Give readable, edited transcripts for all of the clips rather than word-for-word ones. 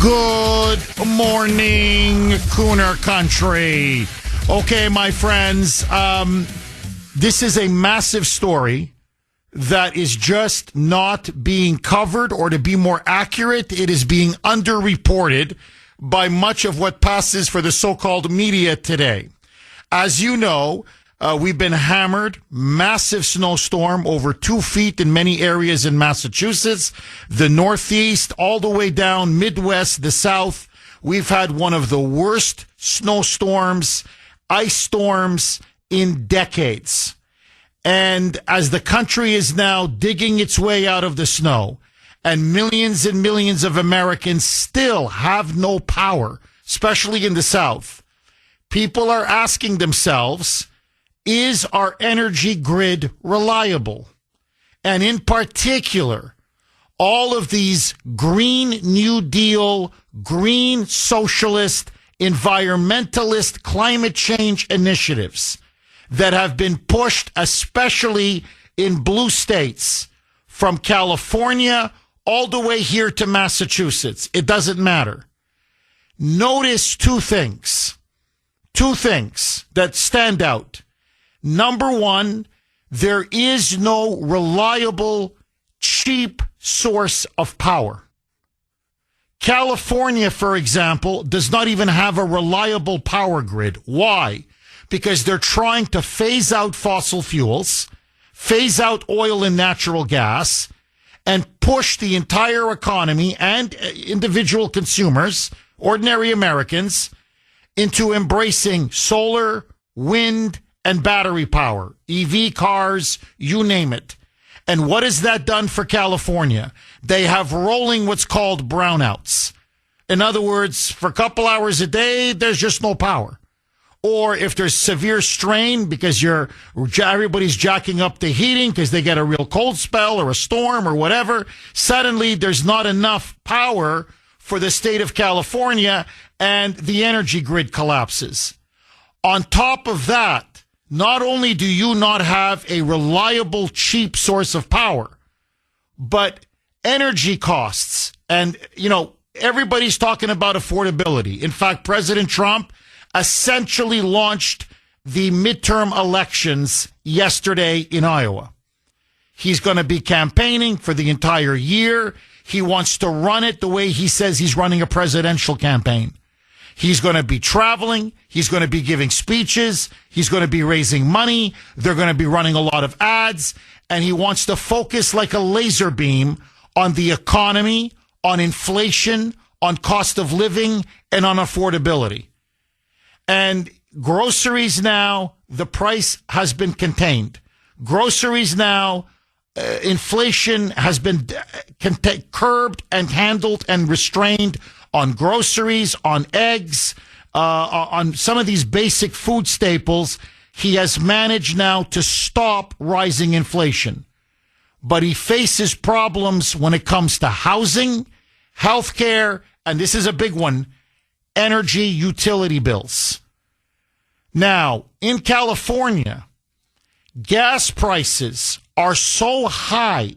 Good morning, Kuhner country. Okay, my friends, this is a massive story that is just not being covered, or to be more accurate, it is being underreported by much of what passes for the so-called media today. As you know, we've been hammered, massive snowstorm, over 2 feet in many areas in Massachusetts, the Northeast, all the way down Midwest, the South. We've had one of the worst snowstorms, ice storms in decades. And as the country is now digging its way out of the snow, and millions of Americans still have no power, especially in the South, people are asking themselves, is our energy grid reliable? And in particular, all of these Green New Deal, green socialist, environmentalist climate change initiatives that have been pushed, especially in blue states, from California all the way here to Massachusetts. It doesn't matter. Notice two things that stand out. Number one, there is no reliable, cheap source of power. California, for example, does not even have a reliable power grid. Why? Because they're trying to phase out fossil fuels, phase out oil and natural gas, and push the entire economy and individual consumers, ordinary Americans, into embracing solar, wind, and battery power, EV cars, you name it. And what has that done for California? They have rolling what's called brownouts. In other words, for a couple hours a day, there's just no power. Or if there's severe strain because everybody's jacking up the heating because they get a real cold spell or a storm or whatever, suddenly there's not enough power for the state of California and the energy grid collapses. On top of that, not only do you not have a reliable, cheap source of power, but energy costs. And, everybody's talking about affordability. In fact, President Trump essentially launched the midterm elections yesterday in Iowa. He's going to be campaigning for the entire year. He wants to run it the way he says he's running a presidential campaign. He's going to be traveling. He's going to be giving speeches. He's going to be raising money. They're going to be running a lot of ads. And he wants to focus like a laser beam on the economy, on inflation, on cost of living, and on affordability. And groceries now, the price has been contained. Groceries now, inflation has been curbed and handled and restrained on groceries, on eggs, on some of these basic food staples. He has managed now to stop rising inflation. But he faces problems when it comes to housing, healthcare, and this is a big one, energy utility bills. Now, in California, gas prices are so high.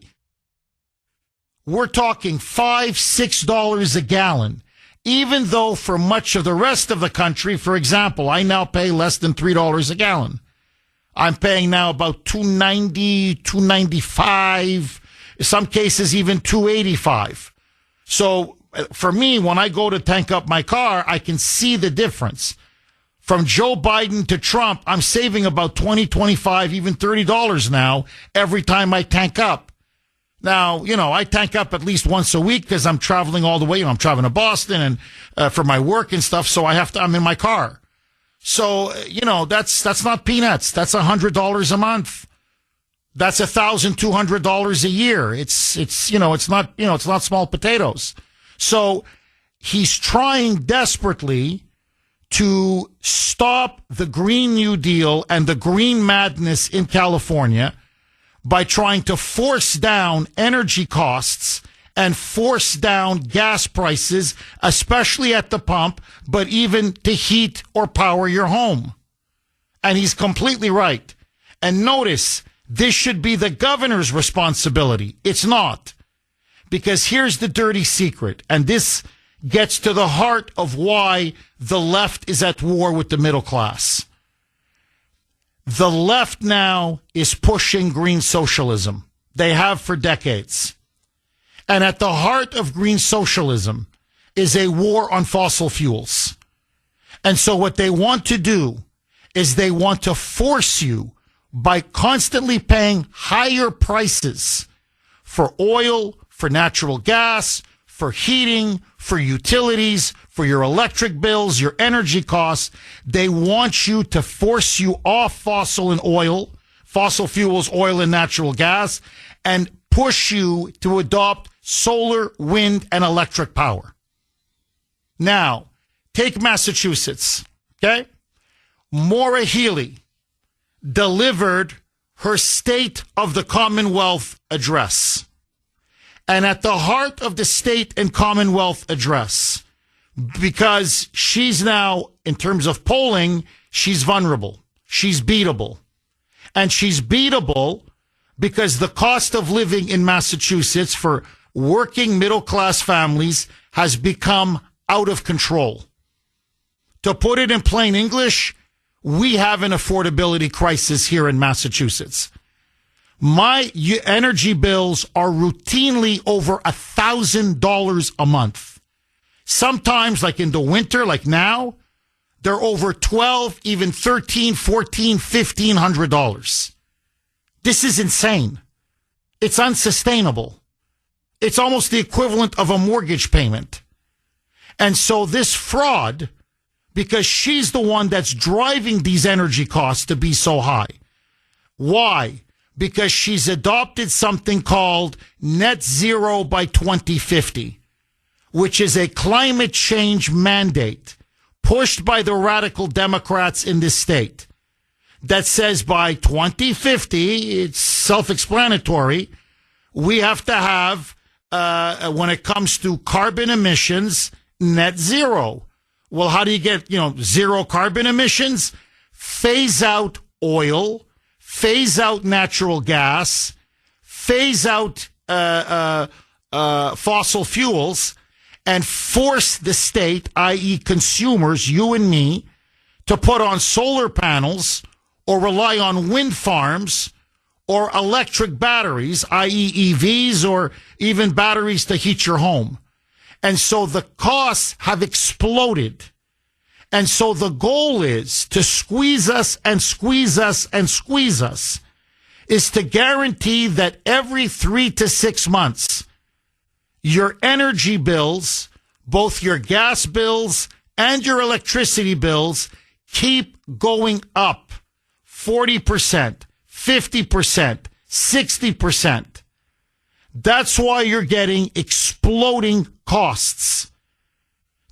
We're talking $5, $6 a gallon, even though for much of the rest of the country, for example, I now pay less than $3 a gallon. I'm paying now about $2.90, $2.95, in some cases even $2.85. So for me, when I go to tank up my car, I can see the difference. From Joe Biden to Trump, I'm saving about $20, $25, even $30 now every time I tank up. Now, I tank up at least once a week because I'm traveling all the way. I'm traveling to Boston and for my work and stuff, so I'm in my car. So, that's not peanuts. That's $100 a month. That's $1,200 a year. It's not small potatoes. So he's trying desperately to stop the Green New Deal and the green madness in California by trying to force down energy costs and force down gas prices, especially at the pump, but even to heat or power your home. And he's completely right. And notice, this should be the governor's responsibility. It's not. Because here's the dirty secret, and this gets to the heart of why the left is at war with the middle class. The left now is pushing green socialism. They have for decades. And at the heart of green socialism is a war on fossil fuels. And so what they want to do is they want to force you by constantly paying higher prices for oil, for natural gas, for heating, for utilities, for your electric bills, your energy costs. They want you to force you off fossil fuels, oil and natural gas, and push you to adopt solar, wind, and electric power. Now, take Massachusetts, okay? Maura Healey delivered her State of the Commonwealth address. And at the heart of the State and Commonwealth address, because she's now, in terms of polling, she's vulnerable. She's beatable. And she's beatable because the cost of living in Massachusetts for working middle-class families has become out of control. To put it in plain English, we have an affordability crisis here in Massachusetts. My energy bills are routinely over $1,000 a month. Sometimes, like in the winter, like now, they're over $1,200, even $1,300, $1,400, $1,500. This is insane. It's unsustainable. It's almost the equivalent of a mortgage payment. And so this fraud, because she's the one that's driving these energy costs to be so high. Why? Because she's adopted something called net zero by 2050, which is a climate change mandate pushed by the radical Democrats in this state that says by 2050, it's self-explanatory, we have to have, when it comes to carbon emissions, net zero. Well, how do you get, zero carbon emissions? Phase out oil, phase out natural gas, phase out fossil fuels, and force the state, i.e. consumers, you and me, to put on solar panels or rely on wind farms or electric batteries, i.e. EVs, or even batteries to heat your home. And so the costs have exploded. And so the goal is to squeeze us and squeeze us and squeeze us, is to guarantee that every 3 to 6 months, your energy bills, both your gas bills and your electricity bills, keep going up 40%, 50%, 60%. That's why you're getting exploding costs.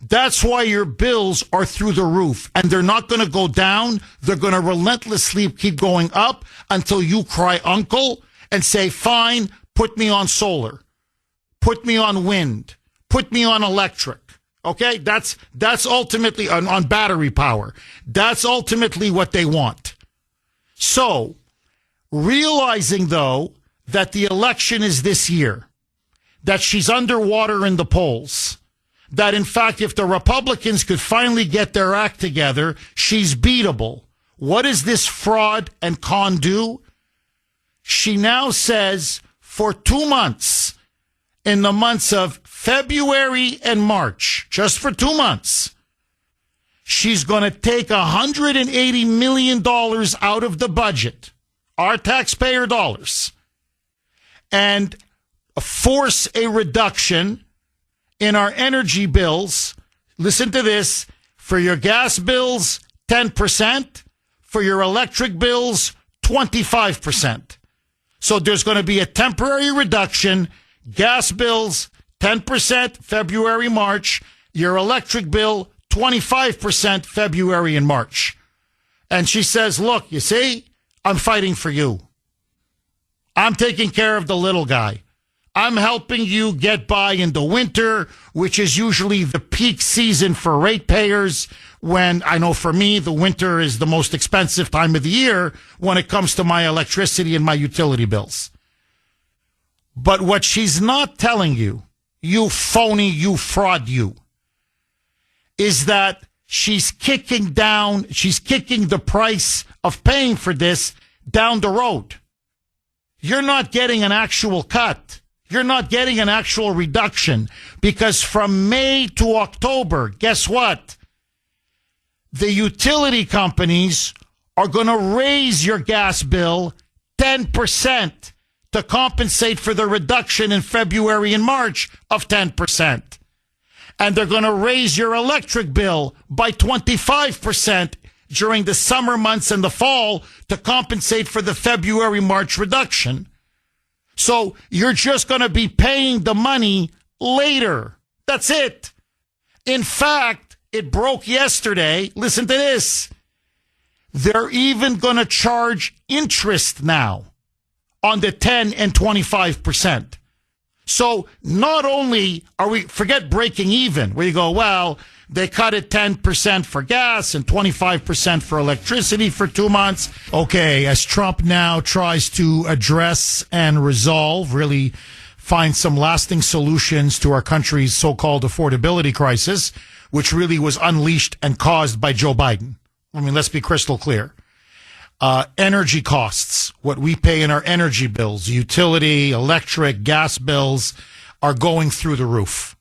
That's why your bills are through the roof, and they're not going to go down. They're going to relentlessly keep going up until you cry uncle and say, fine, put me on solar, put me on wind, put me on electric. Okay? That's ultimately on battery power. That's ultimately what they want. So, realizing though that the election is this year, that she's underwater in the polls, that in fact, if the Republicans could finally get their act together, she's beatable. What does this fraud and con do? She now says for 2 months, in the months of February and March, just for 2 months, she's going to take $180 million out of the budget, our taxpayer dollars, and force a reduction in our energy bills. Listen to this. For your gas bills, 10%. For your electric bills, 25%. So there's going to be a temporary reduction. Gas bills, 10% February, March. Your electric bill, 25% February and March. And she says, look, you see, I'm fighting for you. I'm taking care of the little guy. I'm helping you get by in the winter, which is usually the peak season for ratepayers, when I know for me, the winter is the most expensive time of the year when it comes to my electricity and my utility bills. But what she's not telling you, you phony, you fraud, you, is that she's kicking the price of paying for this down the road. You're not getting an actual cut. You're not getting an actual reduction because from May to October, guess what? The utility companies are going to raise your gas bill 10% to compensate for the reduction in February and March of 10%. And they're going to raise your electric bill by 25% during the summer months and the fall to compensate for the February-March reduction. So you're just going to be paying the money later. That's it. In fact, it broke yesterday. Listen to this. They're even going to charge interest now on the 10 and 25%. So not only are we, forget breaking even, where you go, well, they cut it 10% for gas and 25% for electricity for 2 months. Okay, as Trump now tries to address and resolve, really find some lasting solutions to our country's so-called affordability crisis, which really was unleashed and caused by Joe Biden. I mean, let's be crystal clear. Energy costs, what we pay in our energy bills, utility, electric, gas bills are going through the roof.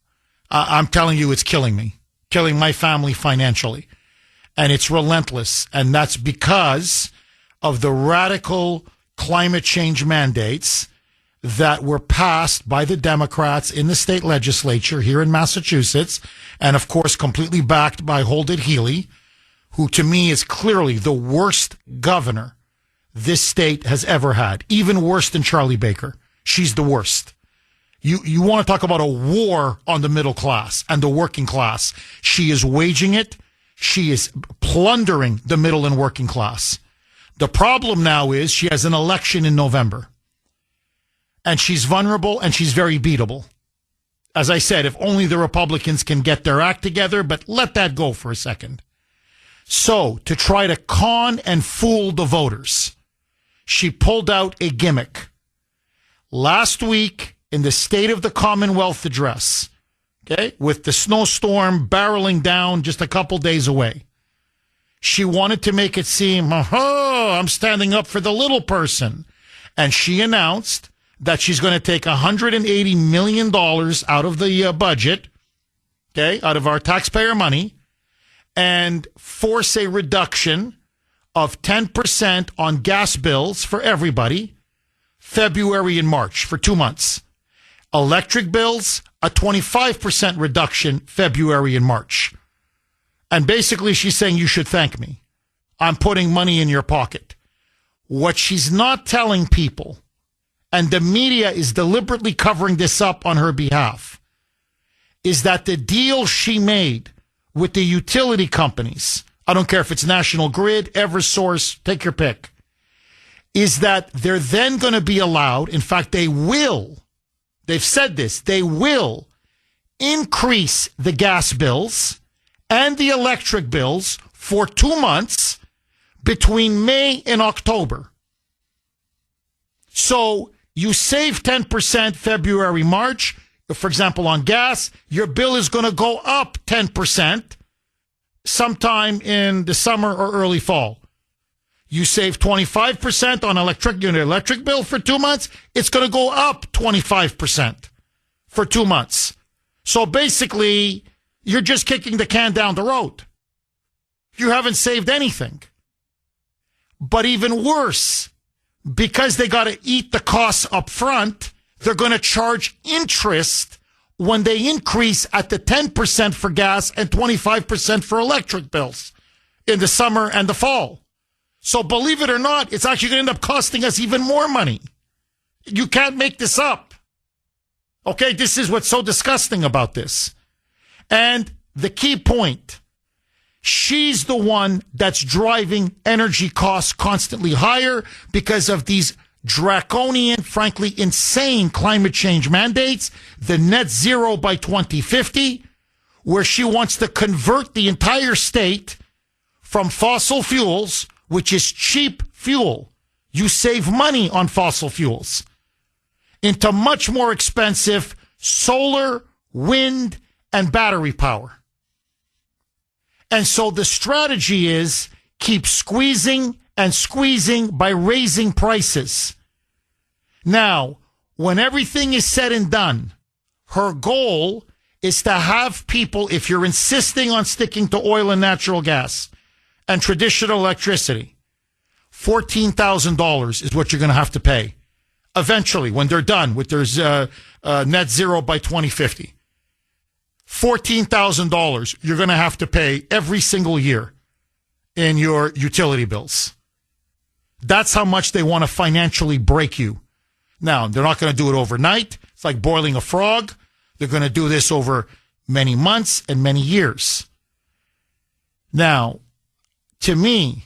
I'm telling you, it's killing me, killing my family financially. And it's relentless. And that's because of the radical climate change mandates that were passed by the Democrats in the state legislature here in Massachusetts. And of course, completely backed by Holdit Healy, who to me is clearly the worst governor this state has ever had. Even worse than Charlie Baker. She's the worst. You want to talk about a war on the middle class and the working class. She is waging it. She is plundering the middle and working class. The problem now is she has an election in November. And she's vulnerable and she's very beatable. As I said, if only the Republicans can get their act together, but let that go for a second. So, to try to con and fool the voters, she pulled out a gimmick. Last week, in the State of the Commonwealth address, okay, with the snowstorm barreling down just a couple days away, she wanted to make it seem, I'm standing up for the little person. And she announced that she's going to take $180 million out of the budget, okay, out of our taxpayer money, and force a reduction of 10% on gas bills for everybody, February and March for 2 months. Electric bills, a 25% reduction, February and March. And basically she's saying, you should thank me. I'm putting money in your pocket. What she's not telling people, and the media is deliberately covering this up on her behalf, is that the deal she made with the utility companies, I don't care if it's National Grid, Eversource, take your pick, is that they're then going to be allowed, in fact, they will, they've said this, they will increase the gas bills and the electric bills for 2 months between May and October. So you save 10% February, March. For example, on gas, your bill is going to go up 10% sometime in the summer or early fall. You save 25% on electric bill for 2 months. It's going to go up 25% for 2 months. So basically, you're just kicking the can down the road. You haven't saved anything. But even worse, because they got to eat the costs up front, they're going to charge interest when they increase at the 10% for gas and 25% for electric bills in the summer and the fall. So believe it or not, it's actually going to end up costing us even more money. You can't make this up. Okay, this is what's so disgusting about this. And the key point, she's the one that's driving energy costs constantly higher because of these draconian, frankly, insane climate change mandates, the net zero by 2050, where she wants to convert the entire state from fossil fuels, which is cheap fuel. You save money on fossil fuels, into much more expensive solar, wind, and battery power. And so the strategy is keep squeezing and squeezing by raising prices. Now, when everything is said and done, her goal is to have people, if you're insisting on sticking to oil and natural gas and traditional electricity, $14,000 is what you're going to have to pay eventually when they're done with their net zero by 2050. $14,000 you're going to have to pay every single year in your utility bills. That's how much they want to financially break you. Now, they're not going to do it overnight. It's like boiling a frog. They're going to do this over many months and many years. Now, to me,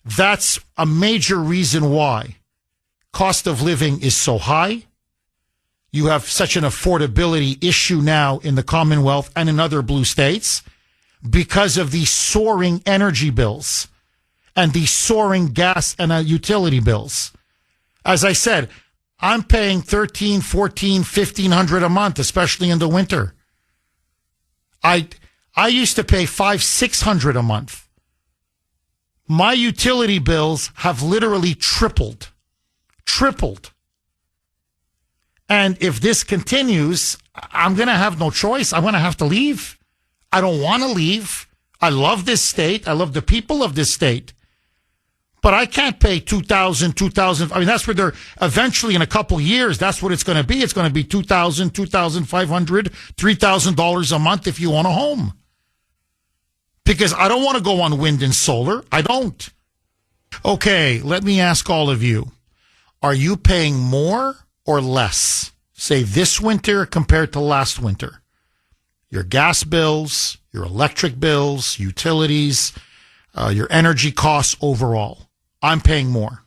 that's a major reason why cost of living is so high. You have such an affordability issue now in the Commonwealth and in other blue states because of the soaring energy bills and the soaring gas and utility bills. As I said, I'm paying $1,300, $1,400, $1,500 a month, especially in the winter. I used to pay $500, $600 a month. My utility bills have literally tripled. And if this continues, I'm going to have no choice. I'm going to have to leave. I don't want to leave. I love this state. I love the people of this state. But I can't pay $2,000. I mean, that's where they're eventually in a couple years. That's what it's going to be. It's going to be $2,000, $2,500, $3,000 a month if you own a home. Because I don't want to go on wind and solar. I don't. Okay, let me ask all of you. Are you paying more or less, say this winter compared to last winter? Your gas bills, your electric bills, utilities, your energy costs overall. I'm paying more.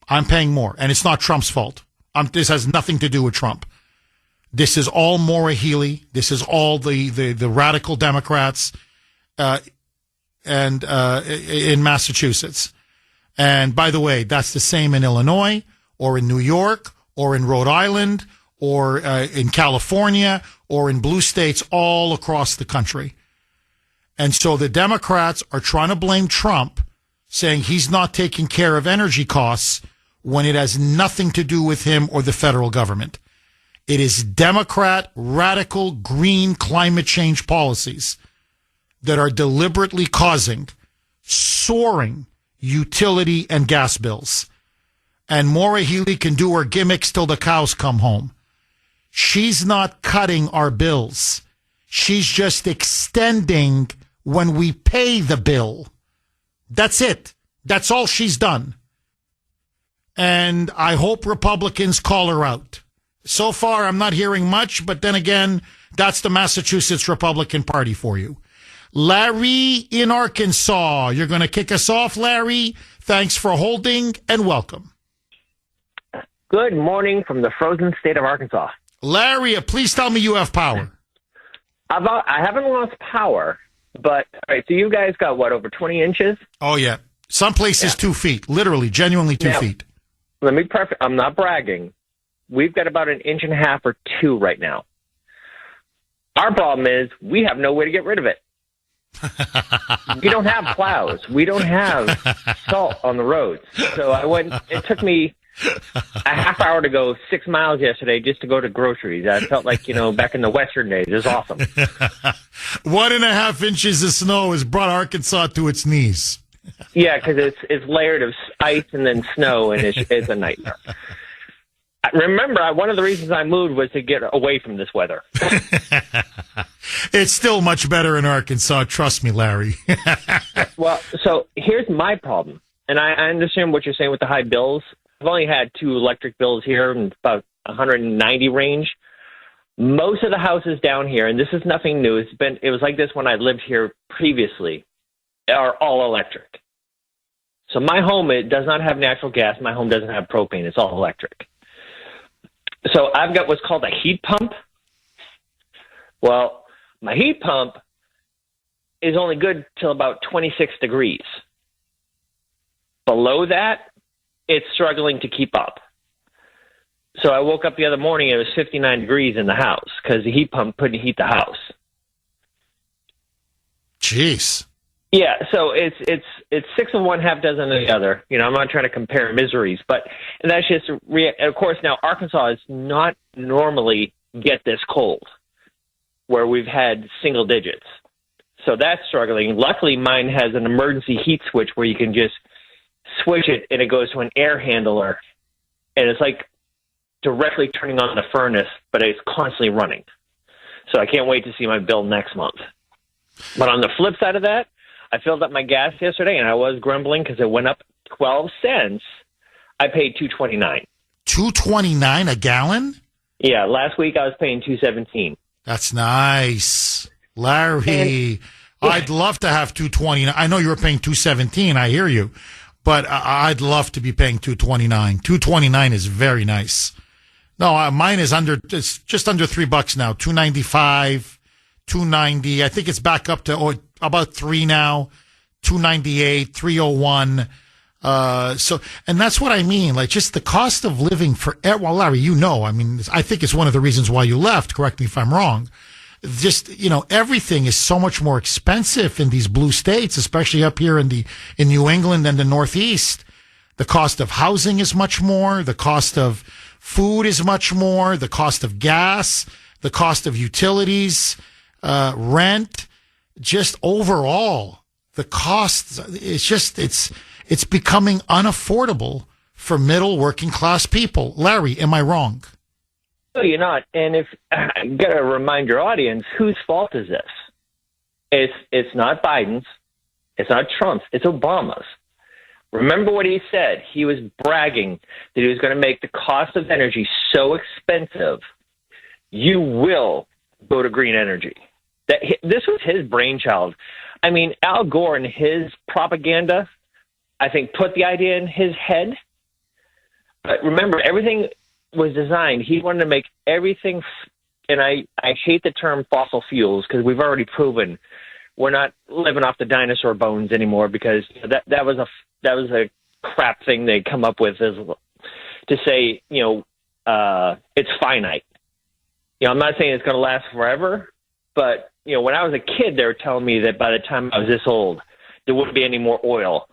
And it's not Trump's fault. This has nothing to do with Trump. This is all Maura Healey. This is all the radical Democrats and in Massachusetts. And by the way, that's the same in Illinois or in New York or in Rhode Island or in California or in blue states all across the country. And so the Democrats are trying to blame Trump, saying he's not taking care of energy costs when it has nothing to do with him or the federal government. It is Democrat, radical, green climate change policies that are deliberately causing soaring utility and gas bills. And Maura Healey can do her gimmicks till the cows come home. She's not cutting our bills. She's just extending when we pay the bill. That's it. That's all she's done. And I hope Republicans call her out. So far, I'm not hearing much, but then again, that's the Massachusetts Republican Party for you. Larry in Arkansas. You're going to kick us off, Larry. Thanks for holding and welcome. Good morning from the frozen state of Arkansas. Larry, please tell me you have power. I haven't lost power, but all right, so you guys got what, over 20 inches? Oh, yeah. Some places 2 feet, literally, genuinely 2 feet. Let me I'm not bragging. We've got about 1.5 inches or 2 right now. Our problem is we have no way to get rid of it. We don't have plows. We don't have salt on the roads. So it took me a half hour to go 6 miles yesterday just to go to groceries. I felt like, back in the Western days. It was awesome. 1.5 inches of snow has brought Arkansas to its knees. Yeah, because it's layered of ice and then snow, and it's a nightmare. Remember, one of the reasons I moved was to get away from this weather. It's still much better in Arkansas. Trust me, Larry. Well, so here's my problem. And I understand what you're saying with the high bills. I've only had 2 electric bills here in about 190 range. Most of the houses down here, and this is nothing new, it was like this when I lived here previously, are all electric. So my home, it does not have natural gas. My home doesn't have propane. It's all electric. So I've got what's called a heat pump. Well, my heat pump is only good till about 26 degrees. Below that, it's struggling to keep up. So I woke up the other morning, it was 59 degrees in the house because the heat pump couldn't heat the house. Jeez. Yeah, so it's six of one, half dozen of the other. You know, I'm not trying to compare miseries, but and that's just of course now Arkansas is not normally get this cold, where we've had single digits, so that's struggling. Luckily, mine has an emergency heat switch where you can just switch it and it goes to an air handler, and it's like directly turning on the furnace, but it's constantly running. So I can't wait to see my bill next month. But on the flip side of that, I filled up my gas yesterday, and I was grumbling because it went up 12 cents. I paid $2.29. $2.29 a gallon? Yeah, last week I was paying $2.17. That's nice, Larry. I'd love to have $2.29. I know you were paying $2.17. I hear you, but I'd love to be paying $2.29. $2.29 is very nice. No, mine is it's just under $3 now. $2.95, $2.90. I think it's back up to about $3 now. $2.98, $3.01. So, and that's what I mean. Like, just the cost of living well, Larry, you know, I mean, I think it's one of the reasons why you left. Correct me if I'm wrong. Just, you know, everything is so much more expensive in these blue states, especially up here in New England and the Northeast. The cost of housing is much more. The cost of food is much more. The cost of gas, the cost of utilities, rent, just overall, the costs, it's becoming unaffordable for middle working class people. Larry, am I wrong? No, you're not. And if I got to remind your audience, whose fault is this? It's not Biden's. It's not Trump's. It's Obama's. Remember what he said. He was bragging that he was going to make the cost of energy so expensive, you will go to green energy. This was his brainchild. I mean, Al Gore and his propaganda, I think, put the idea in his head. But remember, everything was designed. He wanted to make everything, and I hate the term fossil fuels because we've already proven we're not living off the dinosaur bones anymore, because that was a crap thing they come up with to say, it's finite. I'm not saying it's going to last forever, but when I was a kid, they were telling me that by the time I was this old, there wouldn't be any more oil,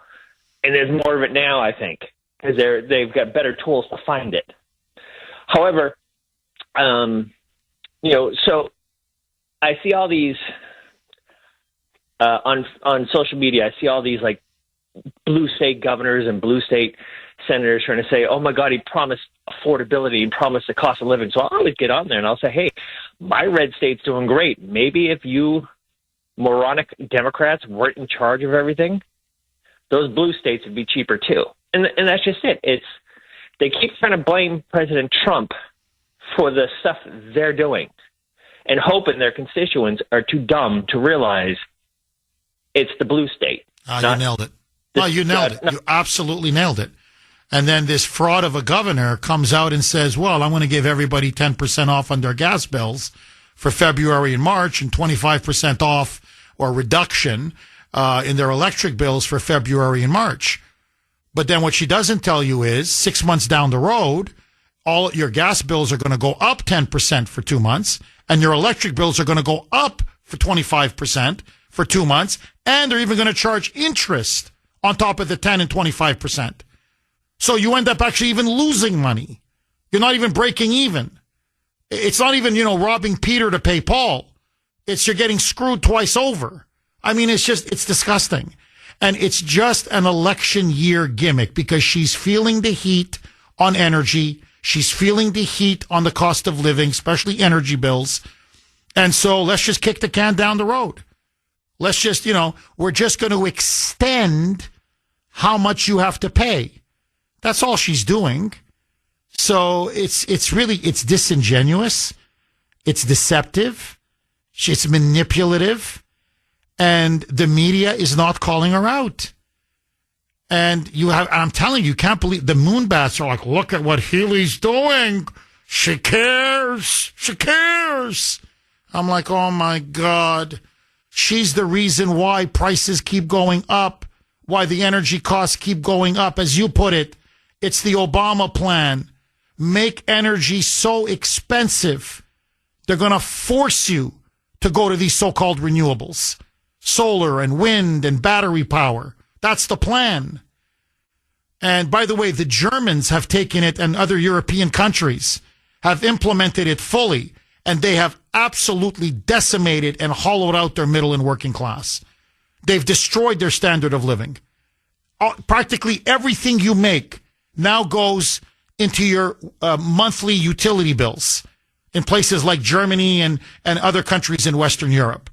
and there's more of it now, I think, because they've got better tools to find it. However, so I see all these on social media. I see all these like blue state governors and blue state senators trying to say, "Oh my God, he promised affordability, he promised the cost of living." So I'll always get on there and I'll say, "Hey, my red state's doing great. Maybe if you moronic Democrats weren't in charge of everything, those blue states would be cheaper too." And that's just it. They keep trying to blame President Trump for the stuff they're doing and hoping their constituents are too dumb to realize it's the blue state. You nailed it. You nailed it. You absolutely nailed it. And then this fraud of a governor comes out and says, well, I'm going to give everybody 10% off on their gas bills for February and March, and 25% off or reduction in their electric bills for February and March. But then what she doesn't tell you is 6 months down the road, all your gas bills are going to go up 10% for 2 months, and your electric bills are going to go up for 25% for 2 months, and they're even going to charge interest on top of the 10 and 25%. So you end up actually even losing money. You're not even breaking even. It's not even, robbing Peter to pay Paul. It's you're getting screwed twice over. I mean, it's disgusting. And it's just an election year gimmick because she's feeling the heat on energy. She's feeling the heat on the cost of living, especially energy bills. And so let's just kick the can down the road. Let's just, we're just going to extend how much you have to pay. That's all she's doing. So it's disingenuous. It's deceptive. It's manipulative. And the media is not calling her out. And I'm telling you, can't believe the moonbats are like, look at what Healy's doing. She cares. She cares. I'm like, oh my God. She's the reason why prices keep going up, why the energy costs keep going up. As you put it, it's the Obama plan. Make energy so expensive, they're going to force you to go to these so-called renewables. solar and wind and battery power. That's the plan. And by the way, the Germans have taken it, and other European countries have implemented it fully, and they have absolutely decimated and hollowed out their middle and working class. They've destroyed their standard of living. Practically everything you make now goes into your monthly utility bills in places like Germany and other countries in Western Europe,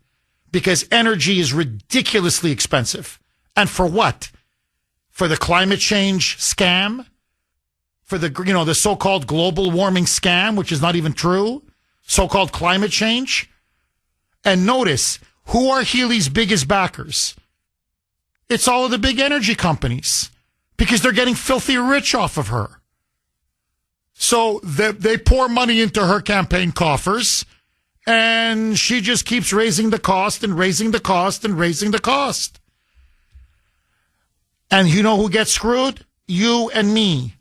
because energy is ridiculously expensive. And for what? For the climate change scam? For the so-called global warming scam, which is not even true? So-called climate change? And notice, who are Healy's biggest backers? It's all of the big energy companies, because they're getting filthy rich off of her. So they pour money into her campaign coffers, and she just keeps raising the cost and raising the cost and raising the cost. And you know who gets screwed? You and me.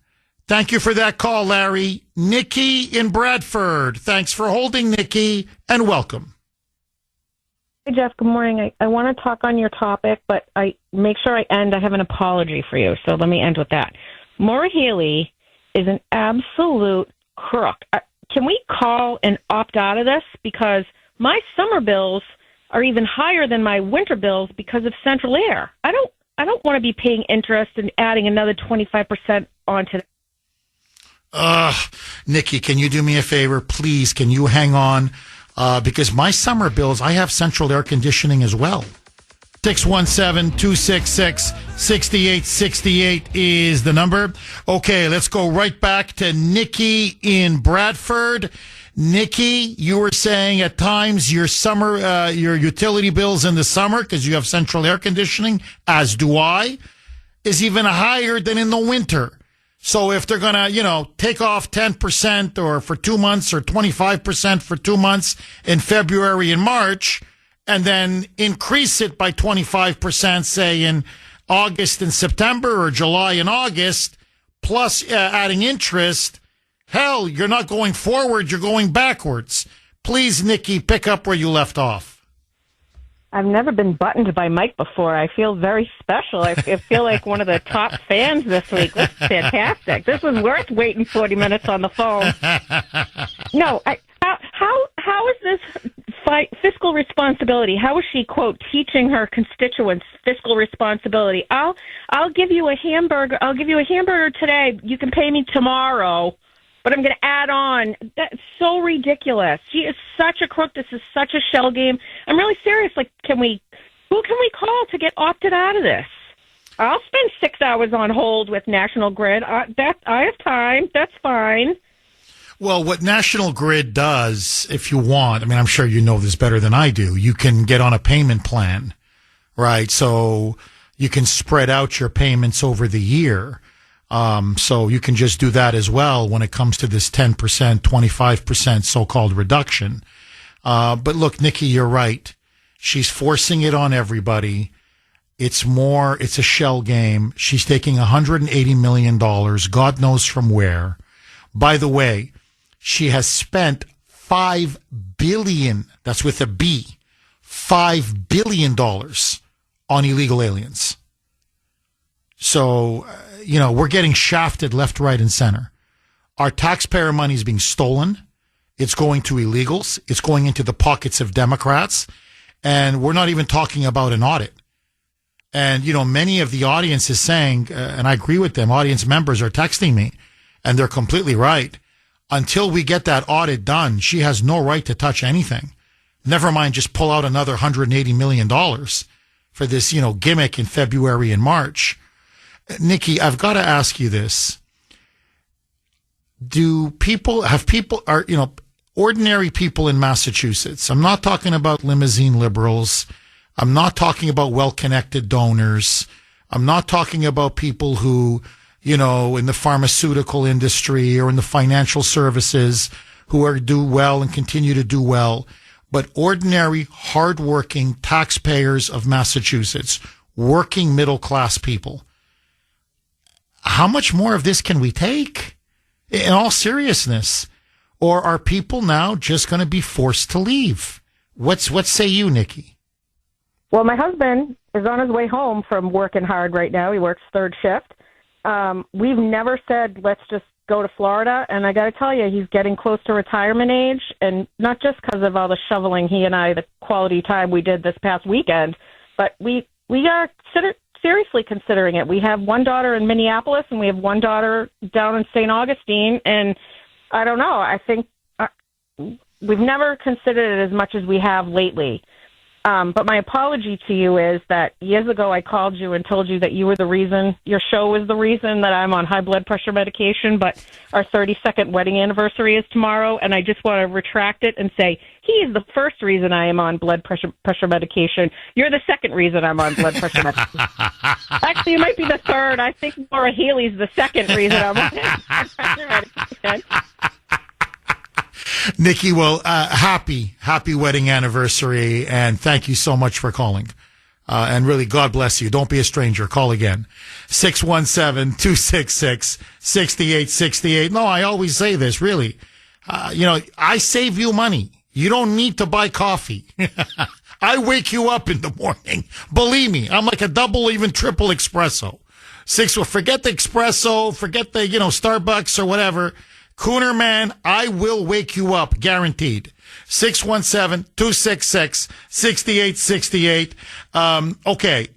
Thank you for that call, Larry. Nikki in Bradford. Thanks for holding, Nikki, and welcome. Hey, Jeff, good morning. I want to talk on your topic, but I have an apology for you, so let me end with that. Maura Healey is an absolute crook. Can we call and opt out of this? Because my summer bills are even higher than my winter bills because of central air. I don't want to be paying interest and adding another 25% onto that. Nikki, can you do me a favor? Please, can you hang on? Because my summer bills, I have central air conditioning as well. 617-266-6868 is the number. Okay, let's go right back to Nikki in Bradford. Nikki, you were saying at times your utility bills in the summer, because you have central air conditioning, as do I, is even higher than in the winter. So if they're going to, take off 10% or for 2 months or 25% for 2 months in February and March, and then increase it by 25%, say in August and September or July and August, plus adding interest, hell, you're not going forward, you're going backwards. Please, Nikki, pick up where you left off. I've never been buttoned by Mike before. I feel very special. I feel like one of the top fans this week. This is fantastic. This was worth waiting 40 minutes on the phone. No, how is this fiscal responsibility? How is she, quote, teaching her constituents fiscal responsibility? I'll give you a hamburger. I'll give you a hamburger today. You can pay me tomorrow, but I'm going to add on. That's so ridiculous. She is such a crook. This is such a shell game. I'm really serious. Like, who can we call to get opted out of this? I'll spend 6 hours on hold with National Grid. I have time. That's fine. Well, what National Grid does, if you want, I mean, I'm sure you know this better than I do, you can get on a payment plan, right? So you can spread out your payments over the year. So you can just do that as well when it comes to this 10%, 25% so-called reduction. But look, Nikki, you're right. She's forcing it on everybody. It's a shell game. She's taking $180 million, God knows from where. By the way, she has spent $5 billion, that's with a B, $5 billion on illegal aliens. So, we're getting shafted left, right, and center. Our taxpayer money is being stolen. It's going to illegals. It's going into the pockets of Democrats. And we're not even talking about an audit. And, many of the audience is saying, and I agree with them, audience members are texting me, and they're completely right. Until we get that audit done, she has no right to touch anything. Never mind just pull out another $180 million for this, gimmick in February and March. Nikki, I've got to ask you this. Ordinary people in Massachusetts, I'm not talking about limousine liberals. I'm not talking about well-connected donors. I'm not talking about people who, in the pharmaceutical industry or in the financial services who do well and continue to do well, but ordinary, hardworking taxpayers of Massachusetts, working middle-class people. How much more of this can we take? In all seriousness. Or are people now just going to be forced to leave? What say you, Nikki? Well, my husband is on his way home from working hard right now. He works third shift. We've never said, let's just go to Florida. And I got to tell you, he's getting close to retirement age. And not just because of all the shoveling the quality time we did this past weekend, but we are seriously considering it. We have one daughter in Minneapolis and we have one daughter down in St. Augustine. And I don't know. I think we've never considered it as much as we have lately. But my apology to you is that years ago I called you and told you that you were the reason, your show was the reason that I'm on high blood pressure medication, but our 32nd wedding anniversary is tomorrow, and I just want to retract it and say, he is the first reason I am on blood pressure medication. You're the second reason I'm on blood pressure medication. Actually, it might be the third. I think Laura Healy's the second reason I'm on blood pressure medication. Nikki, well, happy wedding anniversary, and thank you so much for calling. And really, God bless you. Don't be a stranger. Call again. 617-266-6868. No, I always say this, really. I save you money. You don't need to buy coffee. I wake you up in the morning. Believe me, I'm like a double, even triple espresso. Forget the espresso, forget the, Starbucks or whatever. Kuhner, man, I will wake you up, guaranteed. 617-266-6868. Okay.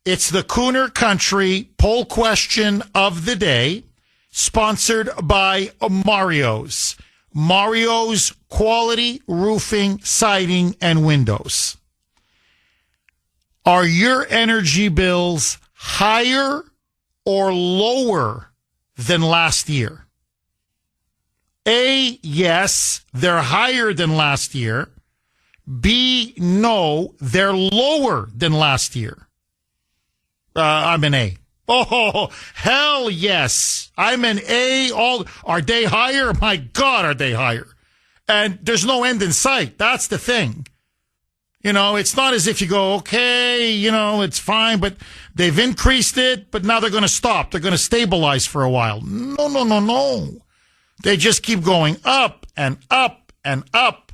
It's the Kuhner Country poll question of the day, sponsored by Mario's. Mario's Quality Roofing, Siding, and Windows. Are your energy bills higher or lower than last year? A, yes, they're higher than last year. B, no, they're lower than last year. I'm an A. Oh, hell yes. I'm an A. Are they higher? My God, are they higher? And there's no end in sight. That's the thing. It's not as if you go, okay, it's fine, but they've increased it, but now they're going to stop. They're going to stabilize for a while. No. They just keep going up and up and up.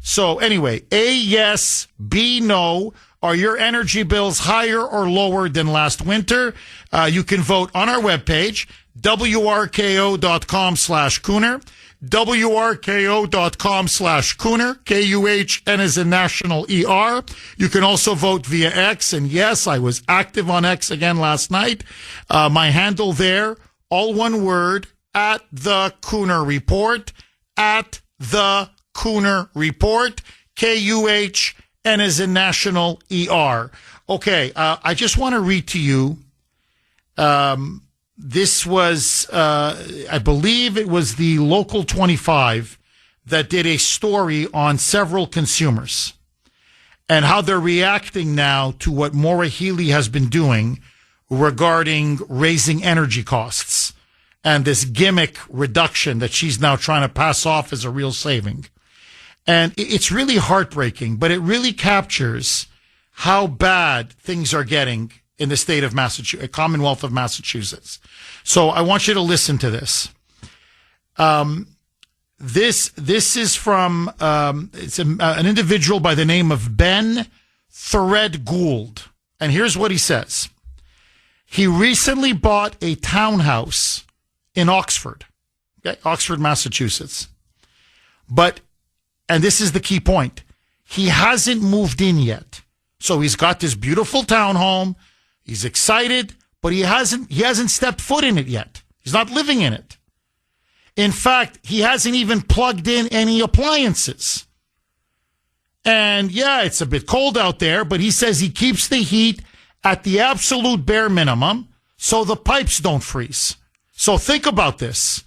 So anyway, A, yes, B, no. Are your energy bills higher or lower than last winter? You can vote on our webpage, wrko.com/Kuhner, wrko.com/Kuhner, Kuhn as in national ER. You can also vote via X. And yes, I was active on X again last night. My handle there, all one word, at the Kuhner Report, at the Kuhner Report, Kuhn as in national ER. Okay, I just want to read to you. This was, I believe it was the Local 25 that did a story on several consumers and how they're reacting now to what Maura Healey has been doing regarding raising energy costs. And this gimmick reduction that she's now trying to pass off as a real saving. And it's really heartbreaking, but it really captures how bad things are getting in the state of Massachusetts, Commonwealth of Massachusetts. So I want you to listen to this. This is from an individual by the name of Ben Thread Gould. And here's what he says. He recently bought a townhouse in Oxford, okay? Oxford, Massachusetts. And this is the key point, he hasn't moved in yet. So he's got this beautiful townhome. He's excited, but he hasn't stepped foot in it yet. He's not living in it. In fact, he hasn't even plugged in any appliances. And yeah, it's a bit cold out there, but he says he keeps the heat at the absolute bare minimum so the pipes don't freeze. So think about this.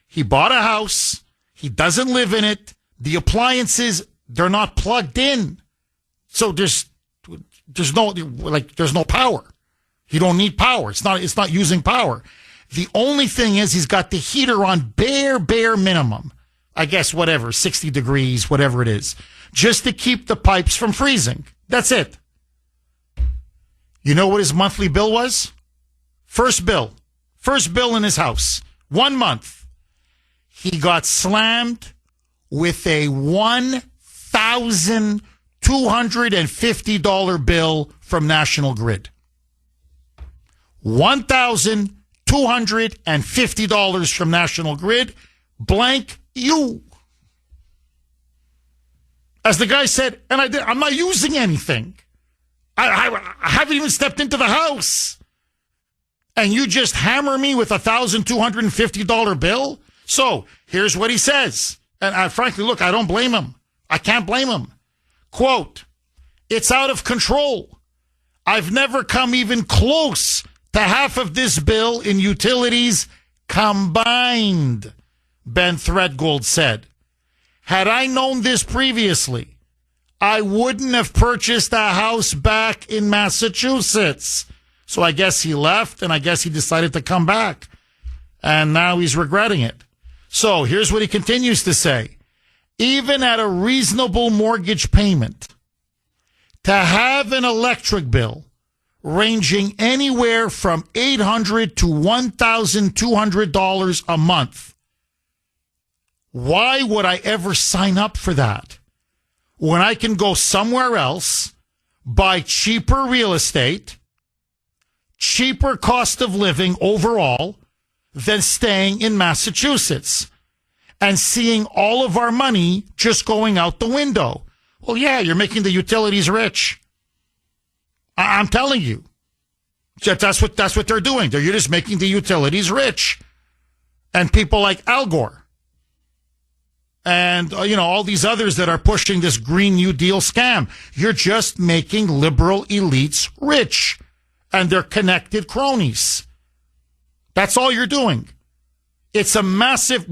He bought a house. He doesn't live in it. The appliances, they're not plugged in. So there's no power. You don't need power. It's not using power. The only thing is he's got the heater on bare minimum. I guess 60 degrees, whatever it is, just to keep the pipes from freezing. That's it. You know what his monthly bill was? First bill in his house, 1 month. He got slammed with a $1,200 $1,250 bill from National Grid. $1,250 from National Grid, blank you. As the guy said, and I'm not using anything. I haven't even stepped into the house. And you just hammer me with $1,250 bill? So here's what he says. And frankly, look, I don't blame him. I can't blame him. Quote, "It's out of control. I've never come even close to half of this bill in utilities combined," Ben Threadgold said. "Had I known this previously, I wouldn't have purchased a house back in Massachusetts." So I guess he left, and I guess he decided to come back. And now he's regretting it. So here's what he continues to say. "Even at a reasonable mortgage payment, to have an electric bill ranging anywhere from $800 to $1,200 a month, why would I ever sign up for that when I can go somewhere else, buy cheaper real estate, cheaper cost of living overall than staying in Massachusetts and seeing all of our money just going out the window?" Well, yeah, you're making the utilities rich. I'm telling you. That's what they're doing. You're just making the utilities rich. And people like Al Gore and, all these others that are pushing this Green New Deal scam. You're just making liberal elites rich and their connected cronies. That's all you're doing. It's a massive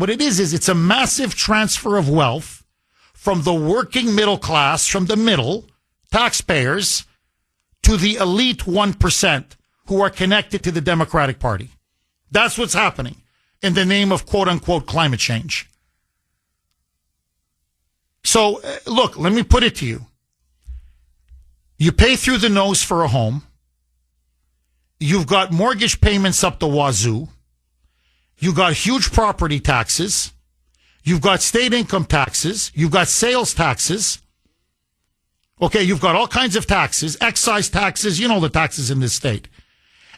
transfer of wealth from the working middle class, from the middle taxpayers, to the elite 1% who are connected to the Democratic Party. That's what's happening in the name of quote unquote climate change. So, look, let me put it to you. You pay through the nose for a home. You've got mortgage payments up the wazoo. You've got huge property taxes. You've got state income taxes. You've got sales taxes. Okay, you've got all kinds of taxes, excise taxes, the taxes in this state.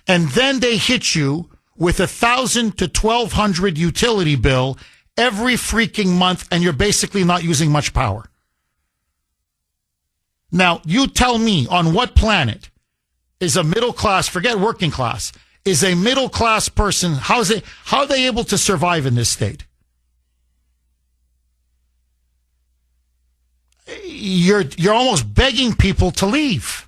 And then they hit you with $1,000 to $1,200 utility bill every freaking month, and you're basically not using much power. Now, you tell me, on what planet is a middle class, forget working class, is a middle class person, how are they able to survive in this state? You're almost begging people to leave.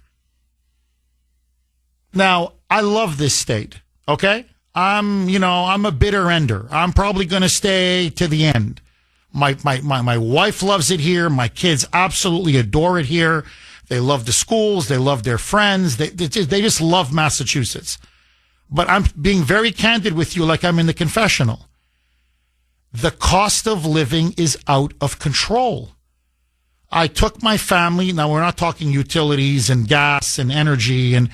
Now, I love this state, okay? I'm a bitter ender. I'm probably going to stay to the end. My wife loves it here. My kids absolutely adore it here. They love the schools. They love their friends. They just love Massachusetts. But I'm being very candid with you, like I'm in the confessional. The cost of living is out of control. I took my family, now we're not talking utilities and gas and energy, and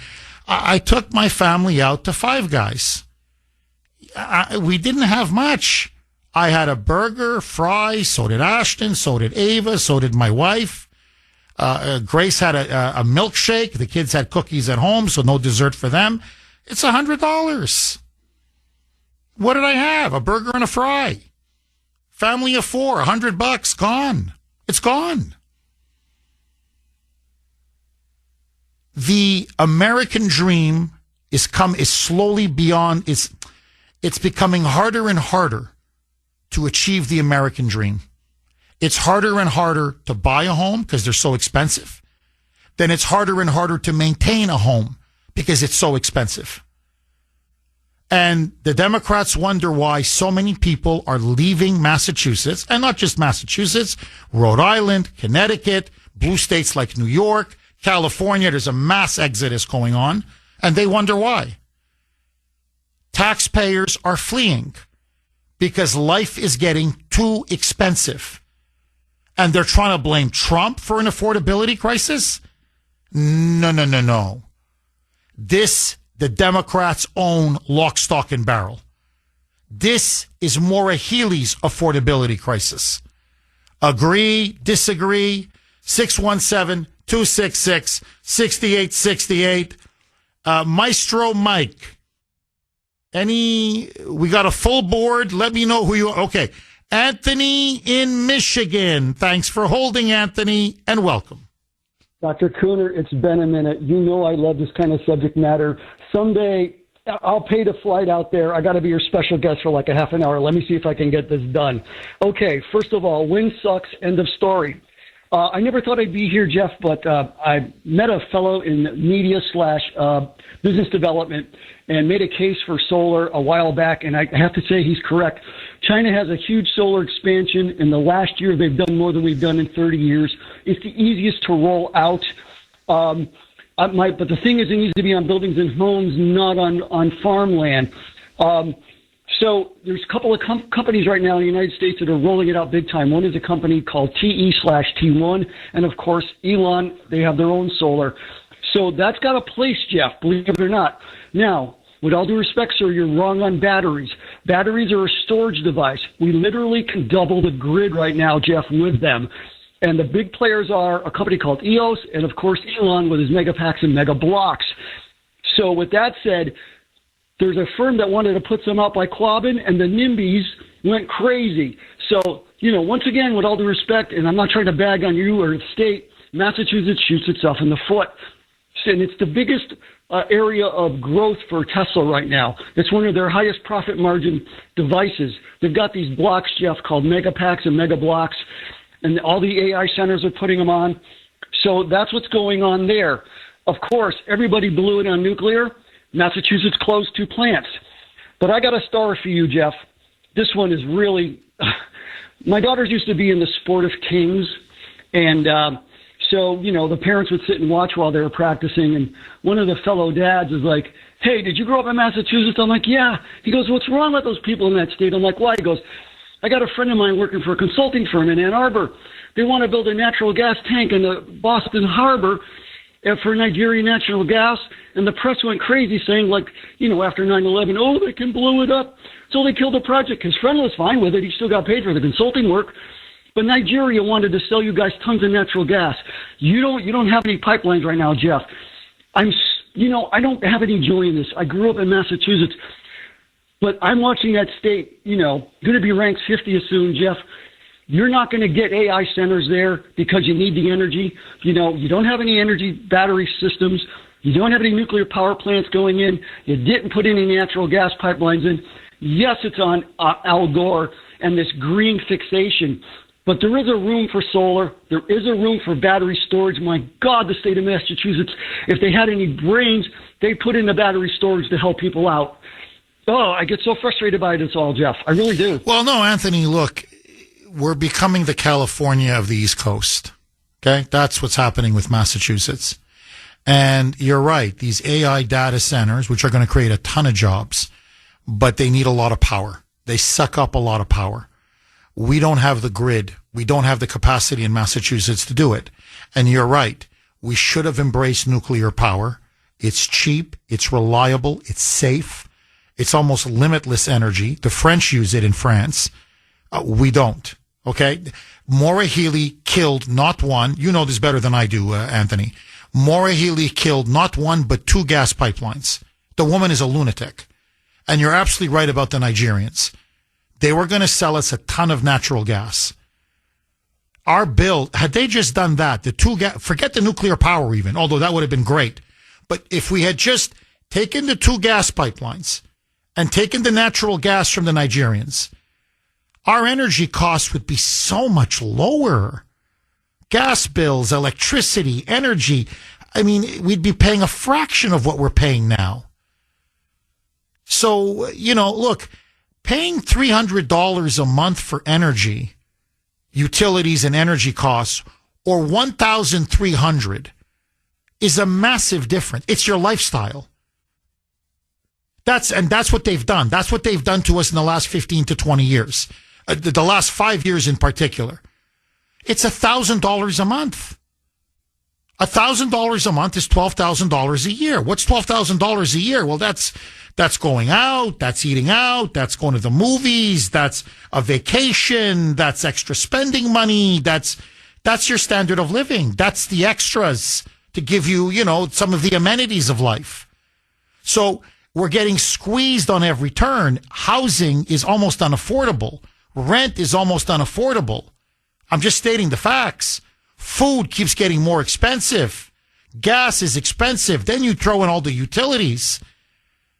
I took my family out to Five Guys. We didn't have much. I had a burger, fries, so did Ashton, so did Ava, so did my wife. Grace had a milkshake. The kids had cookies at home, so no dessert for them. It's $100. What did I have? A burger and a fry. Family of four, $100, gone. It's gone. The American dream is slowly beyond, it's becoming harder and harder to achieve the American dream. It's harder and harder to buy a home because they're so expensive. Then it's harder and harder to maintain a home because it's so expensive. And the Democrats wonder why so many people are leaving Massachusetts, and not just Massachusetts, Rhode Island, Connecticut, blue states like New York, California. There's a mass exodus going on, and they wonder why. Taxpayers are fleeing because life is getting too expensive. And they're trying to blame Trump for an affordability crisis? No. The Democrats own lock, stock, and barrel. This is Maura Healey's affordability crisis. Agree, disagree, 266-6868. Maestro Mike. We got a full board. Let me know who you are. Okay. Anthony in Michigan. Thanks for holding, Anthony, and welcome. Dr. Kuhner, it's been a minute. You know I love this kind of subject matter. Someday I'll pay the flight out there. I got to be your special guest for like a half an hour. Let me see if I can get this done. Okay, first of all, wind sucks. End of story. I never thought I'd be here, Jeff, but I met a fellow in media/business development and made a case for solar a while back, and I have to say he's correct. China has a huge solar expansion. In the last year, they've done more than we've done in 30 years. It's the easiest to roll out. But the thing is, it needs to be on buildings and homes, not on farmland. So there's a couple of companies right now in the United States that are rolling it out big time. One is a company called TE/T1, and of course, Elon, they have their own solar. So that's got a place, Jeff, believe it or not. Now, with all due respect, sir, you're wrong on batteries. Batteries are a storage device. We literally can double the grid right now, Jeff, with them. And the big players are a company called EOS and, of course, Elon with his megapacks and mega blocks. So with that said, there's a firm that wanted to put some out by Quabbin, and the NIMBYs went crazy. So, once again, with all due respect, and I'm not trying to bag on you or the state, Massachusetts shoots itself in the foot. And it's the biggest area of growth for Tesla right now. It's one of their highest profit margin devices. They've got these blocks, Jeff, called megapacks and mega blocks, and all the AI centers are putting them on. So that's what's going on there. Of course, everybody blew it on nuclear. Massachusetts closed 2 plants. But I got a star for you, Jeff. This one is really... My daughters used to be in the sport of kings, and so, the parents would sit and watch while they were practicing, and one of the fellow dads is like, hey, did you grow up in Massachusetts? I'm like, yeah. He goes, what's wrong with those people in that state? I'm like, why? He goes, I got a friend of mine working for a consulting firm in Ann Arbor. They want to build a natural gas tank in the Boston Harbor for Nigerian natural gas, and the press went crazy saying, after 9/11, oh, they can blow it up. So they killed the project. His friend was fine with it. He still got paid for the consulting work. But Nigeria wanted to sell you guys tons of natural gas. You don't have any pipelines right now, Jeff. I don't have any joy in this. I grew up in Massachusetts, but I'm watching that state, going to be ranked 50th soon, Jeff. You're not going to get AI centers there because you need the energy. You don't have any energy battery systems. You don't have any nuclear power plants going in. You didn't put any natural gas pipelines in. Yes, it's on Al Gore and this green fixation. But there is a room for solar. There is a room for battery storage. My God, the state of Massachusetts, if they had any brains, they'd put in the battery storage to help people out. Oh, I get so frustrated by this all, Jeff. I really do. Well, no, Anthony, look, we're becoming the California of the East Coast. Okay? That's what's happening with Massachusetts. And you're right. These AI data centers, which are going to create a ton of jobs, but they need a lot of power. They suck up a lot of power. We don't have the grid. We don't have the capacity in Massachusetts to do it. And you're right. We should have embraced nuclear power. It's cheap. It's reliable. It's safe. It's almost limitless energy. The French use it in France. We don't. Okay? Maura Healey killed not one. You know this better than I do, Anthony. Maura Healey killed not one, but 2 gas pipelines. The woman is a lunatic. And you're absolutely right about the Nigerians. They were going to sell us a ton of natural gas. Our bill, had they just done that, forget the nuclear power even, although that would have been great. But if we had just taken the 2 gas pipelines and taken the natural gas from the Nigerians, our energy costs would be so much lower. Gas bills, electricity, energy. I mean, we'd be paying a fraction of what we're paying now. So, look, paying $300 a month for energy, utilities and energy costs, or $1,300 is a massive difference. It's your lifestyle. That's what they've done. That's what they've done to us in the last 15 to 20 years. The last 5 years in particular. It's $1,000 a month. $1,000 a month is $12,000 a year. What's $12,000 a year? Well, that's going out, that's eating out, that's going to the movies, that's a vacation, that's extra spending money, that's That's your standard of living. That's the extras to give you, some of the amenities of life. So we're getting squeezed on every turn. Housing is almost unaffordable. Rent is almost unaffordable. I'm just stating the facts. Food keeps getting more expensive. Gas is expensive. Then you throw in all the utilities.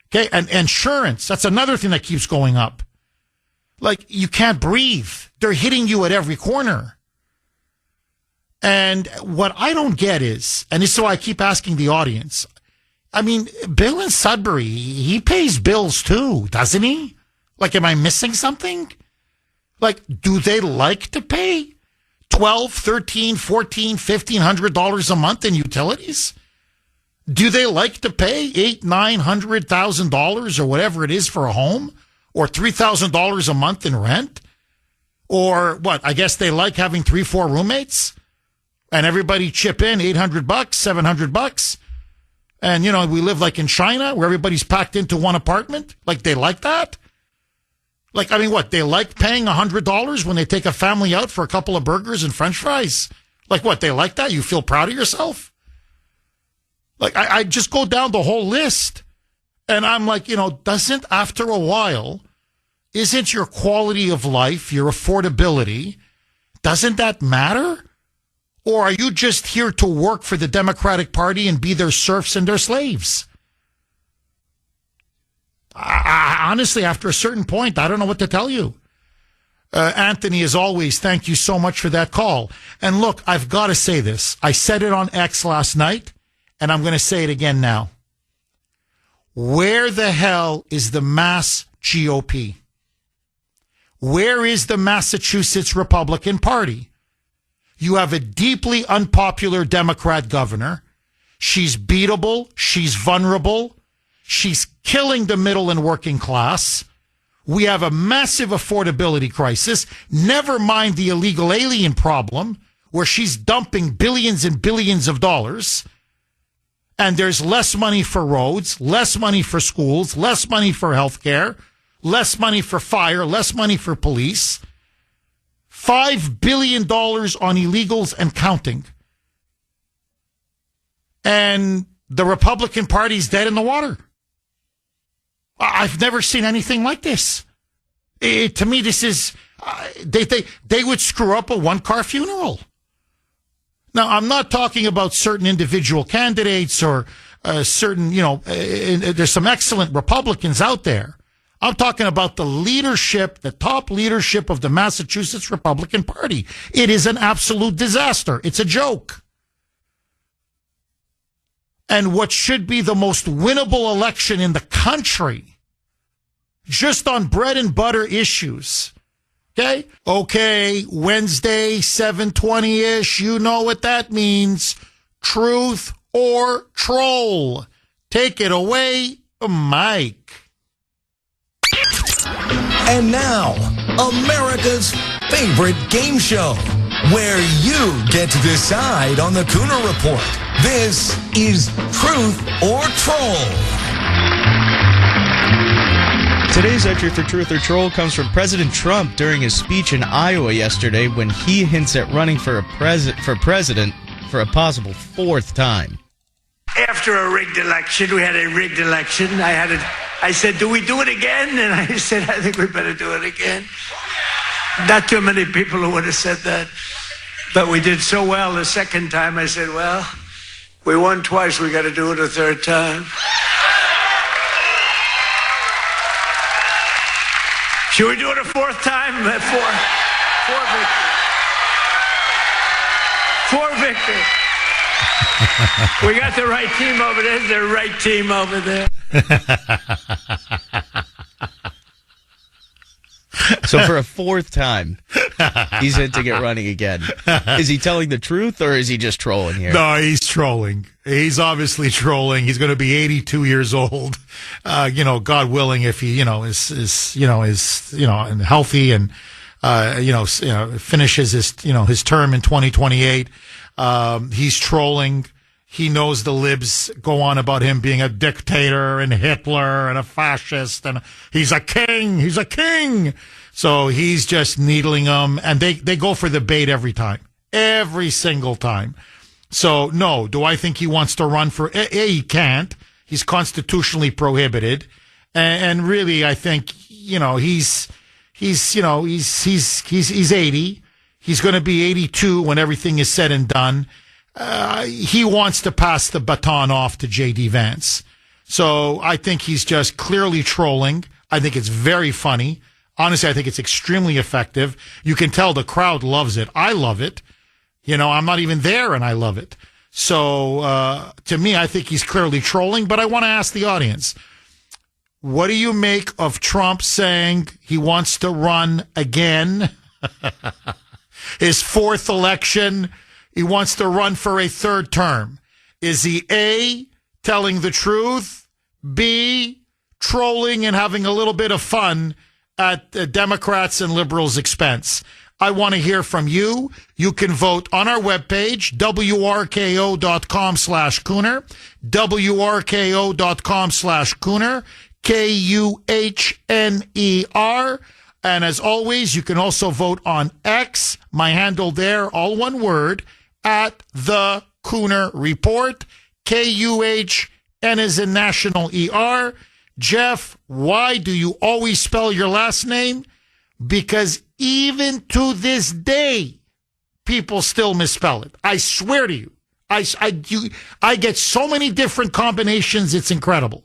Okay, and insurance, that's another thing that keeps going up. Like, you can't breathe. They're hitting you at every corner. And what I don't get is, and this is why I keep asking the audience, I mean, Bill in Sudbury, he pays bills too, doesn't he? Like, am I missing something? Like, do they like to pay $1,200, $1,300, $1,400, $1,500 a month in utilities? Do they like to pay $800,000, $900,000 or whatever it is for a home, or $3,000 a month in rent, or what? I guess they like having 3-4 roommates, and everybody chip in $800, $700, and we live like in China where everybody's packed into one apartment. Like, they like that. Like, I mean, what? They like paying $100 when they take a family out for a couple of burgers and French fries. Like, what? They like that? You feel proud of yourself? Like, I just go down the whole list, and I'm like, doesn't, after a while, isn't your quality of life, your affordability, doesn't that matter? Or are you just here to work for the Democratic Party and be their serfs and their slaves? I honestly, after a certain point, I don't know what to tell you. Anthony, as always, thank you so much for that call. And look, I've got to say this. I said it on X last night, and I'm going to say it again now. Where the hell is the Mass GOP? Where is the Massachusetts Republican Party? You have a deeply unpopular Democrat governor. She's beatable. She's vulnerable. She's killing the middle and working class. We have a massive affordability crisis. Never mind the illegal alien problem, where she's dumping billions and billions of dollars. And there's less money for roads, less money for schools, less money for healthcare, less money for fire, less money for police. $5 billion on illegals and counting. And the Republican Party's dead in the water. I've never seen anything like this. To me, this is, they would screw up a one-car funeral. Now, I'm not talking about certain individual candidates or certain, there's some excellent Republicans out there. I'm talking about the leadership, the top leadership of the Massachusetts Republican Party. It is an absolute disaster. It's a joke. And what should be the most winnable election in the country, just on bread and butter issues. Okay, Wednesday, 7:20-ish, you know what that means. Truth or troll. Take it away, Mike. And now, America's favorite game show, where you get to decide on the Kuhner Report. This is Truth or Troll. Today's entry for Truth or Troll comes from President Trump during his speech in Iowa yesterday when he hints at running for president for a possible fourth time. After a rigged election, we had a rigged election. I said, do we do it again? And I said, I think we better do it again. Not too many people who would have said that. But we did so well the second time, I said, well, we won twice, we got to do it a third time. Should we do it a fourth time? Four victories. We got the right team over there. The right team over there. So for a fourth time, he's hinting at running again. Is he telling the truth or is he just trolling here? No, he's trolling. He's obviously trolling. He's going to be 82 years old. God willing, if he, is and healthy and, finishes his term in 2028. He's trolling. He knows the libs go on about him being a dictator and Hitler and a fascist and he's a king. He's a king. So he's just needling them and they go for the bait every time. every single time. So, no, do I think he wants to run for, he can't. He's constitutionally prohibited. And really, I think, he's 80. He's going to be 82 when everything is said and done. He wants to pass the baton off to J.D. Vance. So I think he's just clearly trolling. I think it's very funny. Honestly, I think it's extremely effective. You can tell the crowd loves it. I love it. I'm not even there and I love it. So, to me, I think he's clearly trolling, but I want to ask the audience, what do you make of Trump saying he wants to run again? His fourth election, he wants to run for a third term. Is he A, telling the truth, B, trolling and having a little bit of fun at the Democrats and liberals' expense? I want to hear from you. You can vote on our webpage, wrko.com/Kuhner, wrko.com/Kuhner, Kuhner. And as always, you can also vote on X, my handle there, all one word, at the Kuhner Report, Kuhn is in National ER. Jeff, why do you always spell your last name? Because even to this day, people still misspell it. I swear to you. I get so many different combinations, it's incredible.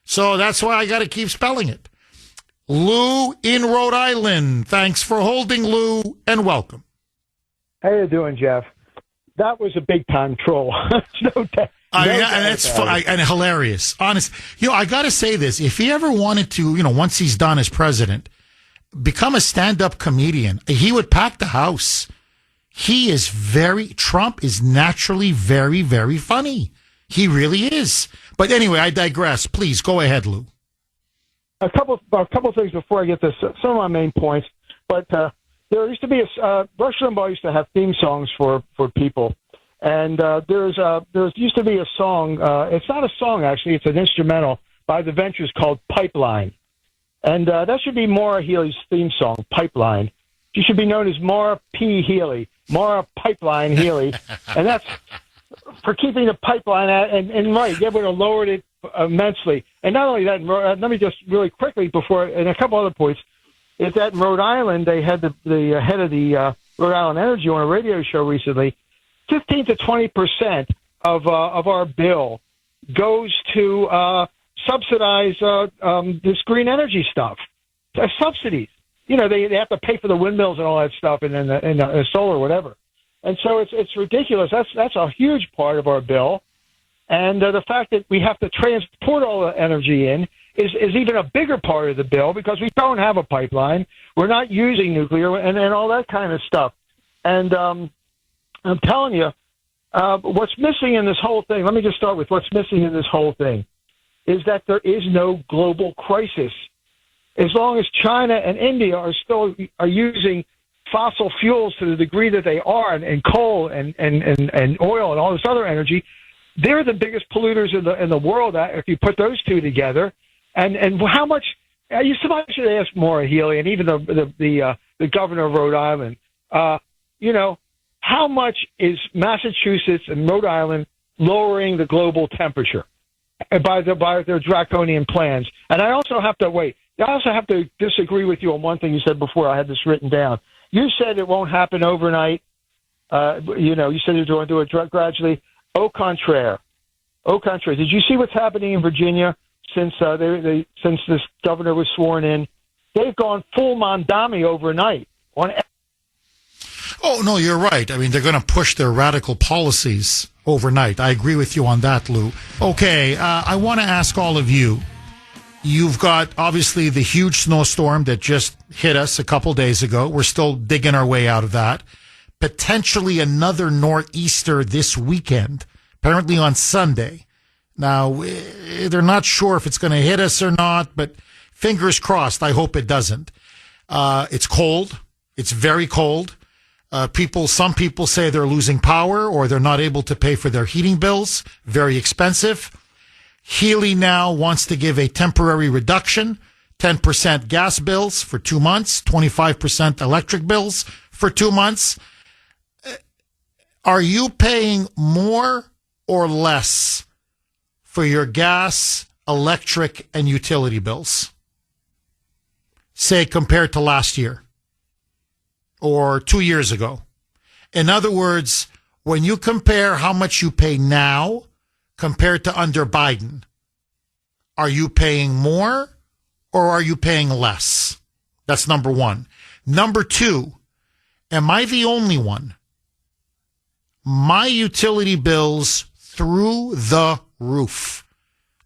So that's why I got to keep spelling it. Lou in Rhode Island. Thanks for holding, Lou, and welcome. How you doing, Jeff? That was a big-time troll. No doubt. And that's and hilarious. Honest. I got to say this. If he ever wanted to, once he's done as president, become a stand-up comedian, he would pack the house. Trump is naturally very, very funny. He really is. But anyway, I digress. Please go ahead, Lou. A couple of things before I get to some of my main points. But there used to be Rush Limbaugh used to have theme songs for people, and there used to be a song. It's not a song actually; it's an instrumental by the Ventures called "Pipeline," and that should be Maura Healey's theme song, "Pipeline." She should be known as Maura P. Healey, Maura Pipeline Healey, and that's for keeping the pipeline at, and right, they would have lowered it immensely. And not only that, let me just really quickly and a couple other points, is that in Rhode Island, they had the head of the Rhode Island Energy on a radio show recently, 15 to 20% of our bill goes to subsidize this green energy stuff. Subsidies. They have to pay for the windmills and all that stuff and the solar or whatever. And so it's ridiculous. That's a huge part of our bill. And the fact that we have to transport all the energy in is even a bigger part of the bill because we don't have a pipeline. We're not using nuclear and all that kind of stuff. And I'm telling you, what's missing in this whole thing, let me just start with what's missing in this whole thing, is that there is no global crisis. As long as China and India are using fossil fuels to the degree that they are, and coal and oil and all this other energy, they're the biggest polluters in the world. If you put those two together, and how much somebody should ask Maura Healey and even the governor of Rhode Island, how much is Massachusetts and Rhode Island lowering the global temperature by their draconian plans? And I also have to disagree with you on one thing you said before. I had this written down. You said it won't happen overnight. You said you're going to do it gradually. Au contraire. Did you see what's happening in Virginia since since this governor was sworn in? They've gone full Mondami overnight. Oh, no, you're right. I mean, they're going to push their radical policies overnight. I agree with you on that, Lou. Okay, I want to ask all of you. You've got, obviously, the huge snowstorm that just hit us a couple days ago. We're still digging our way out of that. Potentially another nor'easter this weekend, apparently on Sunday. Now, they're not sure if it's going to hit us or not, but fingers crossed. I hope it doesn't. It's cold. It's very cold. Some people say they're losing power or they're not able to pay for their heating bills. Very expensive. Healey now wants to give a temporary reduction, 10% gas bills for 2 months, 25% electric bills for 2 months. Are you paying more or less for your gas, electric, and utility bills? Say compared to last year or 2 years ago. In other words, when you compare how much you pay now compared to under Biden, are you paying more or are you paying less? That's number one. Number two, am I the only one? My utility bills through the roof.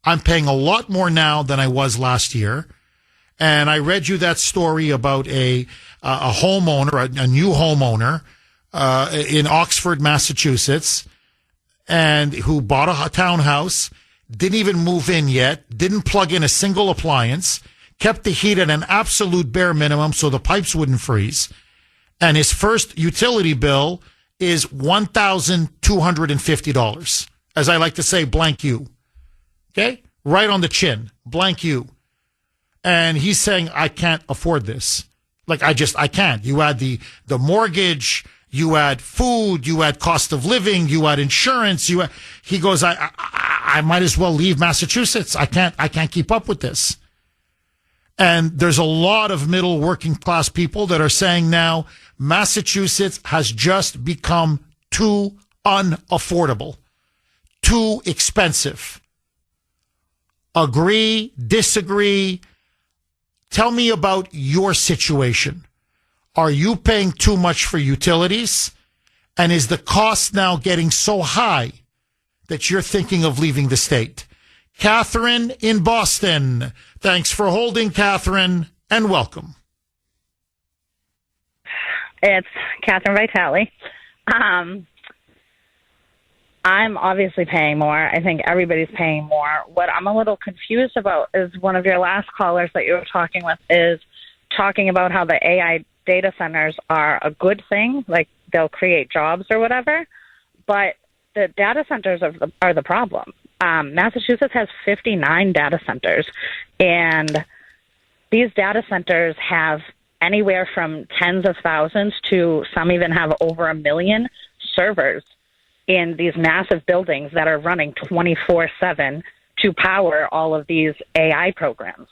I'm paying a lot more now than I was last year. And I read you that story about a homeowner, a new homeowner in Oxford, Massachusetts, and who bought a townhouse, didn't even move in yet, didn't plug in a single appliance, kept the heat at an absolute bare minimum so the pipes wouldn't freeze. And his first utility bill is $1,250. As I like to say, blank you. Okay? Right on the chin. Blank you. And he's saying, I can't afford this. Like, I can't. You add the mortgage, you add food, you add cost of living, you add insurance, he goes, I might as well leave Massachusetts. I can't keep up with this. And there's a lot of middle working class people that are saying now Massachusetts has just become too unaffordable, too expensive. Agree, disagree. Tell me about your situation. Are you paying too much for utilities? And is the cost now getting so high that you're thinking of leaving the state? Catherine in Boston. Thanks for holding, Catherine, and welcome. It's Catherine Vitale. I'm obviously paying more. I think everybody's paying more. What I'm a little confused about is one of your last callers that you were talking with is talking about how the AI data centers are a good thing, like they'll create jobs or whatever, but the data centers are the problem. Massachusetts has 59 data centers, and these data centers have anywhere from tens of thousands to some even have over 1 million servers in these massive buildings that are running 24/7 to power all of these AI programs.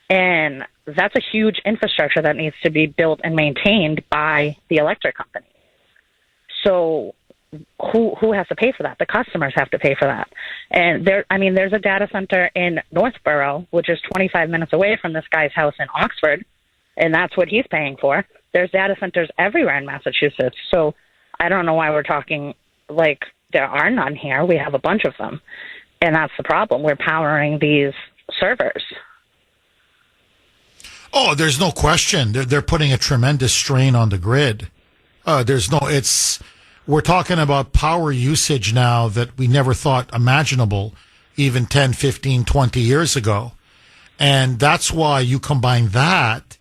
And that's a huge infrastructure that needs to be built and maintained by the electric company. So who has to pay for that? The customers have to pay for that. And there's a data center in Northborough, which is 25 minutes away from this guy's house in Oxford, and that's what he's paying for. There's data centers everywhere in Massachusetts. So I don't know why we're talking like there are none here. We have a bunch of them. And that's the problem. We're powering these servers. Oh, there's no question. They're putting a tremendous strain on the grid. We're talking about power usage now that we never thought imaginable even 10, 15, 20 years ago. And that's why you combine that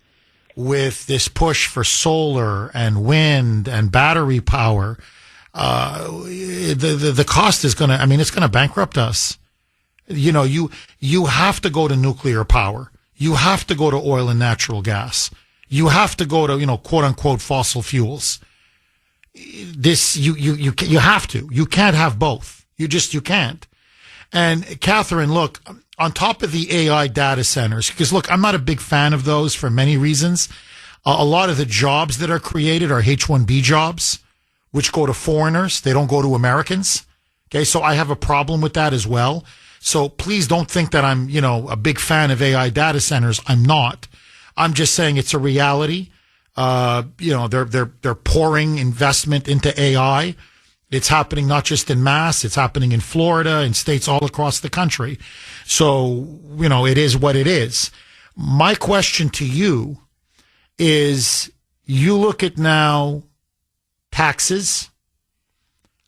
with this push for solar and wind and battery power. The cost is it's going to bankrupt us. You have to go to nuclear power. You have to go to oil and natural gas. You have to go to, quote unquote, fossil fuels. You have to. You can't have both. You can't. And Catherine, look, on top of the AI data centers, because look, I'm not a big fan of those for many reasons. A lot of the jobs that are created are H-1B jobs, which go to foreigners. They don't go to Americans. Okay. So I have a problem with that as well. So please don't think that I'm, a big fan of AI data centers. I'm not. I'm just saying it's a reality. They're pouring investment into AI. It's happening not just in Mass, it's happening in Florida and states all across the country. So, it is what it is. My question to you is, you look at now taxes,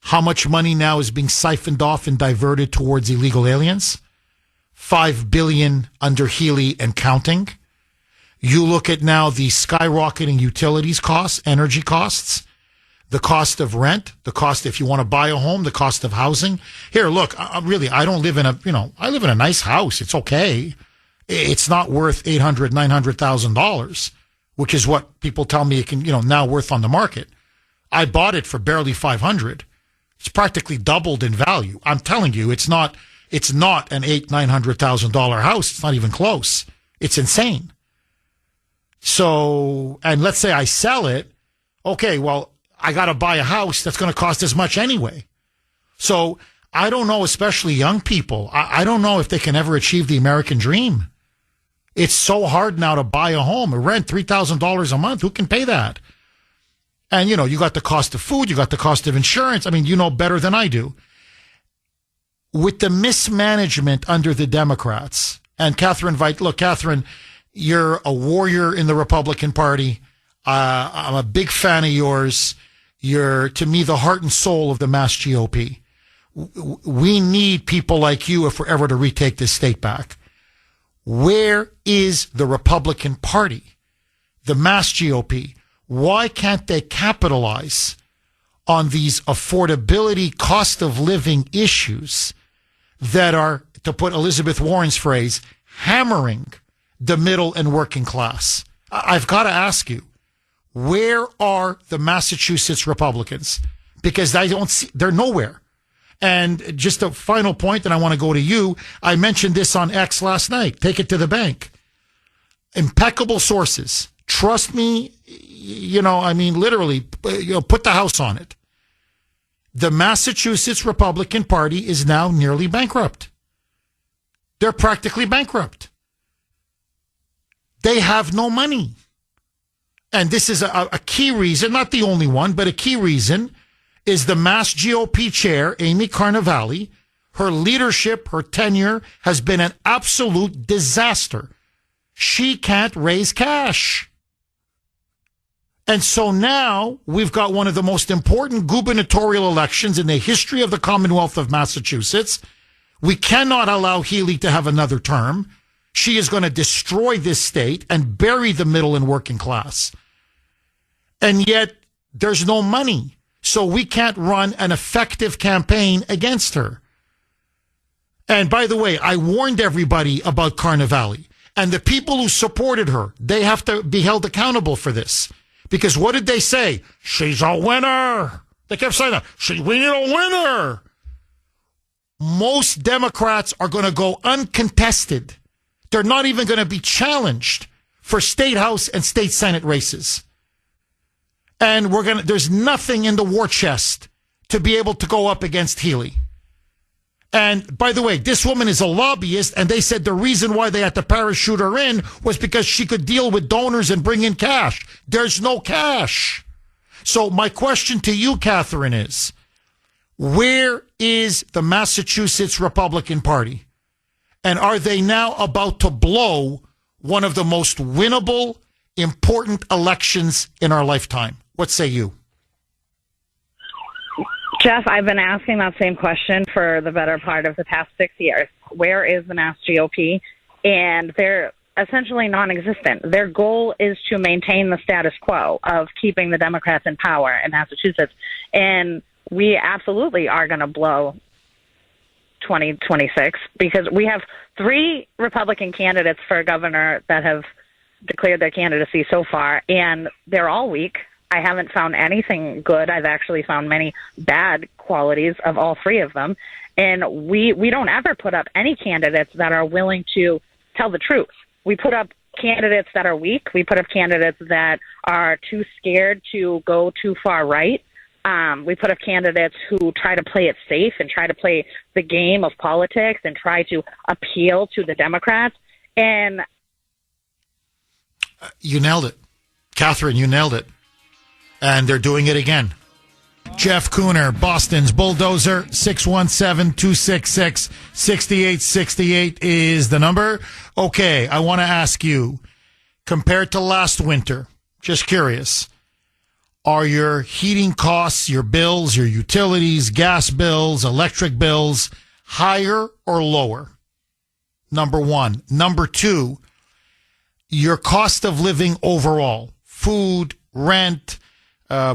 how much money now is being siphoned off and diverted towards illegal aliens? $5 billion under Healy and counting. You look at now the skyrocketing utilities costs, energy costs, the cost of rent, the cost if you want to buy a home, the cost of housing. Here, look, I don't live in I live in a nice house. It's okay. It's not worth $800,000, $900,000, which is what people tell me it can, now worth on the market. I bought it for barely 500. It's practically doubled in value. I'm telling you, it's not an $800,000-$900,000 house. It's not even close. It's insane. So, and let's say I sell it. Okay, well, I got to buy a house that's going to cost as much anyway. So I don't know, especially young people. I don't know if they can ever achieve the American dream. It's so hard now to buy a home or rent $3,000 a month. Who can pay that? And, you know, you got the cost of food, you got the cost of insurance. I mean, you know better than I do. With the mismanagement under the Democrats, and Catherine Veit, look, Catherine, you're a warrior in the Republican Party. I'm a big fan of yours. You're, to me, the heart and soul of the Mass GOP. We need people like you if we're ever to retake this state back. Where is the Republican Party, the Mass GOP? Why can't they capitalize on these affordability, cost of living issues that are, to put Elizabeth Warren's phrase, hammering the middle and working class? I've got to ask you, where are the Massachusetts Republicans? Because I don't see, they're nowhere. And just a final point, and I want to go to you. I mentioned this on X last night. Take it to the bank. Impeccable sources. Trust me, you know, I mean, literally, you know, put the house on it. The Massachusetts Republican Party is now nearly bankrupt. They're practically bankrupt. They have no money. And this is a key reason, not the only one, but a key reason is the Mass GOP chair, Amy Carnevale. Her leadership, her tenure has been an absolute disaster. She can't raise cash. And so now we've got one of the most important gubernatorial elections in the history of the Commonwealth of Massachusetts. We cannot allow Healy to have another term. She is going to destroy this state and bury the middle and working class. And yet there's no money. So we can't run an effective campaign against her. And by the way, I warned everybody about Carnevale. And the people who supported her, they have to be held accountable for this. Because what did they say? She's a winner. They kept saying that. We need a winner. Most Democrats are going to go uncontested. They're not even going to be challenged for state house and state senate races. And there's nothing in the war chest to be able to go up against Healy. And by the way, this woman is a lobbyist, and they said the reason why they had to parachute her in was because she could deal with donors and bring in cash. There's no cash. So my question to you, Catherine, is where is the Massachusetts Republican Party? And are they now about to blow one of the most winnable, important elections in our lifetime? What say you? Jeff, I've been asking that same question for the better part of the past 6 years. Where is the Mass GOP? And they're essentially non-existent. Their goal is to maintain the status quo of keeping the Democrats in power in Massachusetts. And we absolutely are going to blow 2026 because we have 3 Republican candidates for governor that have declared their candidacy so far, and they're all weak. I haven't found anything good. I've actually found many bad qualities of all 3 of them. And we don't ever put up any candidates that are willing to tell the truth. We put up candidates that are weak. We put up candidates that are too scared to go too far right. We put up candidates who try to play it safe and try to play the game of politics and try to appeal to the Democrats. And you nailed it. Catherine, you nailed it. And they're doing it again. Jeff Kuhner, Boston's Bulldozer, 617-266-6868 is the number. Okay, I want to ask you, compared to last winter, just curious, are your heating costs, your bills, your utilities, gas bills, electric bills, higher or lower? Number one. Number two, your cost of living overall, food, rent,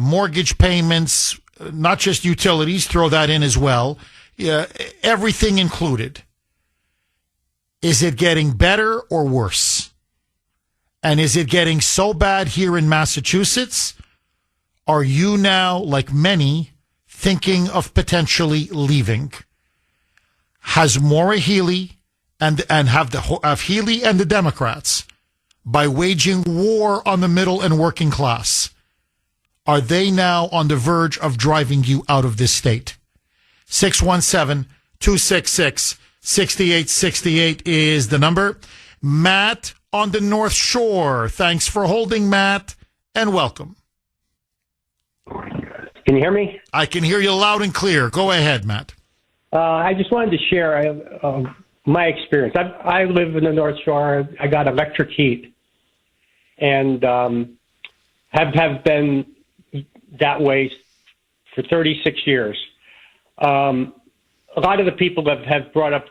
mortgage payments, not just utilities, throw that in as well, everything included. Is it getting better or worse? And is it getting so bad here in Massachusetts? Are you now, like many, thinking of potentially leaving? Has Maura Healey and have Healey and the Democrats, by waging war on the middle and working class, are they now on the verge of driving you out of this state? 617-266-6868 is the number. Matt on the North Shore. Thanks for holding, Matt, and welcome. Can you hear me? I can hear you loud and clear. Go ahead, Matt. I just wanted to share my experience. I live in the North Shore. I got electric heat, and have been that way for 36 years. A lot of the people have brought up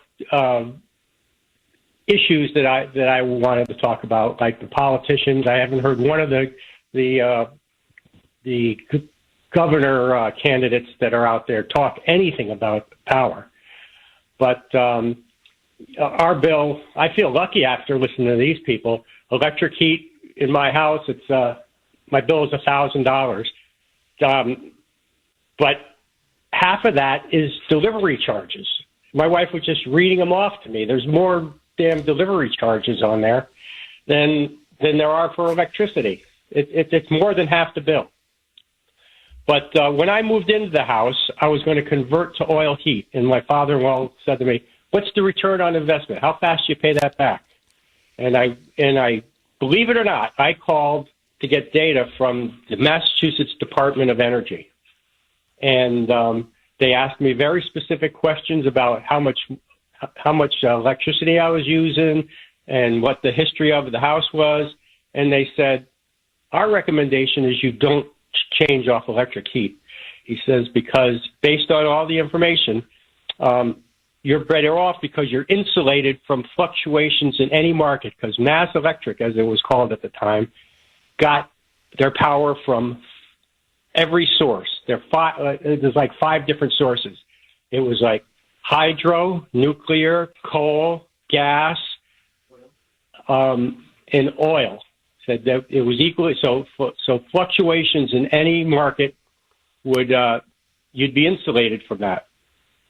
issues that I wanted to talk about, like the politicians. I haven't heard one of the governor candidates that are out there talk anything about power. But our bill, I feel lucky after listening to these people. Electric heat in my house, it's my bill is $1,000. But half of that is delivery charges. My wife was just reading them off to me. There's more damn delivery charges on there than there are for electricity. It's more than half the bill. But when I moved into the house, I was going to convert to oil heat, and my father-in-law said to me, "What's the return on investment? How fast do you pay that back?" And I believe it or not, I called to get data from the Massachusetts Department of Energy, and they asked me very specific questions about how much electricity I was using and what the history of the house was, and they said, "Our recommendation is you don't change off electric heat." He says, because based on all the information, you're better off because you're insulated from fluctuations in any market, because Mass Electric, as it was called at the time, got their power from every source. There's like 5 different sources. It was like hydro, nuclear, coal, gas, and oil. Said that it was equally so fluctuations in any market would you'd be insulated from that.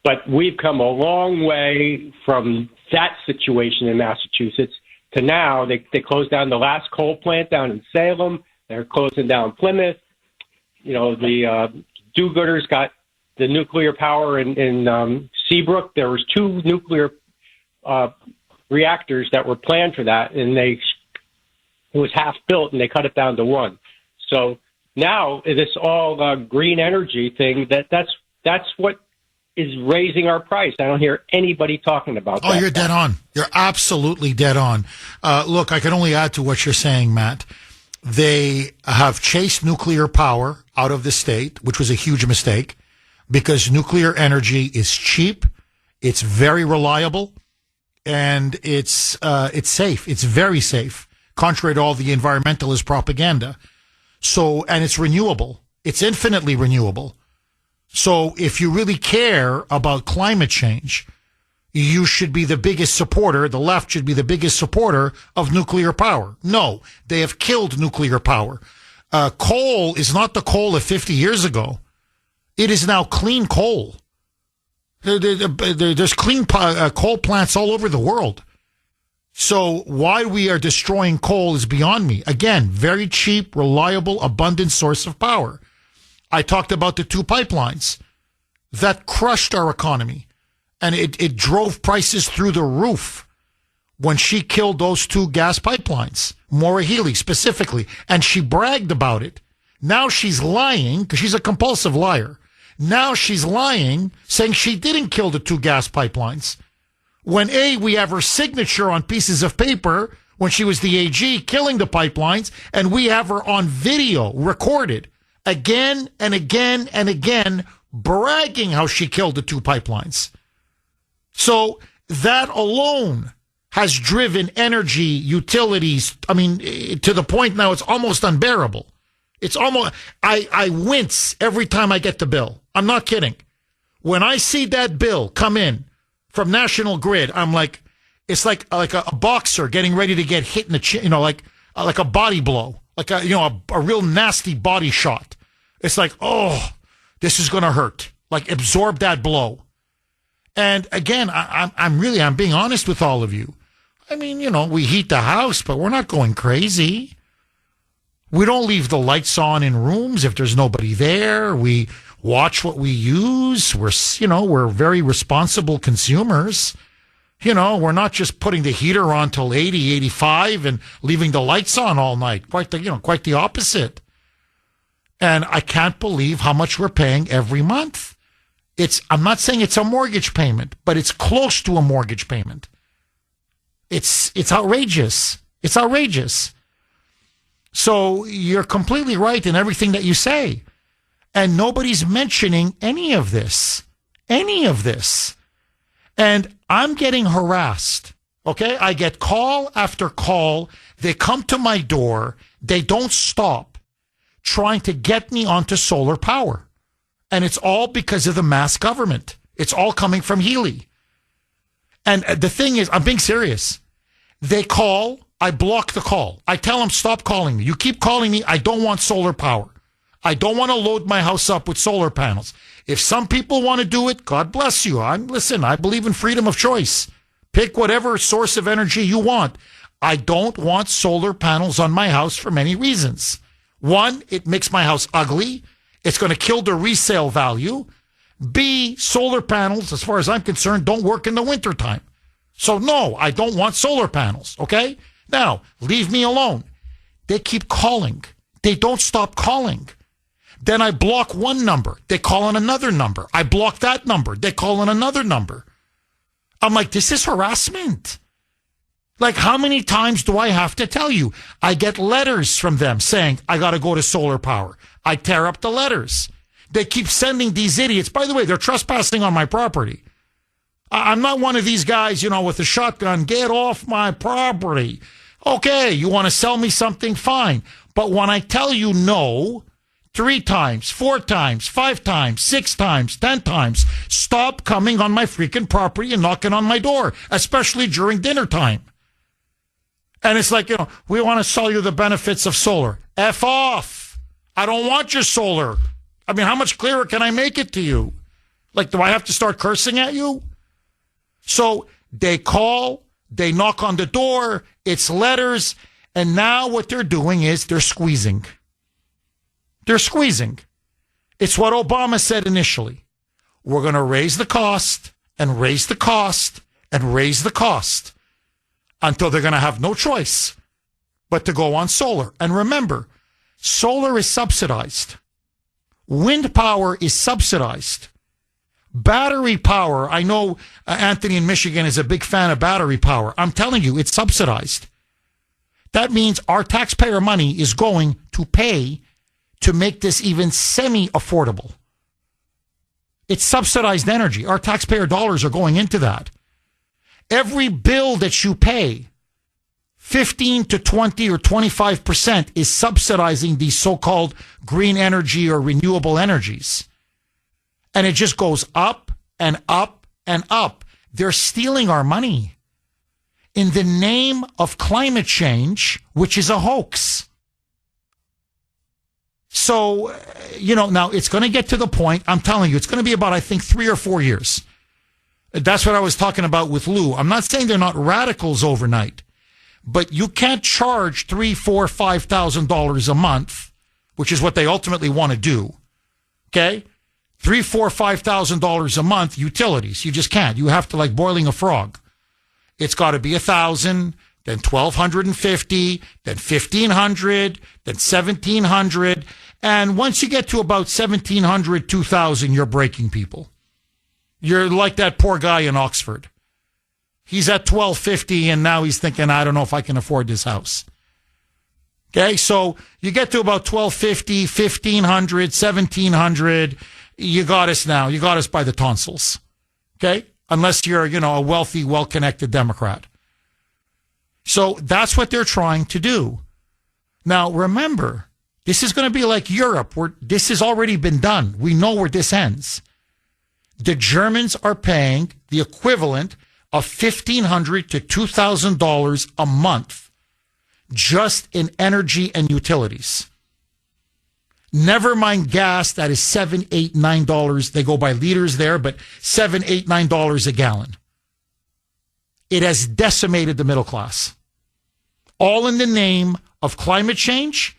But we've come a long way from that situation in Massachusetts to now. They closed down the last coal plant down in Salem. They're closing down Plymouth. You know, the do-gooders got the nuclear power in Seabrook. There was 2 nuclear reactors that were planned for that, and it was half built, and they cut it down to 1. So now this all green energy thing, that's what is raising our price. I don't hear anybody talking about that. Oh, you're dead on. You're absolutely dead on. Look, I can only add to what you're saying, Matt. They have chased nuclear power out of the state, which was a huge mistake, because nuclear energy is cheap, it's very reliable, and it's safe. It's very safe, contrary to all the environmentalist propaganda. So, and it's renewable. It's infinitely renewable. So if you really care about climate change, you should be the biggest supporter, the left should be the biggest supporter of nuclear power. No, they have killed nuclear power. Coal is not the coal of 50 years ago. It is now clean coal. There's clean coal plants all over the world. So why we are destroying coal is beyond me. Again, very cheap, reliable, abundant source of power. I talked about the 2 pipelines that crushed our economy, and it drove prices through the roof when she killed those 2 gas pipelines, Maura Healey specifically, and she bragged about it. Now she's lying because she's a compulsive liar. Now she's lying, saying she didn't kill the 2 gas pipelines. When we have her signature on pieces of paper when she was the AG killing the pipelines, and we have her on video recorded again and again and again bragging how she killed the 2 pipelines. So that alone has driven energy utilities, to the point now it's almost unbearable. It's almost, I wince every time I get the bill. I'm not kidding. When I see that bill come in from National Grid, I'm like, it's like a boxer getting ready to get hit in the chin, like a body blow, like a real nasty body shot. It's like, oh, this is going to hurt. Like, absorb that blow. And again, I'm being honest with all of you. I mean, we heat the house, but we're not going crazy. We don't leave the lights on in rooms if there's nobody there. We watch what we use. We're very responsible consumers. We're not just putting the heater on till 80, 85 and leaving the lights on all night. Quite the opposite. And I can't believe how much we're paying every month. I'm not saying it's a mortgage payment, but it's close to a mortgage payment. It's outrageous. It's outrageous. So you're completely right in everything that you say. And nobody's mentioning any of this. Any of this. And I'm getting harassed. Okay? I get call after call. They come to my door. They don't stop trying to get me onto solar power. And it's all because of the mass government. It's all coming from Healy. And the thing is, I'm being serious. They call, I block the call. I tell them, stop calling me. You keep calling me, I don't want solar power. I don't want to load my house up with solar panels. If some people want to do it, God bless you. I believe in freedom of choice. Pick whatever source of energy you want. I don't want solar panels on my house for many reasons. One, it makes my house ugly. It's going to kill the resale value. B, solar panels, as far as I'm concerned, don't work in the wintertime. So no, I don't want solar panels, okay? Now, leave me alone. They keep calling. They don't stop calling. Then I block one number. They call on another number. I block that number. They call on another number. I'm like, this is harassment. Like, how many times do I have to tell you? I get letters from them saying, I got to go to solar power. I tear up the letters. They keep sending these idiots. By the way, they're trespassing on my property. I'm not one of these guys, with a shotgun. Get off my property. Okay, you want to sell me something? Fine. But when I tell you no, 3 times, 4 times, 5 times, 6 times, 10 times, stop coming on my freaking property and knocking on my door, especially during dinner time. And it's like, we want to sell you the benefits of solar. F off. I don't want your solar. I mean, how much clearer can I make it to you? Like, do I have to start cursing at you? So they call, they knock on the door, it's letters, and now what they're doing is they're squeezing. They're squeezing. It's what Obama said initially. We're going to raise the cost and raise the cost and raise the cost until they're going to have no choice but to go on solar. And remember, solar is subsidized. Wind power is subsidized. Battery power, I know Anthony in Michigan is a big fan of battery power. I'm telling you, it's subsidized. That means our taxpayer money is going to pay to make this even semi-affordable. It's subsidized energy. Our taxpayer dollars are going into that. Every bill that you pay, 15 to 20 or 25% is subsidizing these so-called green energy or renewable energies. And it just goes up and up and up. They're stealing our money in the name of climate change, which is a hoax. So, now it's going to get to the point, I'm telling you, it's going to be about, I think, 3 or 4 years. That's what I was talking about with Lou. I'm not saying they're not radicals overnight, but you can't charge $3,000, $4,000, $5,000 a month, which is what they ultimately want to do. Okay? $3,000, $4,000, $5,000 a month utilities. You just can't. You have to, like boiling a frog. It's got to be $1,000, then $1,250, then $1,500, then $1,700, and once you get to about $1,700, $2,000, you're breaking people. You're like that poor guy in Oxford. He's at $1,250, and now he's thinking, I don't know if I can afford this house. Okay, so you get to about $1,250, $1,500, $1,700. You got us now. You got us by the tonsils. Okay? Unless you're, a wealthy, well-connected Democrat. So that's what they're trying to do. Now, remember, this is going to be like Europe, where this has already been done. We know where this ends. The Germans are paying the equivalent of $1,500 to $2,000 a month just in energy and utilities. Never mind gas, that is $7, $8, $9. They go by liters there, but $7, $8, $9 a gallon. It has decimated the middle class. All in the name of climate change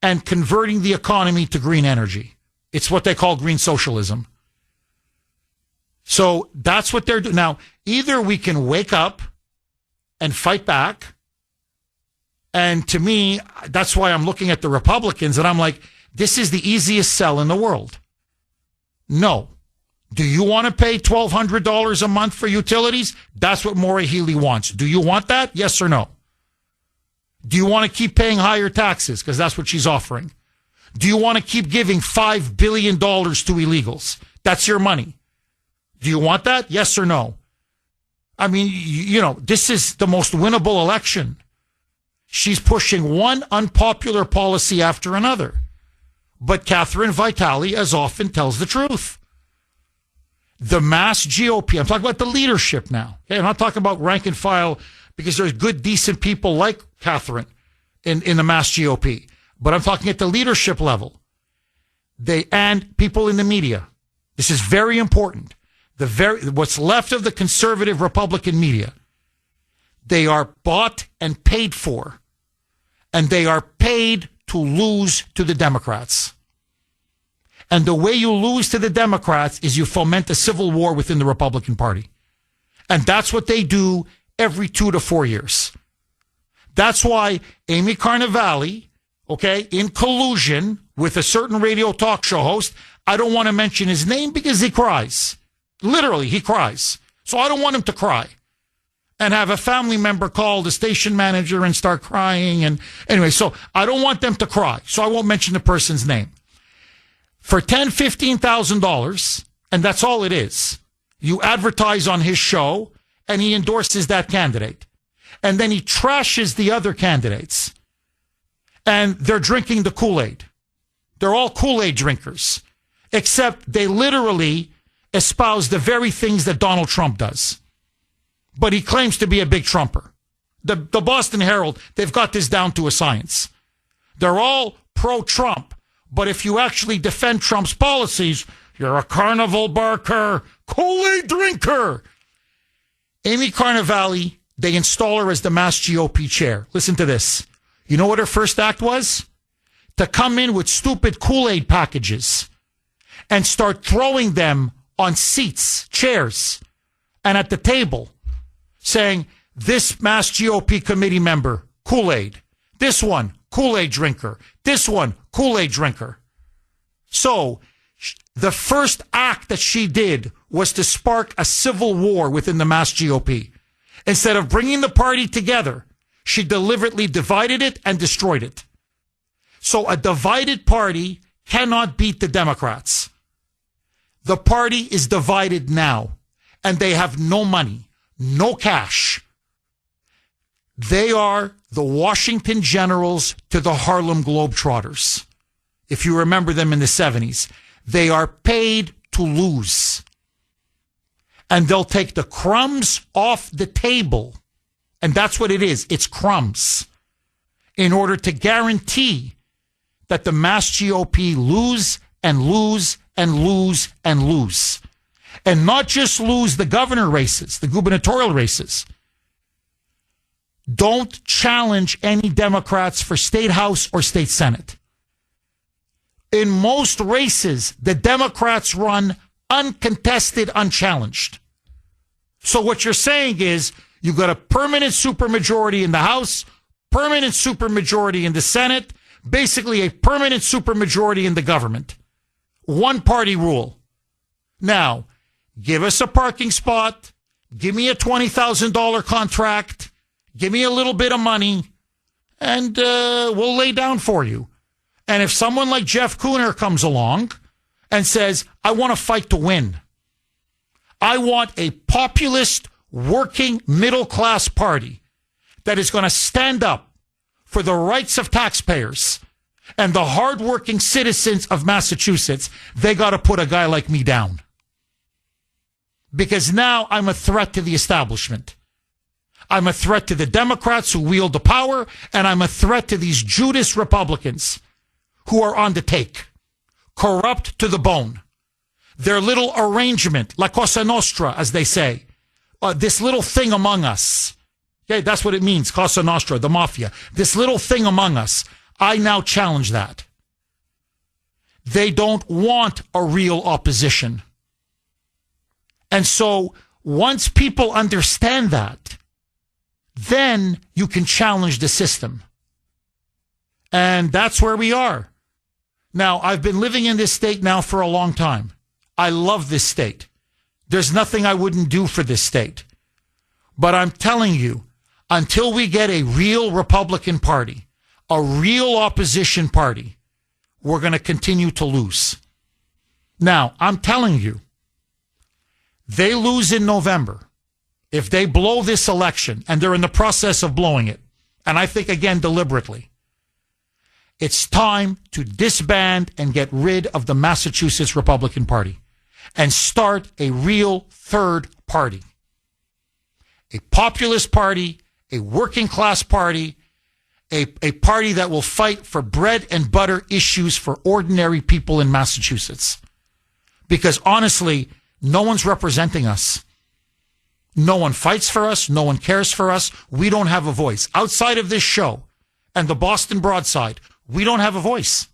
and converting the economy to green energy. It's what they call green socialism. So that's what they're doing. Now, either we can wake up and fight back. And to me, that's why I'm looking at the Republicans and I'm like, this is the easiest sell in the world. No. Do you want to pay $1,200 a month for utilities? That's what Maura Healey wants. Do you want that? Yes or no? Do you want to keep paying higher taxes? Because that's what she's offering. Do you want to keep giving $5 billion to illegals? That's your money. Do you want that? Yes or no? I mean, this is the most winnable election. She's pushing one unpopular policy after another. But Catherine Vitale, as often, tells the truth. The mass GOP, I'm talking about the leadership now. Okay? I'm not talking about rank and file because there's good, decent people like Catherine in the mass GOP. But I'm talking at the leadership level. And people in the media. This is very important. What's left of the conservative Republican media, they are bought and paid for. And they are paid to lose to the Democrats. And the way you lose to the Democrats is you foment a civil war within the Republican Party. And that's what they do every 2 to 4 years. That's why Amy Carnevale, in collusion with a certain radio talk show host, I don't want to mention his name because he cries. Literally, he cries. So I don't want him to cry and have a family member call the station manager and start crying. And anyway, so I don't want them to cry. So I won't mention the person's name. For $10,000, $15,000, and that's all it is, you advertise on his show and he endorses that candidate. And then he trashes the other candidates. And they're drinking the Kool-Aid. They're all Kool-Aid drinkers. Except they literally espouse the very things that Donald Trump does. But he claims to be a big Trumper. The Boston Herald, they've got this down to a science. They're all pro-Trump. But if you actually defend Trump's policies, you're a carnival barker, Kool-Aid drinker. Amy Carnevale, they install her as the mass GOP chair. Listen to this. You know what her first act was? To come in with stupid Kool-Aid packages and start throwing them on seats, chairs, and at the table, saying, this mass GOP committee member, Kool-Aid. This one, Kool-Aid drinker. This one, Kool-Aid drinker. So the first act that she did was to spark a civil war within the mass GOP. Instead of bringing the party together, she deliberately divided it and destroyed it. So a divided party cannot beat the Democrats. The party is divided now, and they have no money, no cash. They are the Washington Generals to the Harlem Globetrotters. If you remember them in the 70s, they are paid to lose. And they'll take the crumbs off the table. And that's what it is. It's crumbs. In order to guarantee that the mass GOP lose and lose and lose and lose. And not just lose the governor races, the gubernatorial races. Don't challenge any Democrats for state house or state senate. In most races, the Democrats run uncontested, unchallenged. So what you're saying is you've got a permanent supermajority in the House, permanent supermajority in the Senate, basically a permanent supermajority in the government. One party rule. Now, give us a parking spot, give me a $20,000 contract, give me a little bit of money, and we'll lay down for you. And if someone like Jeff Kuhner comes along and says, I want to fight to win. I want a populist, working, middle-class party that is going to stand up for the rights of taxpayers and the hardworking citizens of Massachusetts. They got to put a guy like me down. Because now I'm a threat to the establishment. I'm a threat to the Democrats who wield the power, and I'm a threat to these Judas Republicans who are on the take, corrupt to the bone. Their little arrangement, la cosa nostra, as they say, this little thing among us. Okay, that's what it means, cosa nostra, the mafia. This little thing among us. I now challenge that. They don't want a real opposition. And so once people understand that, then you can challenge the system. And that's where we are. Now, I've been living in this state now for a long time. I love this state. There's nothing I wouldn't do for this state. But I'm telling you, until we get a real Republican Party, a real opposition party, we're going to continue to lose. Now, I'm telling you, they lose in November. If they blow this election, and they're in the process of blowing it, and I think, again, deliberately, it's time to disband and get rid of the Massachusetts Republican Party and start a real third party. A populist party, a working class party, a party that will fight for bread and butter issues for ordinary people in Massachusetts. Because honestly, no one's representing us. No one fights for us. No one cares for us. We don't have a voice. Outside of this show and the Boston Broadside, we don't have a voice.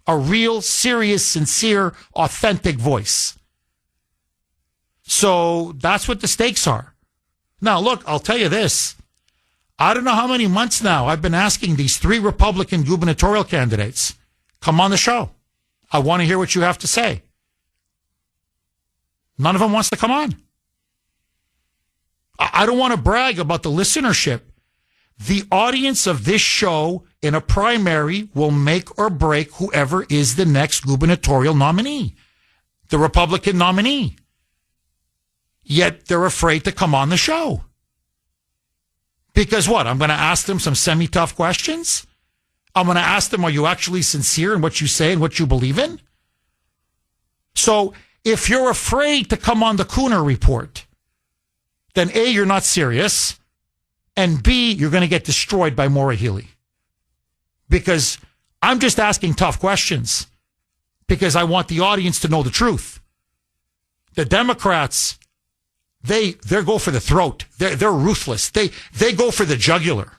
A real, serious, sincere, authentic voice. So that's what the stakes are. Now, look, I'll tell you this. I don't know how many months now I've been asking these 3 Republican gubernatorial candidates, come on the show. I want to hear what you have to say. None of them wants to come on. I don't want to brag about the listenership. The audience of this show in a primary will make or break whoever is the next gubernatorial nominee, the Republican nominee. Yet they're afraid to come on the show. Because what? I'm going to ask them some semi-tough questions? I'm going to ask them, are you actually sincere in what you say and what you believe in? So if you're afraid to come on the Kuhner Report, then A, you're not serious, and B, you're going to get destroyed by Maura Healey. Because I'm just asking tough questions because I want the audience to know the truth. The Democrats, they go for the throat. They're ruthless. They go for the jugular.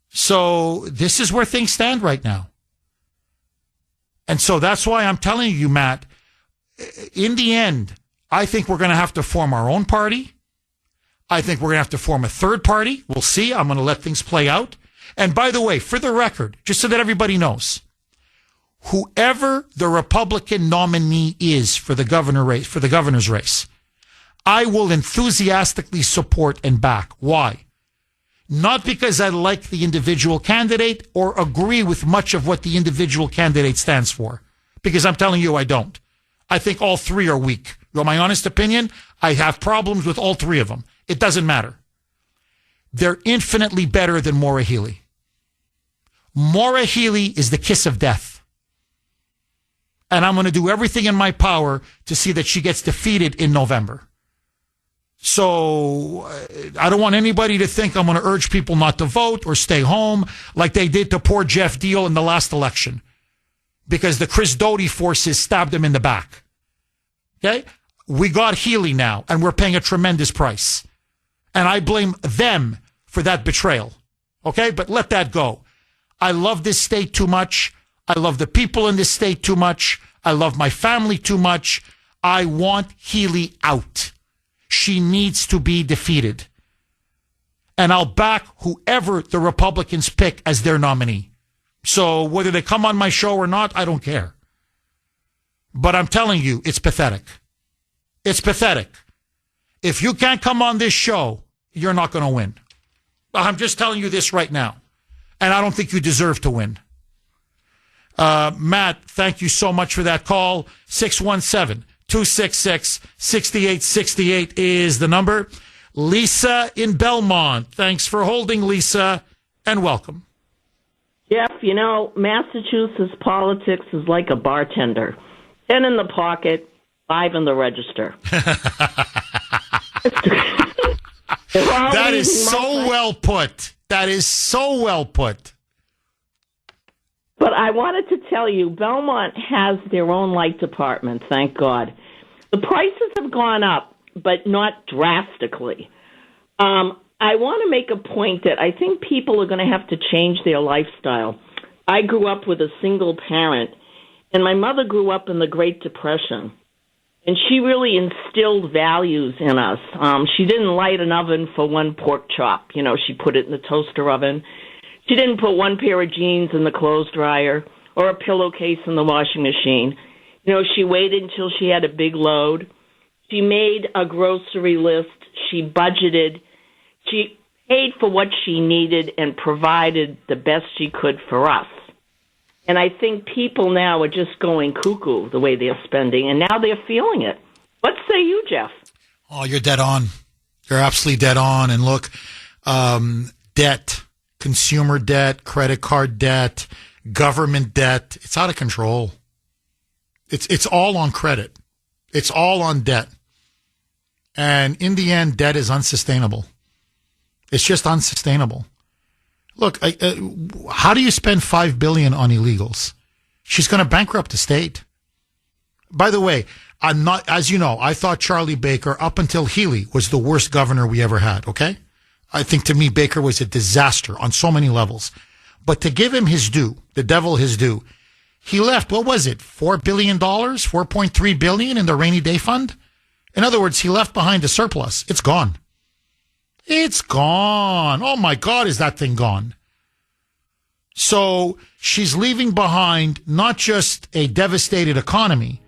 So this is where things stand right now. And so that's why I'm telling you, Matt, in the end, I think we're going to have to form our own party. I think we're going to have to form a third party. We'll see. I'm going to let things play out. And by the way, for the record, just so that everybody knows, whoever the Republican nominee is for the governor's race, I will enthusiastically support and back. Why? Not because I like the individual candidate or agree with much of what the individual candidate stands for, because I'm telling you I don't. I think all 3 are weak. You want my honest opinion? I have problems with all 3 of them. It doesn't matter. They're infinitely better than Maura Healey. Maura Healey is the kiss of death. And I'm going to do everything in my power to see that she gets defeated in November. So I don't want anybody to think I'm going to urge people not to vote or stay home like they did to poor Jeff Deal in the last election, because the Chris Doty forces stabbed him in the back. Okay? We got Healey now, and we're paying a tremendous price. And I blame them for that betrayal. Okay? But let that go. I love this state too much. I love the people in this state too much. I love my family too much. I want Healey out. She needs to be defeated. And I'll back whoever the Republicans pick as their nominee. So whether they come on my show or not, I don't care. But I'm telling you, it's pathetic. It's pathetic. If you can't come on this show, you're not going to win. I'm just telling you this right now. And I don't think you deserve to win. Matt, thank you so much for that call. 617-266-6868 is the number. Lisa in Belmont. Thanks for holding, Lisa, and welcome. Jeff, you know, Massachusetts politics is like a bartender. 10 in the pocket, 5 in the register. That is so well put. That is so well put. But I wanted to tell you, Belmont has their own light department, thank God. The prices have gone up, but not drastically. I want to make a point that I think people are going to have to change their lifestyle. I grew up with a single parent, and my mother grew up in the Great Depression. And she really instilled values in us. She didn't light an oven for one pork chop. You know, she put it in the toaster oven. She didn't put one pair of jeans in the clothes dryer or a pillowcase in the washing machine. You know, she waited until she had a big load. She made a grocery list. She budgeted. She paid for what she needed and provided the best she could for us. And I think people now are just going cuckoo the way they're spending, and now they're feeling it. What say you, Jeff? Oh, you're dead on. You're absolutely dead on. And look, debt, consumer debt, credit card debt, government debt, it's out of control. It's all on credit. It's all on debt. And in the end, debt is unsustainable. It's just unsustainable. Look, how do you spend $5 billion on illegals? She's going to bankrupt the state. By the way, I'm not, as you know, I thought Charlie Baker, up until Healy, was the worst governor we ever had, okay? I think to me, Baker was a disaster on so many levels. But to give him his due, the devil his due, he left, what was it, $4 billion, $4.3 billion in the rainy day fund? In other words, he left behind a surplus. It's gone. It's gone. Oh my God, is that thing gone? So she's leaving behind not just a devastated economy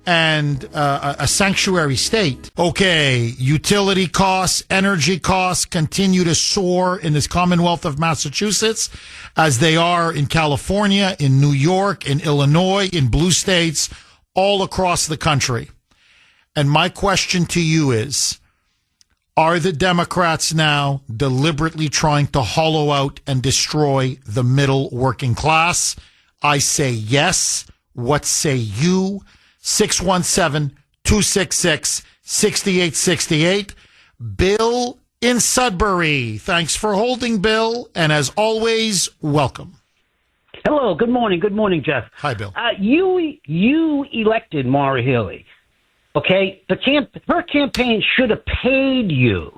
and a sanctuary state. Okay, utility costs, energy costs continue to soar in this Commonwealth of Massachusetts as they are in California, in New York, in Illinois, in blue states, all across the country. And my question to you is, are the Democrats now deliberately trying to hollow out and destroy the middle working class? I say yes. What say you? 617-266-6868. Bill in Sudbury. Thanks for holding, Bill. And as always, welcome. Hello. Good morning. Good morning, Jeff. Hi, Bill. You elected Maura Healey. Okay, her campaign should have paid you,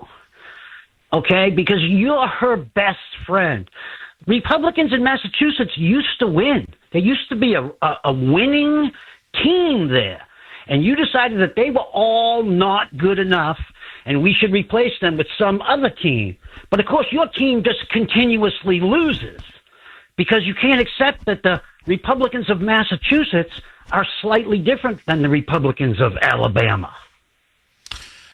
okay, because you're her best friend. Republicans in Massachusetts used to win. There used to be a winning team there, and you decided that they were all not good enough, and we should replace them with some other team. But, of course, your team just continuously loses because you can't accept that the Republicans of Massachusetts are slightly different than the Republicans of Alabama.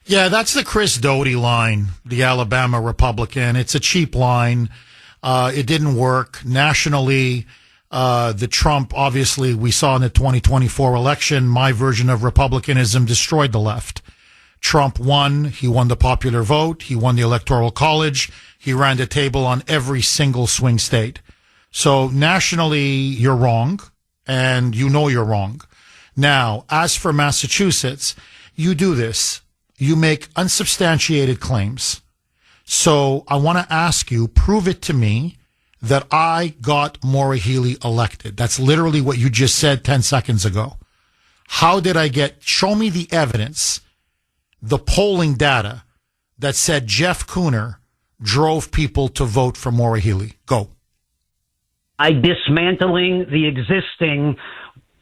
Yeah, that's the Chris Doty line, the Alabama Republican. It's a cheap line. It didn't work. Nationally, the Trump, obviously, we saw in the 2024 election, my version of republicanism destroyed the left. Trump won. He won the popular vote. He won the Electoral College. He ran the table on every single swing state. So nationally, you're wrong. And you know you're wrong. Now, as for Massachusetts, you do this. You make unsubstantiated claims. So I want to ask you, prove it to me that I got Maura Healey elected. That's literally what you just said 10 seconds ago. How did I show me the evidence, the polling data that said Jeff Kuhner drove people to vote for Maura Healey? Go. By dismantling the existing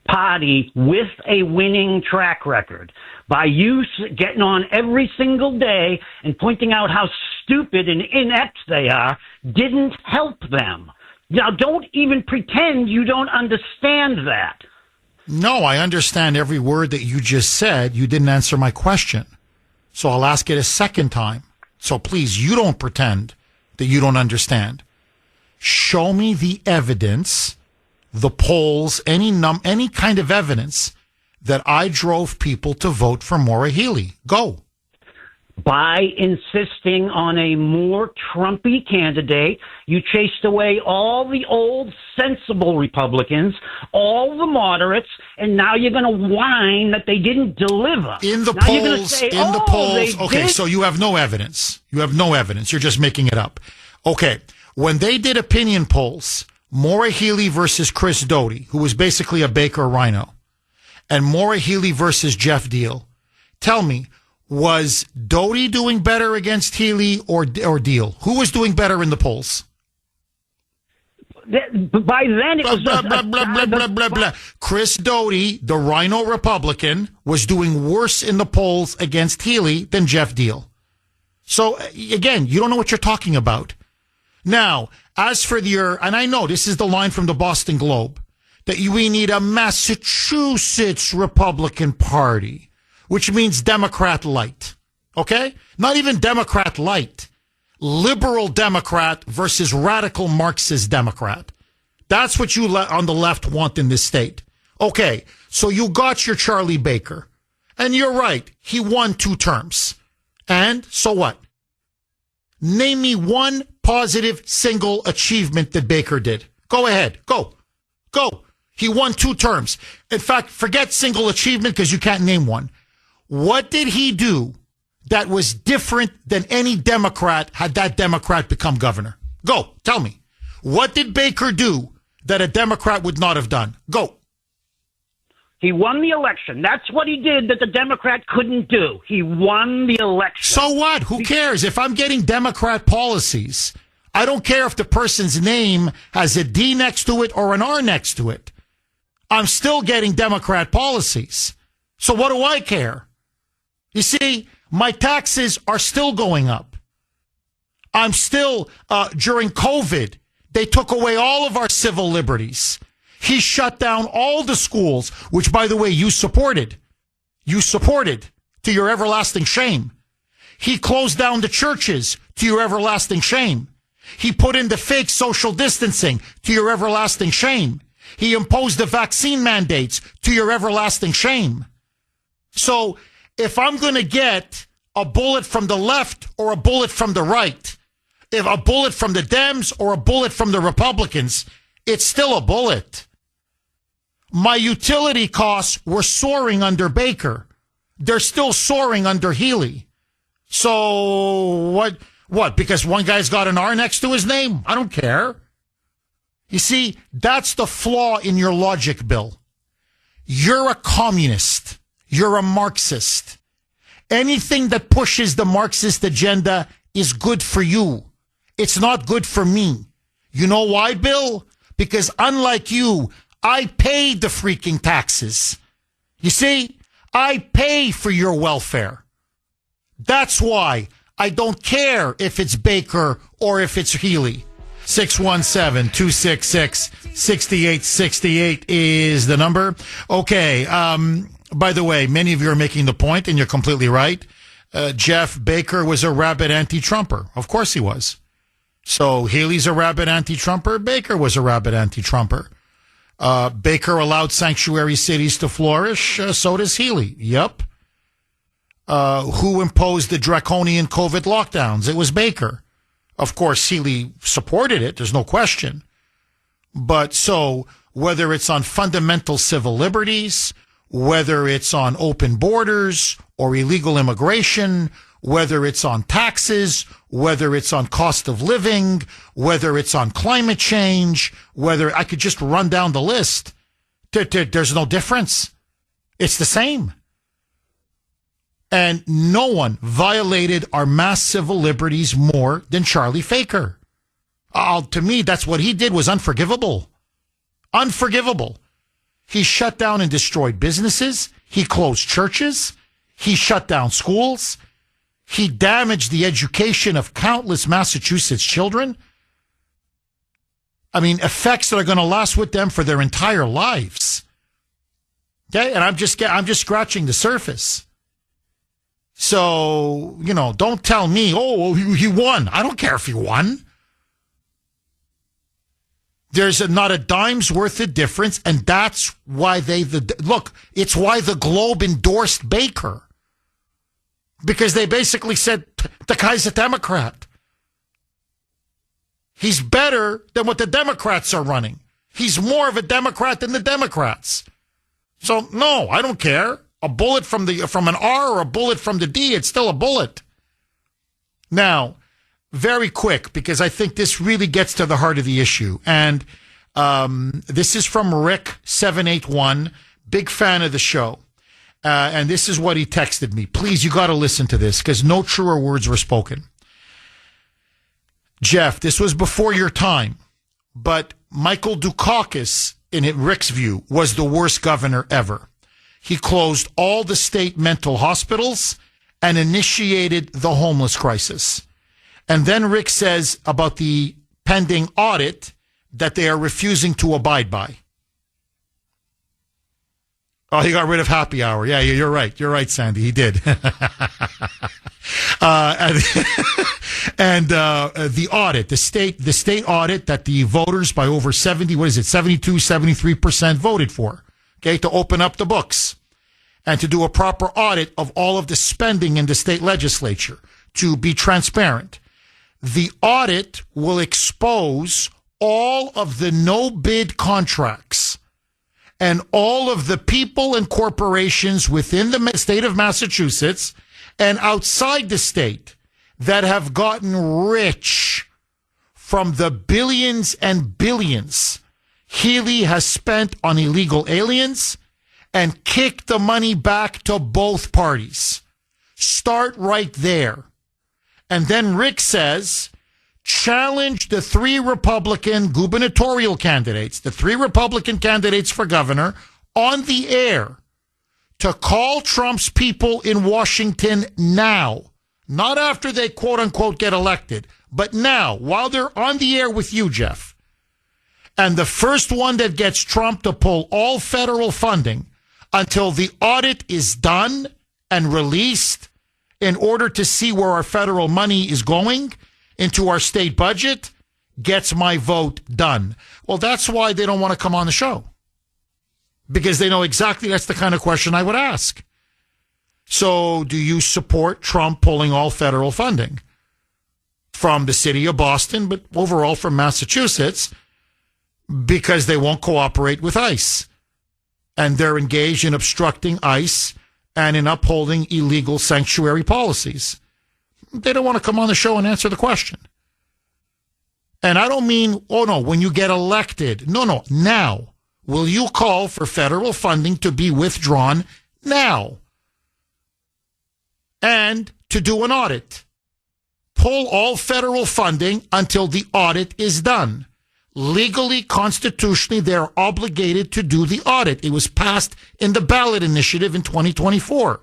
party with a winning track record, by you getting on every single day and pointing out how stupid and inept they are, didn't help them. Now, don't even pretend you don't understand that. No, I understand every word that you just said. You didn't answer my question. So I'll ask it a second time. So please, you don't pretend that you don't understand. Show me the evidence, the polls, any kind of evidence that I drove people to vote for Maura Healey. Go. By insisting on a more Trumpy candidate, you chased away all the old sensible Republicans, all the moderates, and now you're going to whine that they didn't deliver. In the now polls, say, the polls. Okay, did. so you have no evidence. You have no evidence. You're just making it up. Okay. When they did opinion polls, Maura Healey versus Chris Doty, who was basically a Baker rhino, and Maura Healey versus Jeff Deal. Tell me, was Doty doing better against Healey or Deal? Who was doing better in the polls? By then, it was blah, blah, blah, blah, blah, blah. Chris Doty, the rhino Republican, was doing worse in the polls against Healey than Jeff Deal. So, again, you don't know what you're talking about. Now, as for and I know this is the line from the Boston Globe, that we need a Massachusetts Republican Party, which means Democrat light. Okay? Not even Democrat light. Liberal Democrat versus radical Marxist Democrat. That's what you on the left want in this state. Okay, so you got your Charlie Baker. And you're right, he won 2 terms. And so what? Name me one positive single achievement that Baker did. Go ahead. Go. He won 2 terms. In fact, forget single achievement because you can't name one. What did he do that was different than any Democrat had that Democrat become governor? Go. Tell me. What did Baker do that a Democrat would not have done? Go. He won the election. That's what he did that the Democrat couldn't do. He won the election. So what? Who cares? If I'm getting Democrat policies, I don't care if the person's name has a D next to it or an R next to it. I'm still getting Democrat policies. So what do I care? You see, my taxes are still going up. I'm still, during COVID, they took away all of our civil liberties. He shut down all the schools, which, by the way, you supported. You supported to your everlasting shame. He closed down the churches to your everlasting shame. He put in the fake social distancing to your everlasting shame. He imposed the vaccine mandates to your everlasting shame. So if I'm going to get a bullet from the left or a bullet from the right, if a bullet from the Dems or a bullet from the Republicans, it's still a bullet. My utility costs were soaring under Baker. They're still soaring under Healey. So what? Because one guy's got an R next to his name? I don't care. You see, that's the flaw in your logic, Bill. You're a communist. You're a Marxist. Anything that pushes the Marxist agenda is good for you. It's not good for me. You know why, Bill? Because unlike you, I pay the freaking taxes. You see, I pay for your welfare. That's why I don't care if it's Baker or if it's Healey. 617-266-6868 is the number. Okay. By the way, many of you are making the point, and you're completely right. Jeff Baker was a rabid anti-Trumper. Of course he was. So Healey's a rabid anti-Trumper. Baker was a rabid anti-Trumper. Baker allowed sanctuary cities to flourish. So does Healey. Yep. Who imposed the draconian COVID lockdowns? It was Baker. Of course, Healey supported it. There's no question. But so whether it's on fundamental civil liberties, whether it's on open borders or illegal immigration, whether it's on taxes, whether it's on cost of living, whether it's on climate change, whether I could just run down the list. There's no difference. It's the same. And no one violated our mass civil liberties more than Charlie Faker. To me, that's what he did was unforgivable. Unforgivable. He shut down and destroyed businesses. He closed churches. He shut down schools. He damaged the education of countless Massachusetts children. I mean, effects that are going to last with them for their entire lives. Okay, and I'm just scratching the surface. So, don't tell me, oh, he won. I don't care if he won. There's not a dime's worth of difference, and that's why it's why the Globe endorsed Baker. Because they basically said, the guy's a Democrat. He's better than what the Democrats are running. He's more of a Democrat than the Democrats. So, no, I don't care. A bullet from an R or a bullet from the D, it's still a bullet. Now, very quick, because I think this really gets to the heart of the issue. And This is from Rick781, big fan of the show. And this is what he texted me. Please, you got to listen to this because no truer words were spoken. Jeff, this was before your time, but Michael Dukakis, in Rick's view, was the worst governor ever. He closed all the state mental hospitals and initiated the homeless crisis. And then Rick says about the pending audit that they are refusing to abide by. Oh, he got rid of happy hour. Yeah, you're right. You're right, Sandy. He did. And the audit, the state audit that the voters by over 73% voted for, okay, to open up the books and to do a proper audit of all of the spending in the state legislature to be transparent. The audit will expose all of the no-bid contracts and all of the people and corporations within the state of Massachusetts and outside the state that have gotten rich from the billions and billions Healy has spent on illegal aliens and kicked the money back to both parties. Start right there. And then Rick says, challenge the three Republican gubernatorial candidates, the three Republican candidates for governor, on the air to call Trump's people in Washington now, not after they quote unquote get elected, but now, while they're on the air with you, Jeff. And the first one that gets Trump to pull all federal funding until the audit is done and released in order to see where our federal money is going into our state budget gets my vote done. Well, that's why they don't want to come on the show. Because they know exactly that's the kind of question I would ask. So do you support Trump pulling all federal funding from the city of Boston, but overall from Massachusetts, because they won't cooperate with ICE? And they're engaged in obstructing ICE and in upholding illegal sanctuary policies. They don't want to come on the show and answer the question. And I don't mean, oh no, when you get elected. No, now. Will you call for federal funding to be withdrawn now? And to do an audit. Pull all federal funding until the audit is done. Legally, constitutionally, they're obligated to do the audit. It was passed in the ballot initiative in 2024.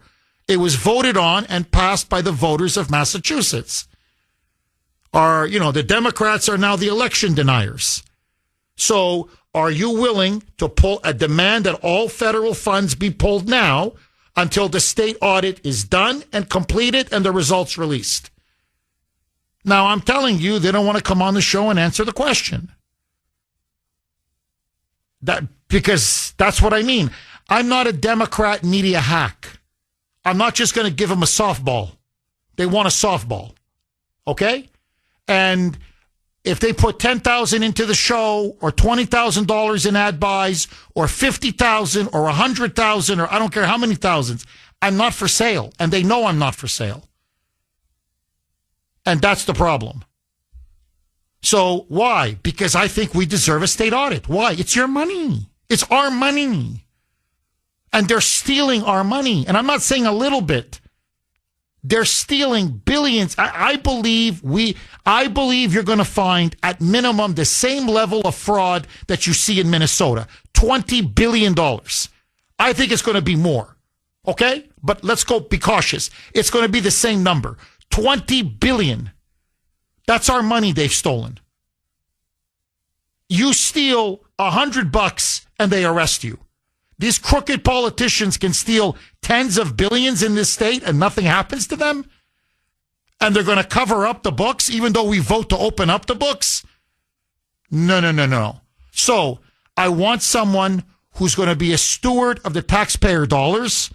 It was voted on and passed by the voters of Massachusetts. The Democrats are now the election deniers. So are you willing to pull a demand that all federal funds be pulled now until the state audit is done and completed and the results released? Now, I'm telling you, they don't want to come on the show and answer the question. Because that's what I mean. I'm not a Democrat media hack. I'm not just going to give them a softball. They want a softball. Okay? And if they put $10,000 into the show or $20,000 in ad buys or $50,000 or $100,000 or I don't care how many thousands, I'm not for sale. And they know I'm not for sale. And that's the problem. So why? Because I think we deserve a state audit. Why? It's your money. It's our money. And they're stealing our money. And I'm not saying a little bit. They're stealing billions. I believe you're going to find at minimum the same level of fraud that you see in Minnesota. $20 billion. I think it's going to be more. Okay? But let's be cautious. It's going to be the same number. $20 billion. That's our money they've stolen. You steal $100 and they arrest you. These crooked politicians can steal tens of billions in this state and nothing happens to them? And they're going to cover up the books even though we vote to open up the books? No. So I want someone who's going to be a steward of the taxpayer dollars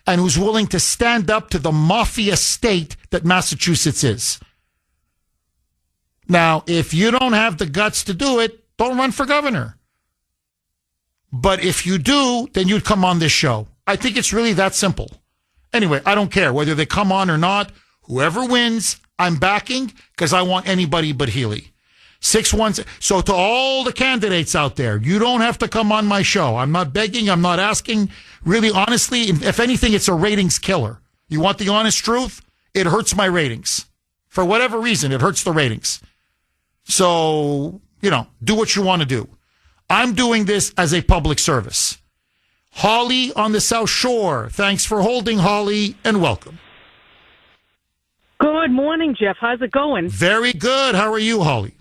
and who's willing to stand up to the mafia state that Massachusetts is. Now, if you don't have the guts to do it, don't run for governor. But if you do, then you'd come on this show. I think it's really that simple. Anyway, I don't care whether they come on or not. Whoever wins, I'm backing because I want anybody but Healy. 617. So to all the candidates out there, you don't have to come on my show. I'm not begging. I'm not asking. Really, honestly, if anything, it's a ratings killer. You want the honest truth? It hurts my ratings. For whatever reason, it hurts the ratings. So, do what you want to do. I'm doing this as a public service. Holly on the South Shore. Thanks for holding, Holly, and welcome. Good morning, Jeff. How's it going? Very good. How are you, Holly?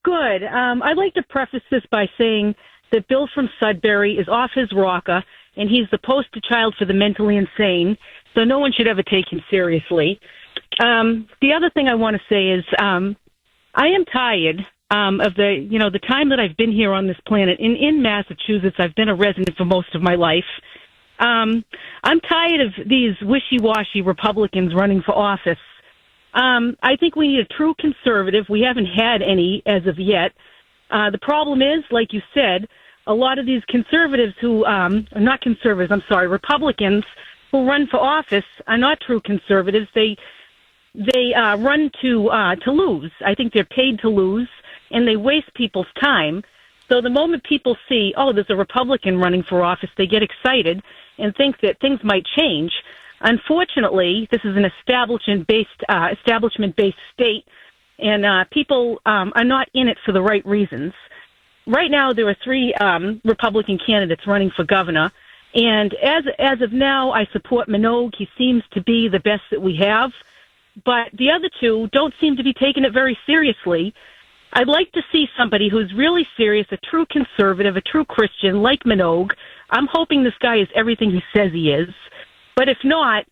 Good. I'd like to preface this by saying that Bill from Sudbury is off his rocker, and he's the poster child for the mentally insane, so no one should ever take him seriously. The other thing I want to say is I am tired of the time that I've been here on this planet. In Massachusetts, I've been a resident for most of my life. I'm tired of these wishy-washy Republicans running for office. I think we need a true conservative. We haven't had any as of yet. The problem is, like you said, a lot of these conservatives Republicans who run for office are not true conservatives. They run to lose. I think they're paid to lose, and they waste people's time. So the moment people see, there's a Republican running for office, they get excited and think that things might change. Unfortunately, this is an establishment-based state, and people are not in it for the right reasons. Right now, there are 3 Republican candidates running for governor, and as of now, I support Minogue. He seems to be the best that we have, but the other 2 don't seem to be taking it very seriously. I'd like to see somebody who's really serious, a true conservative, a true Christian, like Minogue. I'm hoping this guy is everything he says he is. But if not,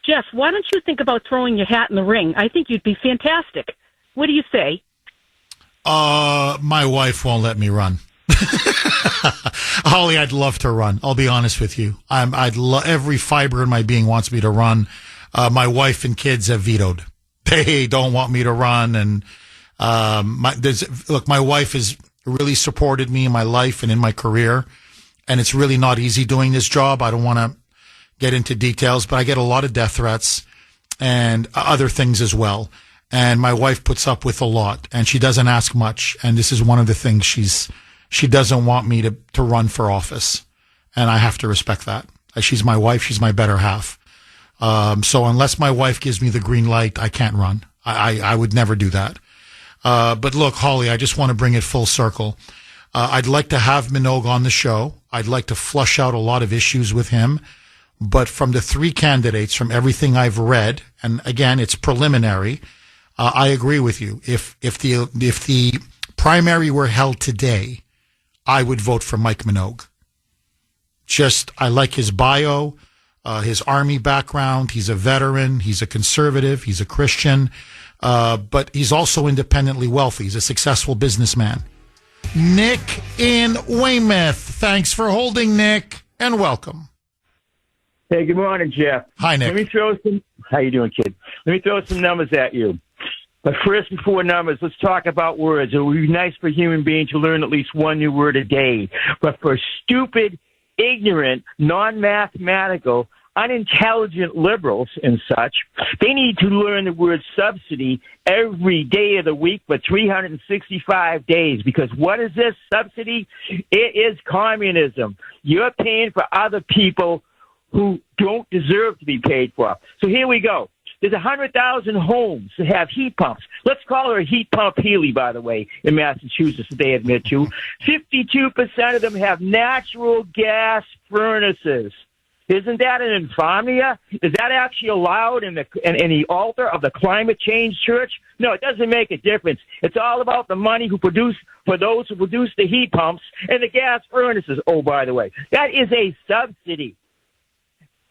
Jeff, why don't you think about throwing your hat in the ring? I think you'd be fantastic. What do you say? My wife won't let me run. Holly, I'd love to run. I'll be honest with you. Every fiber in my being wants me to run. My wife and kids have vetoed. They don't want me to run. And my wife has really supported me in my life and in my career. And it's really not easy doing this job. I don't want to get into details, but I get a lot of death threats and other things as well. And my wife puts up with a lot, and she doesn't ask much. And this is one of the things she doesn't want me to run for office. And I have to respect that. She's my wife. She's my better half. So unless my wife gives me the green light, I can't run. I would never do that. But look, Holly, I just want to bring it full circle. I'd like to have Minogue on the show. I'd like to flush out a lot of issues with him. But from the 3 candidates, from everything I've read, and again, it's preliminary, I agree with you. If the primary were held today, I would vote for Mike Minogue. I like his bio, his Army background. He's a veteran. He's a conservative. He's a Christian. But he's also independently wealthy. He's a successful businessman. Nick in Weymouth. Thanks for holding, Nick, and welcome. Hey, good morning, Jeff. Hi, Nick. How you doing, kid? Let me throw some numbers at you. But first, before numbers, let's talk about words. It would be nice for human beings to learn at least one new word a day. But for stupid, ignorant, non-mathematical, unintelligent liberals and such, they need to learn the word subsidy every day of the week for 365 days. Because what is this subsidy? It is communism. You're paying for other people who don't deserve to be paid for. So here we go. There's 100,000 homes that have heat pumps. Let's call her a heat pump Healy, by the way, in Massachusetts, that they admit to. 52% of them have natural gas furnaces. Isn't that an infamia? Is that actually allowed in the altar of the climate change church? No, it doesn't make a difference. It's all about the money for those who produce the heat pumps and the gas furnaces. Oh, by the way, that is a subsidy.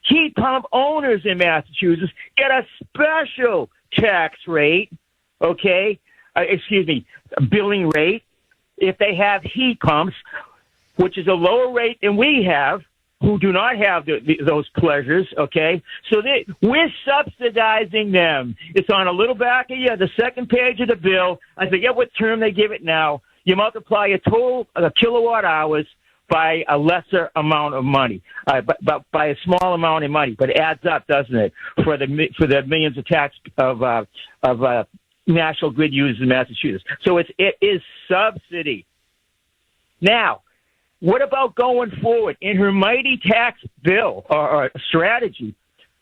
Heat pump owners in Massachusetts get a special tax rate, billing rate, if they have heat pumps, which is a lower rate than we have, who do not have those pleasures, okay? So we're subsidizing them. It's on a little back of the second page of the bill. I forget what term they give it now. You multiply a total of kilowatt hours by a lesser amount of money, but by a small amount of money. But it adds up, doesn't it, for the millions of National Grid uses in Massachusetts. So it is subsidy. Now, what about going forward? In her mighty tax bill or strategy,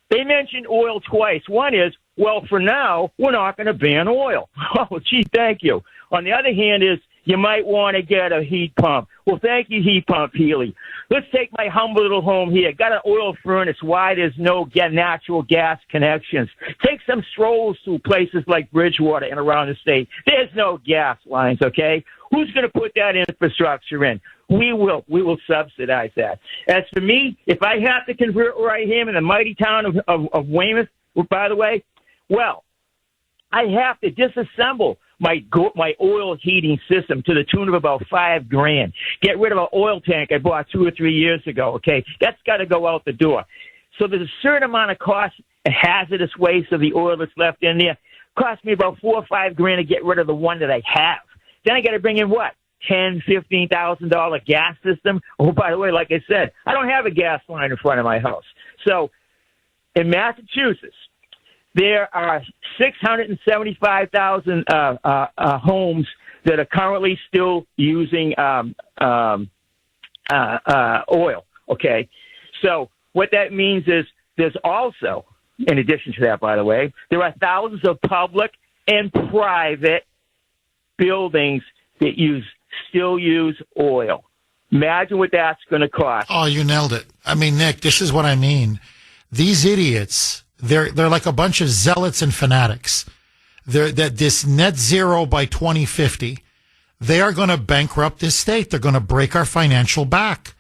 they mentioned oil twice. One is, well, for now, we're not going to ban oil. Oh, gee, thank you. On the other hand is, you might want to get a heat pump. Well, thank you, heat pump, Healy. Let's take my humble little home here. Got an oil furnace. Why there's no natural gas connections? Take some strolls to places like Bridgewater and around the state. There's no gas lines, okay? Who's going to put that infrastructure in? We will. We will subsidize that. As for me, if I have to convert where I am in the mighty town of Weymouth, by the way, well, I have to disassemble my oil heating system to the tune of about $5,000. Get rid of an oil tank I bought 2 or 3 years ago. Okay, that's got to go out the door. So there's a certain amount of cost and hazardous waste of the oil that's left in there. Cost me about $4,000 or $5,000 to get rid of the one that I have. Then I got to bring in what? $10,000-$15,000 gas system. Oh, by the way, like I said, I don't have a gas line in front of my house. So in Massachusetts, there are 675,000 homes that are currently still using oil. Okay, so what that means is there's also, in addition to that, by the way, there are thousands of public and private buildings that still use oil. Imagine what that's going to cost. Oh, you nailed it. I mean, Nick, this is what I mean. These idiots. They're like a bunch of zealots and fanatics. This net zero by 2050, they are going to bankrupt this state. They're going to break our financial back.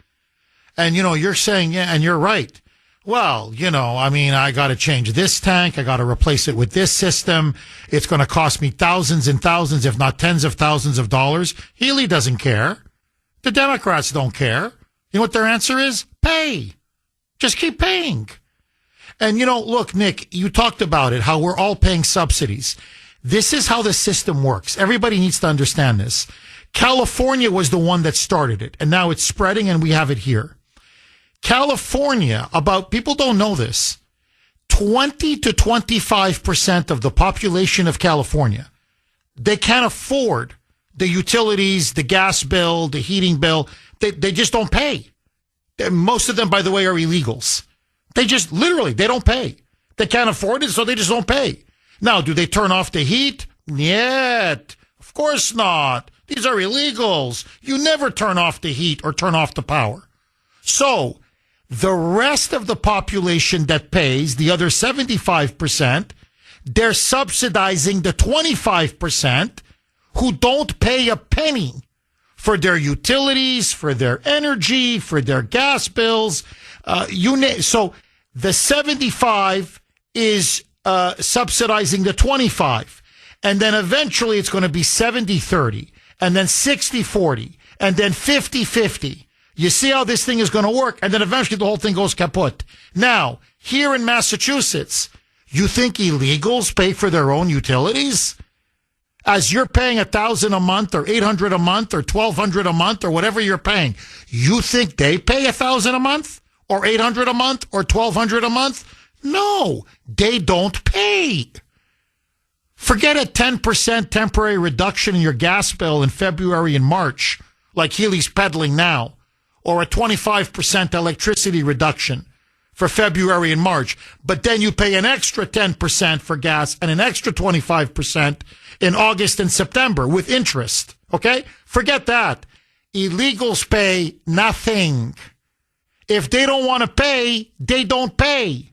And, you're saying, yeah, and you're right. Well, I mean, I got to change this tank. I got to replace it with this system. It's going to cost me thousands and thousands, if not tens of thousands of dollars. Healy doesn't care. The Democrats don't care. You know what their answer is? Pay. Just keep paying. And, look, Nick, you talked about it, how we're all paying subsidies. This is how the system works. Everybody needs to understand this. California was the one that started it, and now it's spreading, and we have it here. California, people don't know this, 20 to 25% of the population of California, they can't afford the utilities, the gas bill, the heating bill. They just don't pay. Most of them, by the way, are illegals. They just literally, they don't pay. They can't afford it, so they just don't pay. Now, do they turn off the heat? Yet. Of course not. These are illegals. You never turn off the heat or turn off the power. So the rest of the population that pays, the other 75%, they're subsidizing the 25% who don't pay a penny for their utilities, for their energy, for their gas bills. So the 75 is subsidizing the 25. And then eventually it's going to be 70-30, and then 60-40, and then 50-50. You see how this thing is going to work, and then eventually the whole thing goes kaput. Now, here in Massachusetts, you think illegals pay for their own utilities? As you're paying $1,000 a month or $800 a month or $1,200 a month or whatever you're paying, you think they pay $1,000 a month or $800 a month or $1,200 a month? No, they don't pay. Forget a 10% temporary reduction in your gas bill in February and March, like Healy's peddling now, or a 25% electricity reduction for February and March. But then you pay an extra 10% for gas and an extra 25% in August and September with interest. Okay? Forget that. Illegals pay nothing. If they don't want to pay, they don't pay.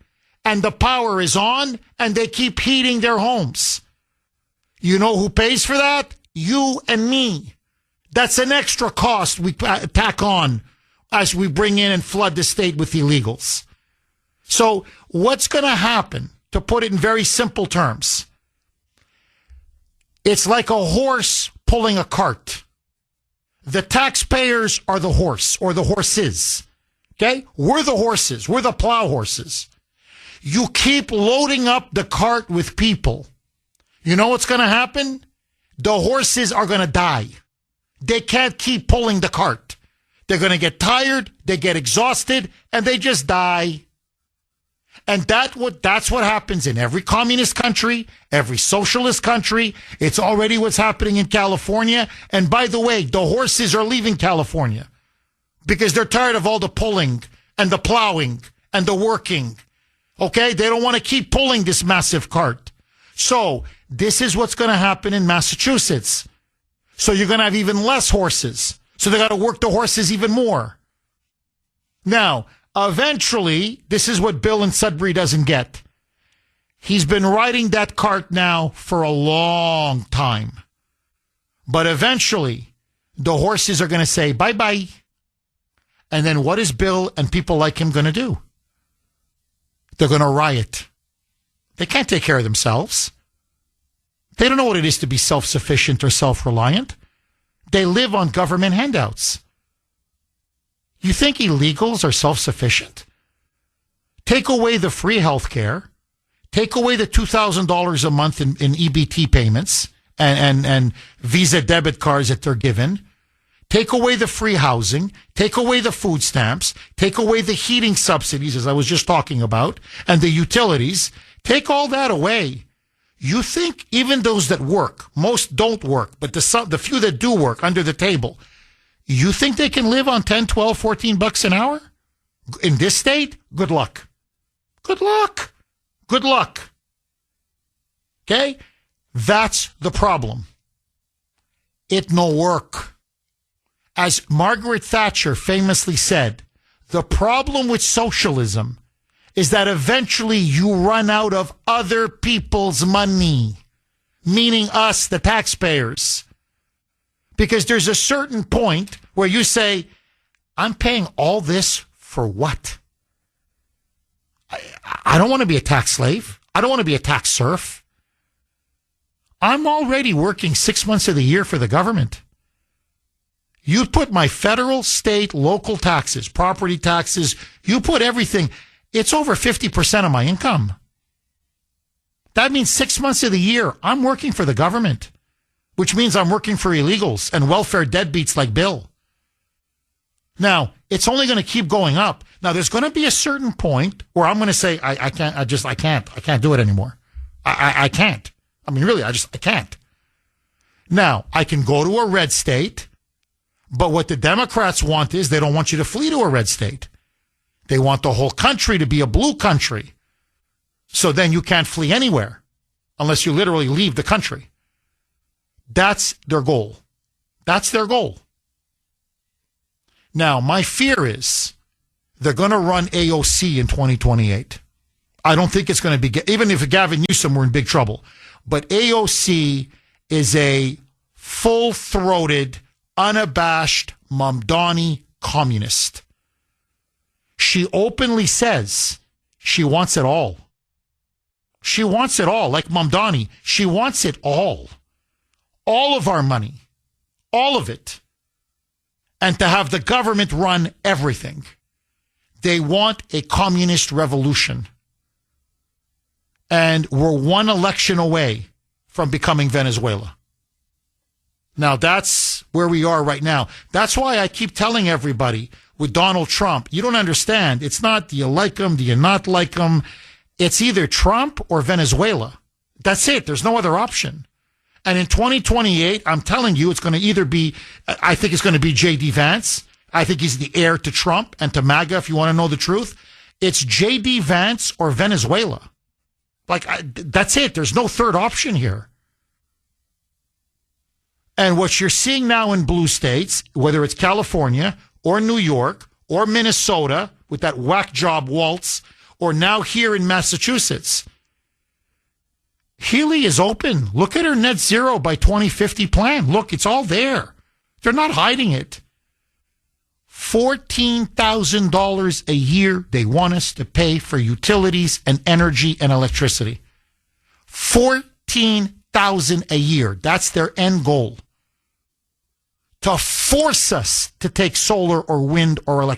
And the power is on, and they keep heating their homes. You know who pays for that? You and me. That's an extra cost we tack on as we bring in and flood the state with illegals. So what's going to happen, to put it in very simple terms? It's like a horse pulling a cart. The taxpayers are the horse, or the horses. Okay? We're the horses. We're the plow horses. You keep loading up the cart with people. You know what's going to happen? The horses are going to die. They can't keep pulling the cart. They're going to get tired, they get exhausted, and they just die. And that's what happens in every communist country, every socialist country. It's already what's happening in California. And by the way, the horses are leaving California because they're tired of all the pulling and the plowing and the working. Okay? They don't want to keep pulling this massive cart. So this is what's going to happen in Massachusetts. So you're going to have even less horses. So they got to work the horses even more. Now, eventually, this is what Bill in Sudbury doesn't get. He's been riding that cart now for a long time. But eventually, the horses are going to say bye-bye. And then what is Bill and people like him going to do? They're going to riot. They can't take care of themselves. They don't know what it is to be self-sufficient or self-reliant. They live on government handouts. You think illegals are self-sufficient? Take away the free health care. Take away the $2,000 a month in EBT payments and Visa debit cards that they're given. Take away the free housing. Take away the food stamps. Take away the heating subsidies, as I was just talking about, and the utilities. Take all that away. You think even those that work, most don't work, but the few that do work under the table, you think they can live on 10, 12, 14 bucks an hour? In this state? Good luck. Good luck. Good luck. Okay? That's the problem. It no work. As Margaret Thatcher famously said, the problem with socialism is that eventually you run out of other people's money, meaning us, the taxpayers. Because there's a certain point where you say, I'm paying all this for what? I don't want to be a tax slave. I don't want to be a tax serf. I'm already working 6 months of the year for the government. You put my federal, state, local taxes, property taxes, you put everything, it's over 50% of my income. That means 6 months of the year, I'm working for the government, which means I'm working for illegals and welfare deadbeats like Bill. Now, it's only going to keep going up. Now, there's going to be a certain point where I'm going to say, I can't do it anymore. I can't. I mean, really, I can't. Now, I can go to a red state, but what the Democrats want is they don't want you to flee to a red state. They want the whole country to be a blue country. So then you can't flee anywhere unless you literally leave the country. That's their goal. That's their goal. Now, my fear is they're going to run AOC in 2028. I don't think it's going to be, even if Gavin Newsom were in big trouble. But AOC is a full-throated, unabashed Mamdani communist. She openly says she wants it all. She wants it all, like Mamdani. She wants it all. All of our money. All of it. And to have the government run everything. They want a communist revolution. And we're one election away from becoming Venezuela. Now, that's where we are right now. That's why I keep telling everybody with Donald Trump, you don't understand. It's not, do you like him? Do you not like him? It's either Trump or Venezuela. That's it. There's no other option. And in 2028, I'm telling you, it's going to either be, I think it's going to be J.D. Vance. I think he's the heir to Trump and to MAGA, if you want to know the truth. It's J.D. Vance or Venezuela. That's it. There's no third option here. And what you're seeing now in blue states, whether it's California or New York or Minnesota with that whack job Waltz, or now here in Massachusetts, Healy is open. Look at her net zero by 2050 plan. Look, it's all there. They're not hiding it. $14,000 a year they want us to pay for utilities and energy and electricity. $14,000 a year. That's their end goal. To force us to take solar or wind or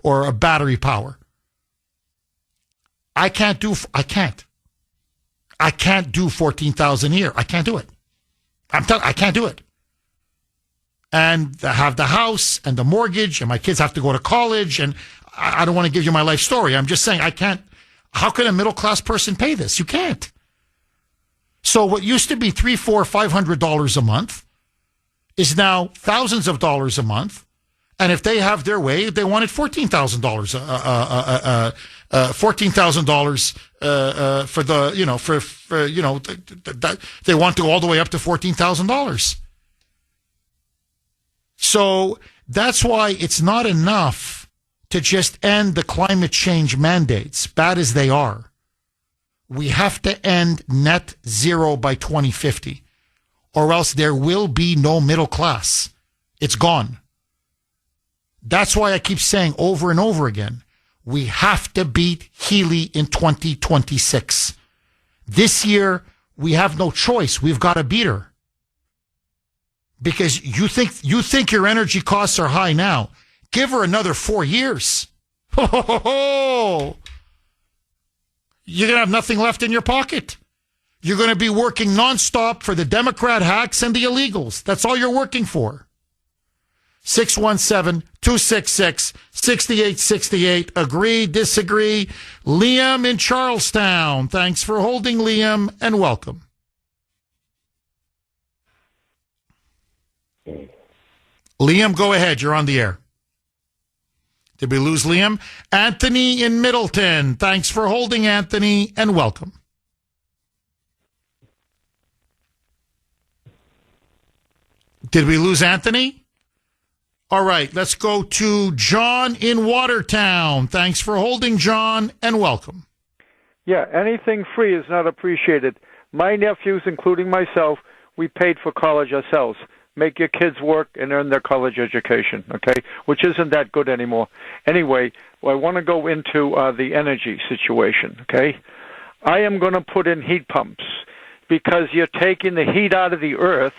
or a battery power. I can't do $14,000 a year. I can't do it. I can't do it. And have the house and the mortgage, and my kids have to go to college, and I don't want to give you my life story. I'm just saying I can't How can a middle class person pay this? You can't. So what used to be $300, $400, $500 a month is now thousands of dollars a month. And if they have their way, they wanted $14,000, $14,000 for the, they want to go all the way up to $14,000. So that's why it's not enough to just end the climate change mandates, bad as they are. We have to end net zero by 2050, or else there will be no middle class. It's gone. That's why I keep saying over and over again, we have to beat Healy in 2026. This year, we have no choice. We've got to beat her. Because you think your energy costs are high now. Give her another 4 years. Ho, ho, ho, ho. You're going to have nothing left in your pocket. You're going to be working nonstop for the Democrat hacks and the illegals. That's all you're working for. 617-266-6868. Agree, disagree. Liam in Charlestown. Thanks for holding, Liam, and welcome. Liam, go ahead. You're on the air. Did we lose Liam? Anthony in Middleton. Thanks for holding, Anthony, and welcome. Did we lose Anthony? All right, let's go to John in Watertown. Thanks for holding, John, and welcome. Yeah, anything free is not appreciated. My nephews, including myself, we paid for college ourselves. Make your kids work and earn their college education, okay? Which isn't that good anymore. Anyway, I want to go into the energy situation, okay? I am going to put in heat pumps because you're taking the heat out of the earth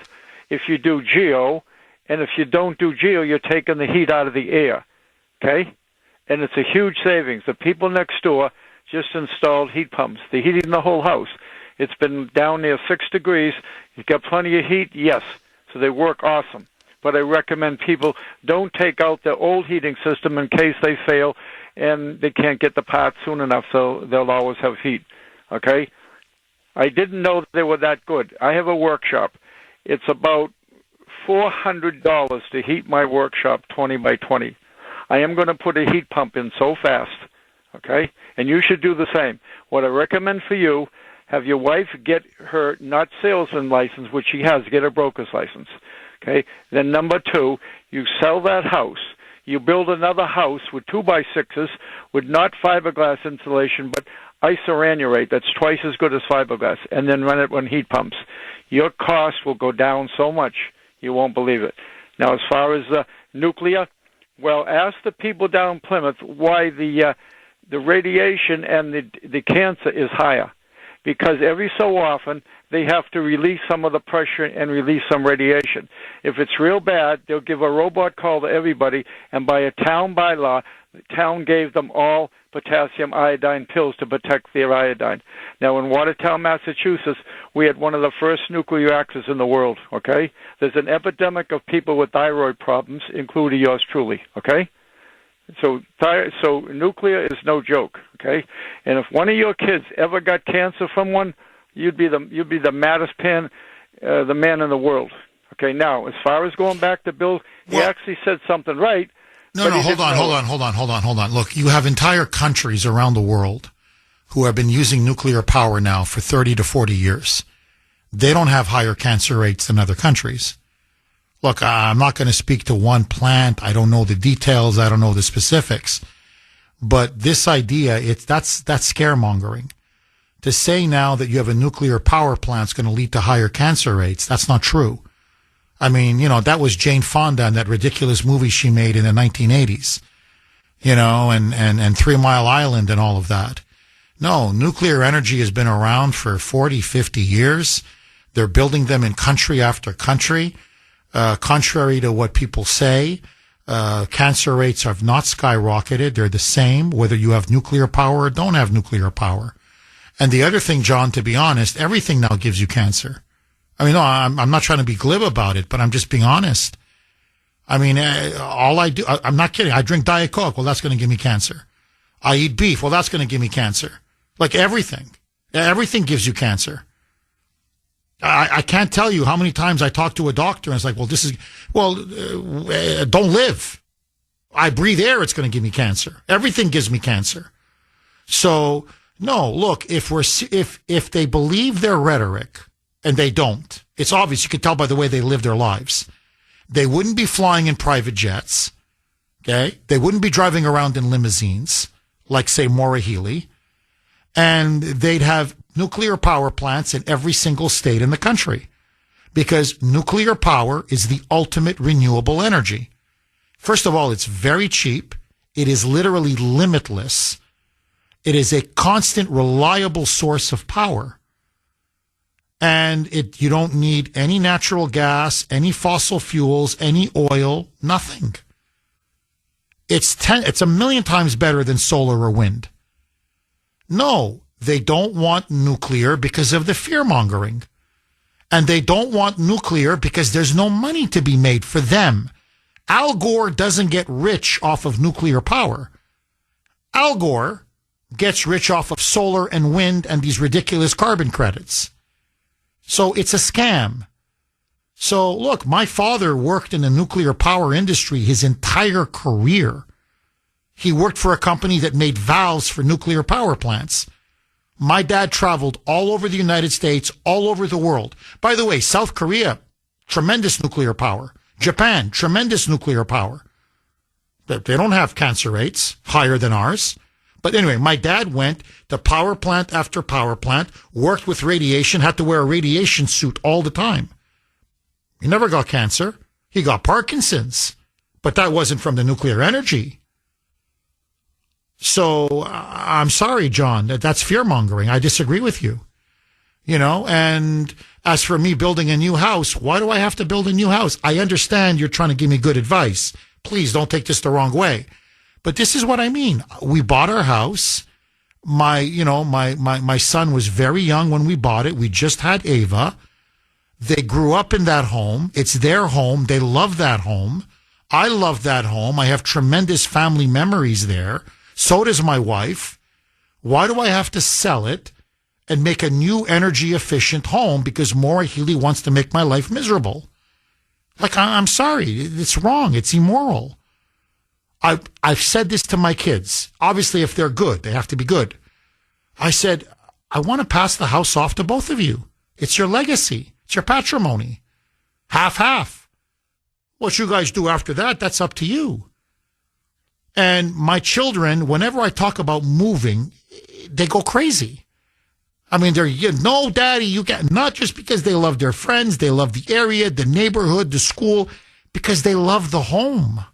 if you do geo, and if you don't do geo, you're taking the heat out of the air, okay? And it's a huge savings. The people next door just installed heat pumps. They're heating the whole house. It's been down near 6 degrees. You've got plenty of heat, yes. So they work awesome. But I recommend people don't take out their old heating system in case they fail and they can't get the parts soon enough, so they'll always have heat, okay? I didn't know they were that good. I have a workshop. It's about $400 to heat my workshop 20 by 20. I am going to put a heat pump in so fast, okay? And you should do the same. What I recommend for you, have your wife get her, not salesman license, which she has, get her broker's license, okay? Then number 2, you sell that house. You build another house with 2x6s with not fiberglass insulation, but isoranurate. That's twice as good as fiberglass. And then run it on heat pumps. Your cost will go down so much, you won't believe it. Now, as far as nuclear, well, ask the people down in Plymouth why the radiation and the cancer is higher. Because every so often they have to release some of the pressure and release some radiation. If it's real bad, they'll give a robot call to everybody, and by a town bylaw, the town gave them all potassium iodine pills to protect their iodine. Now, in Watertown, Massachusetts, we had one of the first nuclear reactors in the world, okay? There's an epidemic of people with thyroid problems, including yours truly, okay? So nuclear is no joke, okay? And if one of your kids ever got cancer from one, you'd be the maddest man in the world. Okay. Now, as far as going back to Bill, he actually said something right. No, hold on. Look, you have entire countries around the world who have been using nuclear power now for 30 to 40 years. They don't have higher cancer rates than other countries. Look, I'm not going to speak to one plant. I don't know the details. I don't know the specifics. But this idea, that's scaremongering. To say now that you have a nuclear power plant is going to lead to higher cancer rates, that's not true. I mean, that was Jane Fonda in that ridiculous movie she made in the 1980s, and 3 Mile Island and all of that. No, nuclear energy has been around for 40, 50 years. They're building them in country after country. Contrary to what people say, cancer rates have not skyrocketed. They're the same, whether you have nuclear power or don't have nuclear power. And the other thing, John, to be honest, everything now gives you cancer. I mean, no, I'm not trying to be glib about it, but I'm just being honest. I mean, all I do, I'm not kidding. I drink Diet Coke. Well, that's going to give me cancer. I eat beef. Well, that's going to give me cancer. Like everything. Everything gives you cancer. I can't tell you how many times I talk to a doctor and it's like, don't live. I breathe air, it's going to give me cancer. Everything gives me cancer. So, no, look, if they believe their rhetoric, and they don't, it's obvious, you can tell by the way they live their lives. They wouldn't be flying in private jets, okay? They wouldn't be driving around in limousines, like, say, Maura Healey, and they'd have nuclear power plants in every single state in the country, because nuclear power is the ultimate renewable energy. First of all, it's very cheap. It is literally limitless. It is a constant, reliable source of power. And you don't need any natural gas, any fossil fuels, any oil, nothing. It's a million times better than solar or wind. No, they don't want nuclear because of the fear-mongering. And they don't want nuclear because there's no money to be made for them. Al Gore doesn't get rich off of nuclear power. Al Gore gets rich off of solar and wind and these ridiculous carbon credits. So it's a scam. So look, my father worked in the nuclear power industry his entire career. He worked for a company that made valves for nuclear power plants. My dad traveled all over the United States, all over the world. By the way, South Korea, tremendous nuclear power. Japan, tremendous nuclear power. They don't have cancer rates higher than ours. But anyway, my dad went to power plant after power plant, worked with radiation, had to wear a radiation suit all the time. He never got cancer. He got Parkinson's. But that wasn't from the nuclear energy. So I'm sorry, John, that's fear-mongering. I disagree with you. You know, and as for me building a new house, why do I have to build a new house? I understand you're trying to give me good advice. Please don't take this the wrong way. But this is what I mean. We bought our house. My son was very young when we bought it. We just had Ava. They grew up in that home. It's their home. They love that home. I love that home. I have tremendous family memories there. So does my wife. Why do I have to sell it and make a new energy efficient home because Maura Healey wants to make my life miserable? Like, I'm sorry. It's wrong. It's immoral. I've said this to my kids. Obviously, if they're good, they have to be good. I said, I want to pass the house off to both of you. It's your legacy. It's your patrimony. Half. What you guys do after that, that's up to you. And my children, whenever I talk about moving, they go crazy. I mean, no, Daddy, you can't. Not just because they love their friends, they love the area, the neighborhood, the school, because they love the home.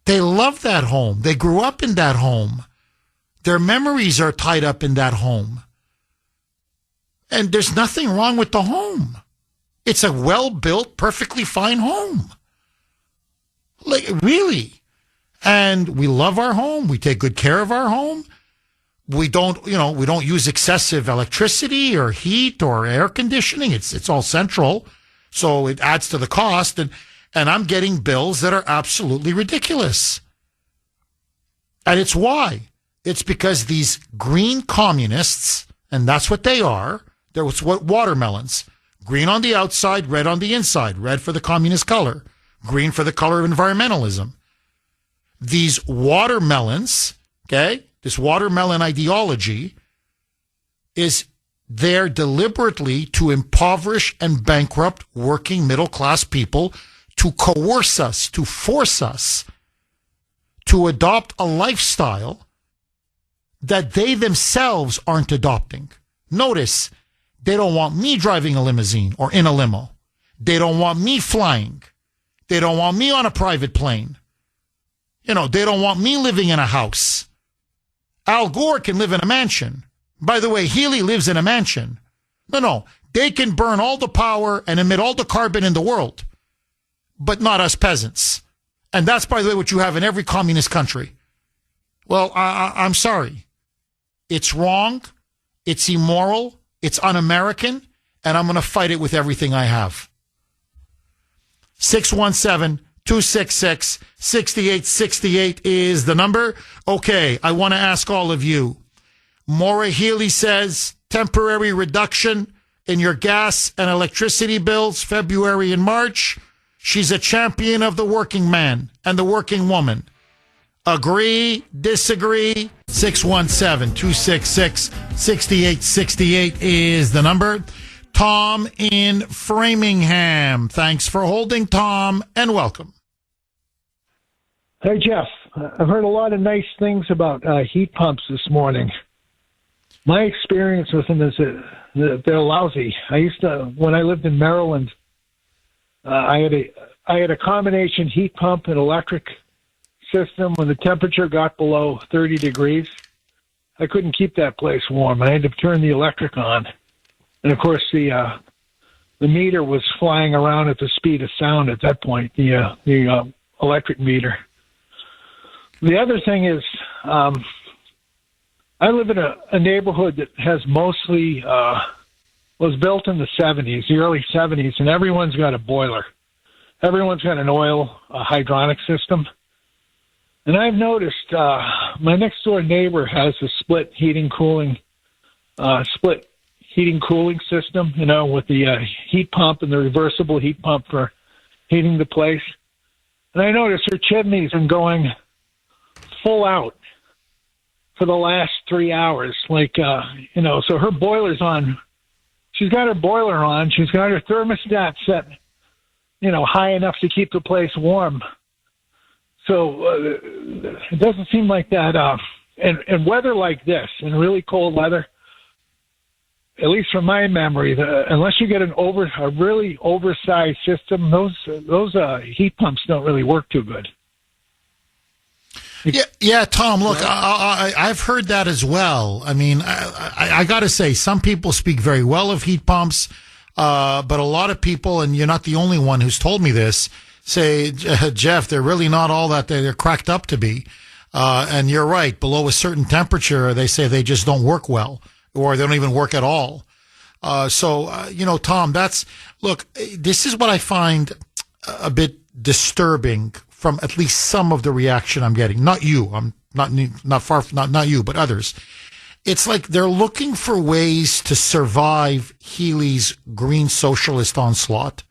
They love that home. They grew up in that home. Their memories are tied up in that home. And there's nothing wrong with the home. It's a well-built, perfectly fine home. Like, really. And we love our home. We take good care of our home. We don't use excessive electricity or heat or air conditioning. It's all central. So it adds to the cost. And I'm getting bills that are absolutely ridiculous. And it's why. It's because these green communists, and that's what they are. They're what watermelons. Green on the outside, red on the inside. Red for the communist color. Green for the color of environmentalism. These watermelons, okay, this watermelon ideology is there deliberately to impoverish and bankrupt working middle-class people, to coerce us, to force us to adopt a lifestyle that they themselves aren't adopting. Notice, they don't want me driving a limousine or in a limo. They don't want me flying. They don't want me on a private plane. You know, they don't want me living in a house. Al Gore can live in a mansion. By the way, Healey lives in a mansion. No, they can burn all the power and emit all the carbon in the world, but not us peasants. And that's, by the way, what you have in every communist country. Well, I'm sorry. It's wrong. It's immoral. It's un-American. And I'm going to fight it with everything I have. 617-266-6868 is the number. Okay, I want to ask all of you, Maura Healey says temporary reduction in your gas and electricity bills, February and March. She's a champion of the working man and the working woman. Agree, disagree? 617-266-6868 is the number. Tom in Framingham. Thanks for holding, Tom, and welcome. Hey, Jeff. I've heard a lot of nice things about heat pumps this morning. My experience with them is that they're lousy. I used to, when I lived in Maryland, I had a combination heat pump and electric system. When the temperature got below 30 degrees, I couldn't keep that place warm. I had to turn the electric on. And, of course, the meter was flying around at the speed of sound at that point, the electric meter. The other thing is, I live in a neighborhood that has mostly was built in the 70s, the early 70s, and everyone's got a boiler. Everyone's got an oil hydronic system. And I've noticed my next door neighbor has a split heating cooling system, you know, with the heat pump and the reversible heat pump for heating the place. And I noticed her chimney's been going full out for the last 3 hours. Like, you know, so her boiler's on. She's got her boiler on. She's got her thermostat set, you know, high enough to keep the place warm. So it doesn't seem like that. And weather like this, in really cold weather, at least from my memory, unless you get a really oversized system, those heat pumps don't really work too good. Yeah, Tom, look, I've heard that as well. I mean, I got to say, some people speak very well of heat pumps, but a lot of people, and you're not the only one who's told me this, say, Jeff, they're really not all that they're cracked up to be. And you're right, below a certain temperature, they say they just don't work well, or they don't even work at all. You know, Tom, look, this is what I find a bit disturbing from at least some of the reaction I'm getting. Not you. I'm not you, but others. It's like they're looking for ways to survive Healy's green socialist onslaught.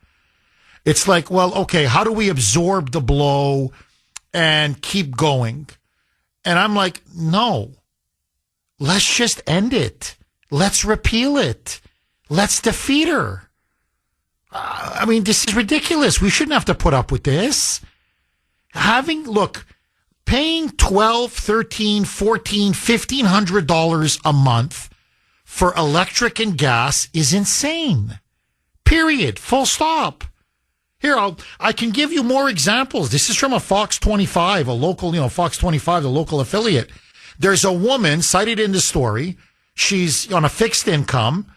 It's like, well, okay, how do we absorb the blow and keep going? And I'm like, no, let's just end it. Let's repeal it. Let's defeat her. I mean, this is ridiculous. We shouldn't have to put up with this. Paying $1,200, $1,300, $1,400, $1,500 a month for electric and gas is insane. Period. Full stop. Here, I can give you more examples. This is from a Fox 25, a local, Fox 25, the local affiliate. There's a woman cited in the story. She's on a fixed income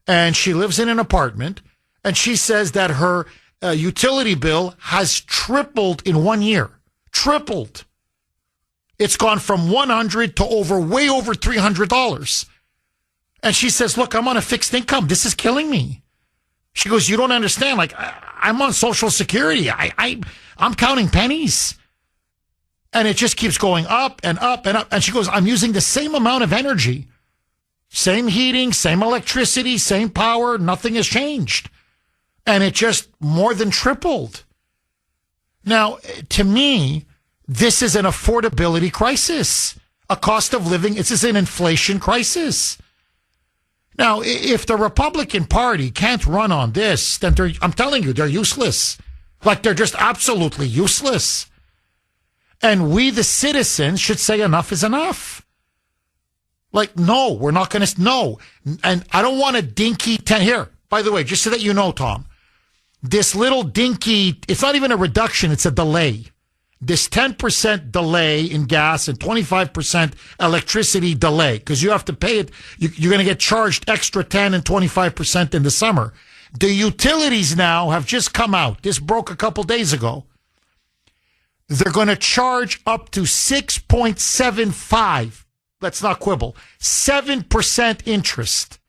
and she lives in an apartment, and she says that her utility bill has tripled in 1 year. Tripled. It's gone from $100 to way over $300. And she says, look, I'm on a fixed income. This is killing me. She goes, you don't understand. Like, I'm on Social Security. I'm counting pennies. And it just keeps going up and up and up. And she goes, I'm using the same amount of energy. Same heating, same electricity, same power. Nothing has changed. And it just more than tripled. Now, to me, this is an affordability crisis. A cost of living. This is an inflation crisis. Now, if the Republican Party can't run on this, then I'm telling you, they're useless. Like, they're just absolutely useless. And we, the citizens, should say enough is enough. Like, no, we're not going to, no. And I don't want a dinky here, by the way, just so that you know, Tom, this little dinky, it's not even a reduction, it's a delay. This 10% delay in gas and 25% electricity delay, because you have to pay it. You're going to get charged extra 10 and 25% in the summer. The utilities now have just come out. This broke a couple days ago. They're going to charge up to 6.75. Let's not quibble. 7% interest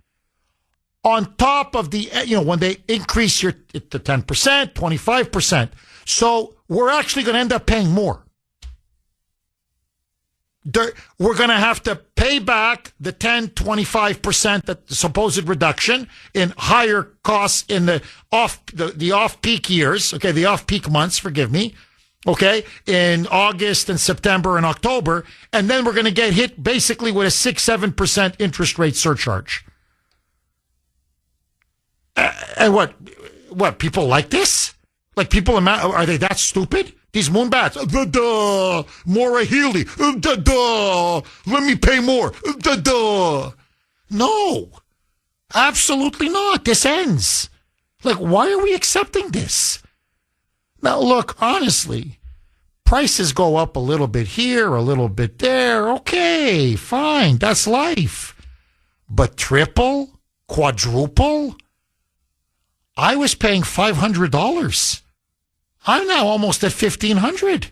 on top of the, when they increase to 10%, 25%. So we're actually going to end up paying more. We're going to have to pay back the 10-25% that the supposed reduction in higher costs in the off-peak years, okay, the off-peak months, forgive me, okay, in August and September and October, and then we're going to get hit basically with a 6-7% interest rate surcharge. And what, people like this? Like, people, are they that stupid? These moonbats, Maura Healey, let me pay more, No, absolutely not. This ends. Like, why are we accepting this? Now, look, honestly, prices go up a little bit here, a little bit there. Okay, fine, that's life. But triple, quadruple? I was paying $500. I'm now almost at $1,500.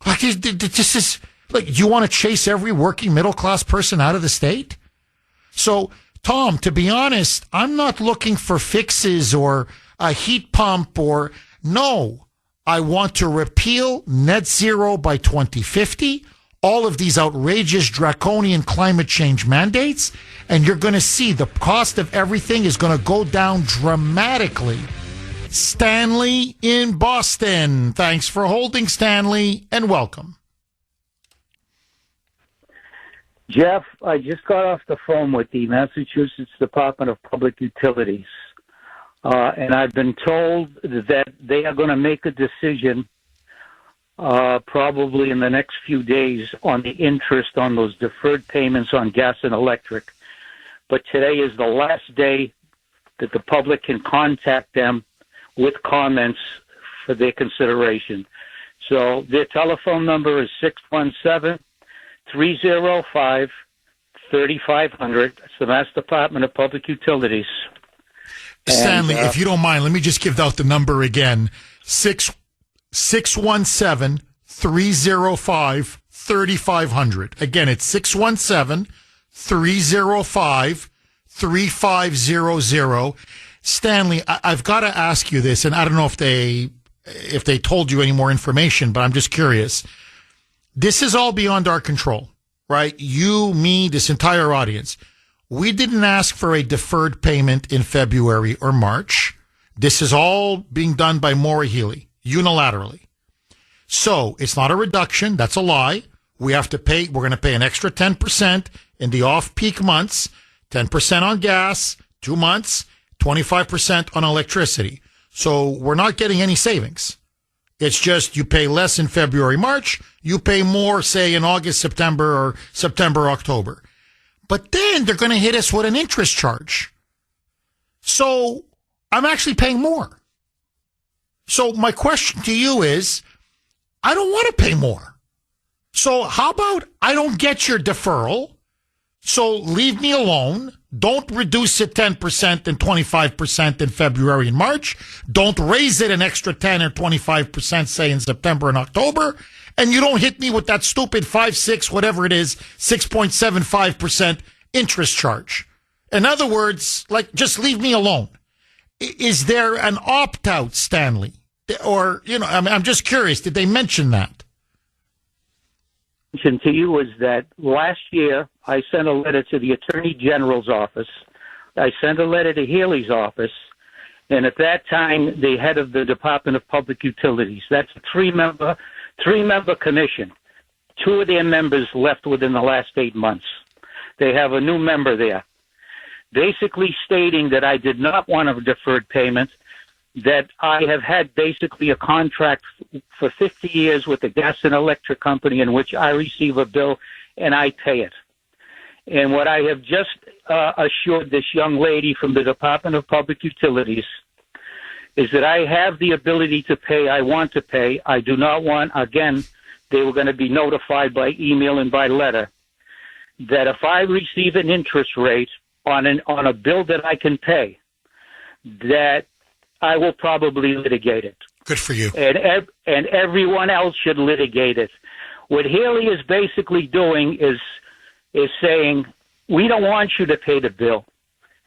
Like, this is like, you want to chase every working middle class person out of the state? So, Tom, to be honest, I'm not looking for fixes or a heat pump or no. I want to repeal net zero by 2050, all of these outrageous draconian climate change mandates, and you're going to see the cost of everything is going to go down dramatically. Stanley in Boston. Thanks for holding, Stanley, and welcome. Jeff, I just got off the phone with the Massachusetts Department of Public Utilities, and I've been told that they are going to make a decision probably in the next few days on the interest on those deferred payments on gas and electric. But today is the last day that the public can contact them with comments for their consideration. So their telephone number is 617-305-3500. It's the Mass Department of Public Utilities. Stanley, if you don't mind, let me just give out the number again. 617-305-3500. Again, it's 617-305-3500. Stanley, I've got to ask you this, and I don't know if they told you any more information, but I'm just curious. This is all beyond our control, right? You, me, this entire audience. We didn't ask for a deferred payment in February or March. This is all being done by Maura Healey, unilaterally. So it's not a reduction. That's a lie. We have to pay. We're going to pay an extra 10% in the off-peak months, 10% on gas, 2 months, 25% on electricity. So we're not getting any savings. It's just you pay less in February, March. You pay more, say, in August, September, or September, October. But then they're going to hit us with an interest charge. So I'm actually paying more. So my question to you is, I don't want to pay more. So how about I don't get your deferral? So leave me alone. Don't reduce it 10% and 25% in February and March. Don't raise it an extra 10 or 25%, say, in September and October. And you don't hit me with that stupid 5, 6, whatever it is, 6.75% interest charge. In other words, like, just leave me alone. Is there an opt-out, Stanley? Or, I'm just curious. Did they mention that? To you is that last year I sent a letter to the Attorney General's office. I sent a letter to Healey's office, and at that time the head of the Department of Public Utilities. That's a three-member commission. 2 of their members left within the last 8 months. They have a new member there, basically stating that I did not want a deferred payment, that I have had basically a contract for 50 years with the gas and electric company in which I receive a bill and I pay it. And what I have just assured this young lady from the Department of Public Utilities is that I have the ability to pay. I want to pay. I do not want, again, they were going to be notified by email and by letter, that if I receive an interest rate on a bill that I can pay, that I will probably litigate it. Good for you. And everyone else should litigate it. What Healey is basically doing is saying, we don't want you to pay the bill.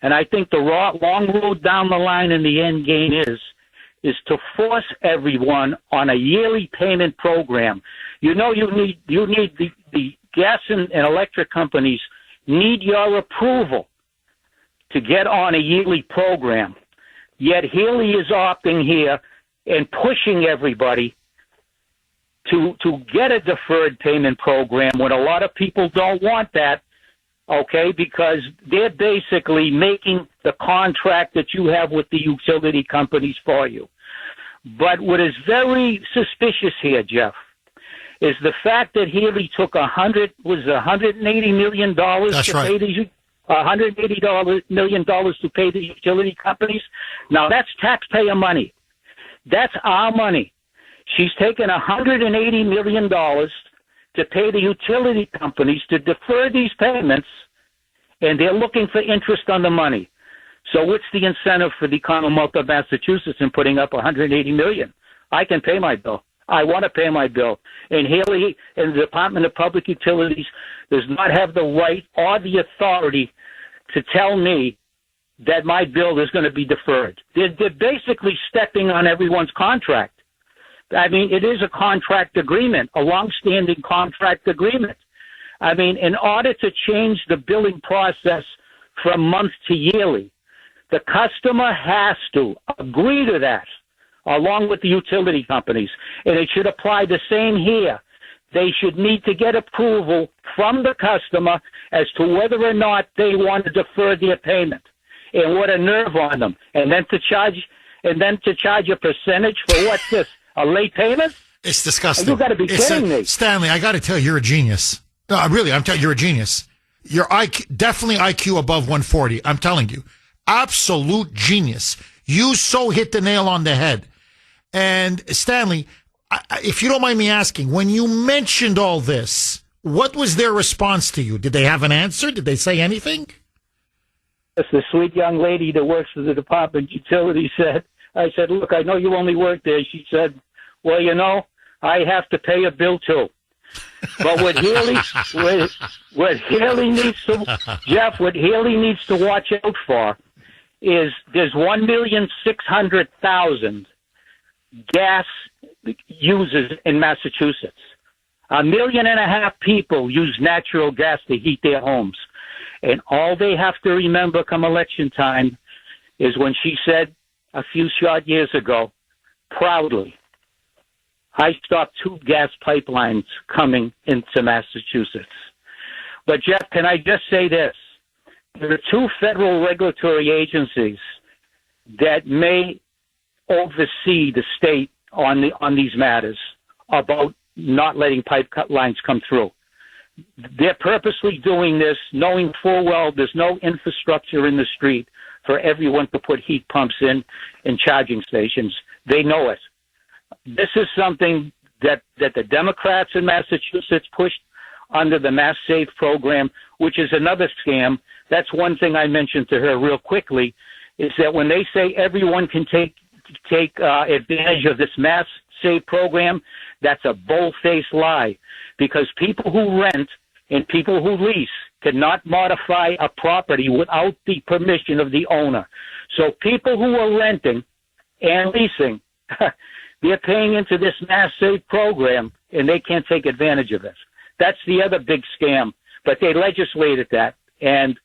And I think the long road down the line in the end game is to force everyone on a yearly payment program. You know, you need the gas and electric companies need your approval to get on a yearly program. Yet Healy is opting here and pushing everybody to get a deferred payment program when a lot of people don't want that, okay, because they're basically making the contract that you have with the utility companies for you. But what is very suspicious here, Jeff, is the fact that Healy took $180 million to pay the $180 million to pay the utility companies. Now that's taxpayer money. That's our money. She's taken $180 million to pay the utility companies to defer these payments, and they're looking for interest on the money. So what's the incentive for the Commonwealth of Massachusetts in putting up $180 million? I can pay my bill. I want to pay my bill. And Healy and the Department of Public Utilities does not have the right or the authority to tell me that my bill is going to be deferred. They're basically stepping on everyone's contract. I mean, it is a contract agreement, a long-standing contract agreement. I mean, in order to change the billing process from month to yearly, the customer has to agree to that, along with the utility companies. And it should apply the same here. They should need to get approval from the customer as to whether or not they want to defer their payment. And what a nerve on them. And then to charge a percentage for what's this? A late payment? It's disgusting. You got to be kidding me. Stanley, I got to tell you, you're a genius. No, really, I'm telling you, you're a genius. You're definitely IQ above 140. I'm telling you. Absolute genius. You so hit the nail on the head. And Stanley, if you don't mind me asking, when you mentioned all this, what was their response to you? Did they have an answer? Did they say anything? As the sweet young lady that works for the Department of Utilities said, I said, look, I know you only work there. She said, well, you know, I have to pay a bill too. But what Healy needs to watch out for is there's 1,600,000 gas users in Massachusetts. 1.5 million people use natural gas to heat their homes. And all they have to remember come election time is when she said a few short years ago, proudly, I stopped 2 gas pipelines coming into Massachusetts. But, Jeff, can I just say this? There are 2 federal regulatory agencies that may oversee the state on these matters about not letting pipelines come through. They're purposely doing this, knowing full well there's no infrastructure in the street for everyone to put heat pumps in and charging stations. They know it. This is something that the Democrats in Massachusetts pushed under the Mass Save program, which is another scam. That's one thing I mentioned to her real quickly, is that when they say everyone can take advantage of this Mass Save program, that's a bold-faced lie, because people who rent and people who lease cannot modify a property without the permission of the owner. So people who are renting and leasing, they're paying into this Mass Save program, and they can't take advantage of it. That's the other big scam. But they legislated that. And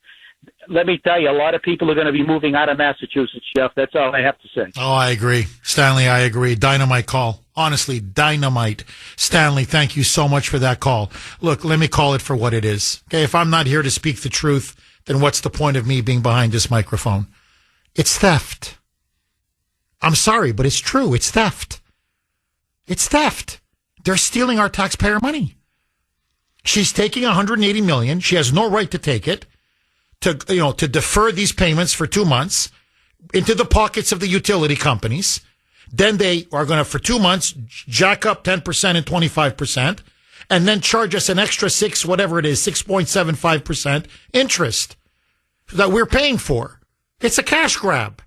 let me tell you, a lot of people are going to be moving out of Massachusetts, Jeff. That's all I have to say. Oh, I agree. Stanley, I agree. Dynamite call. Honestly, dynamite. Stanley, thank you so much for that call. Look, let me call it for what it is. Okay, if I'm not here to speak the truth, then what's the point of me being behind this microphone? It's theft. I'm sorry, but it's true. It's theft. It's theft. They're stealing our taxpayer money. She's taking $180 million. She has no right to take it, to defer these payments for 2 months into the pockets of the utility companies. Then they are going to, for 2 months, jack up 10% and 25%, and then charge us an extra 6.75% interest that we're paying for. It's a cash grab.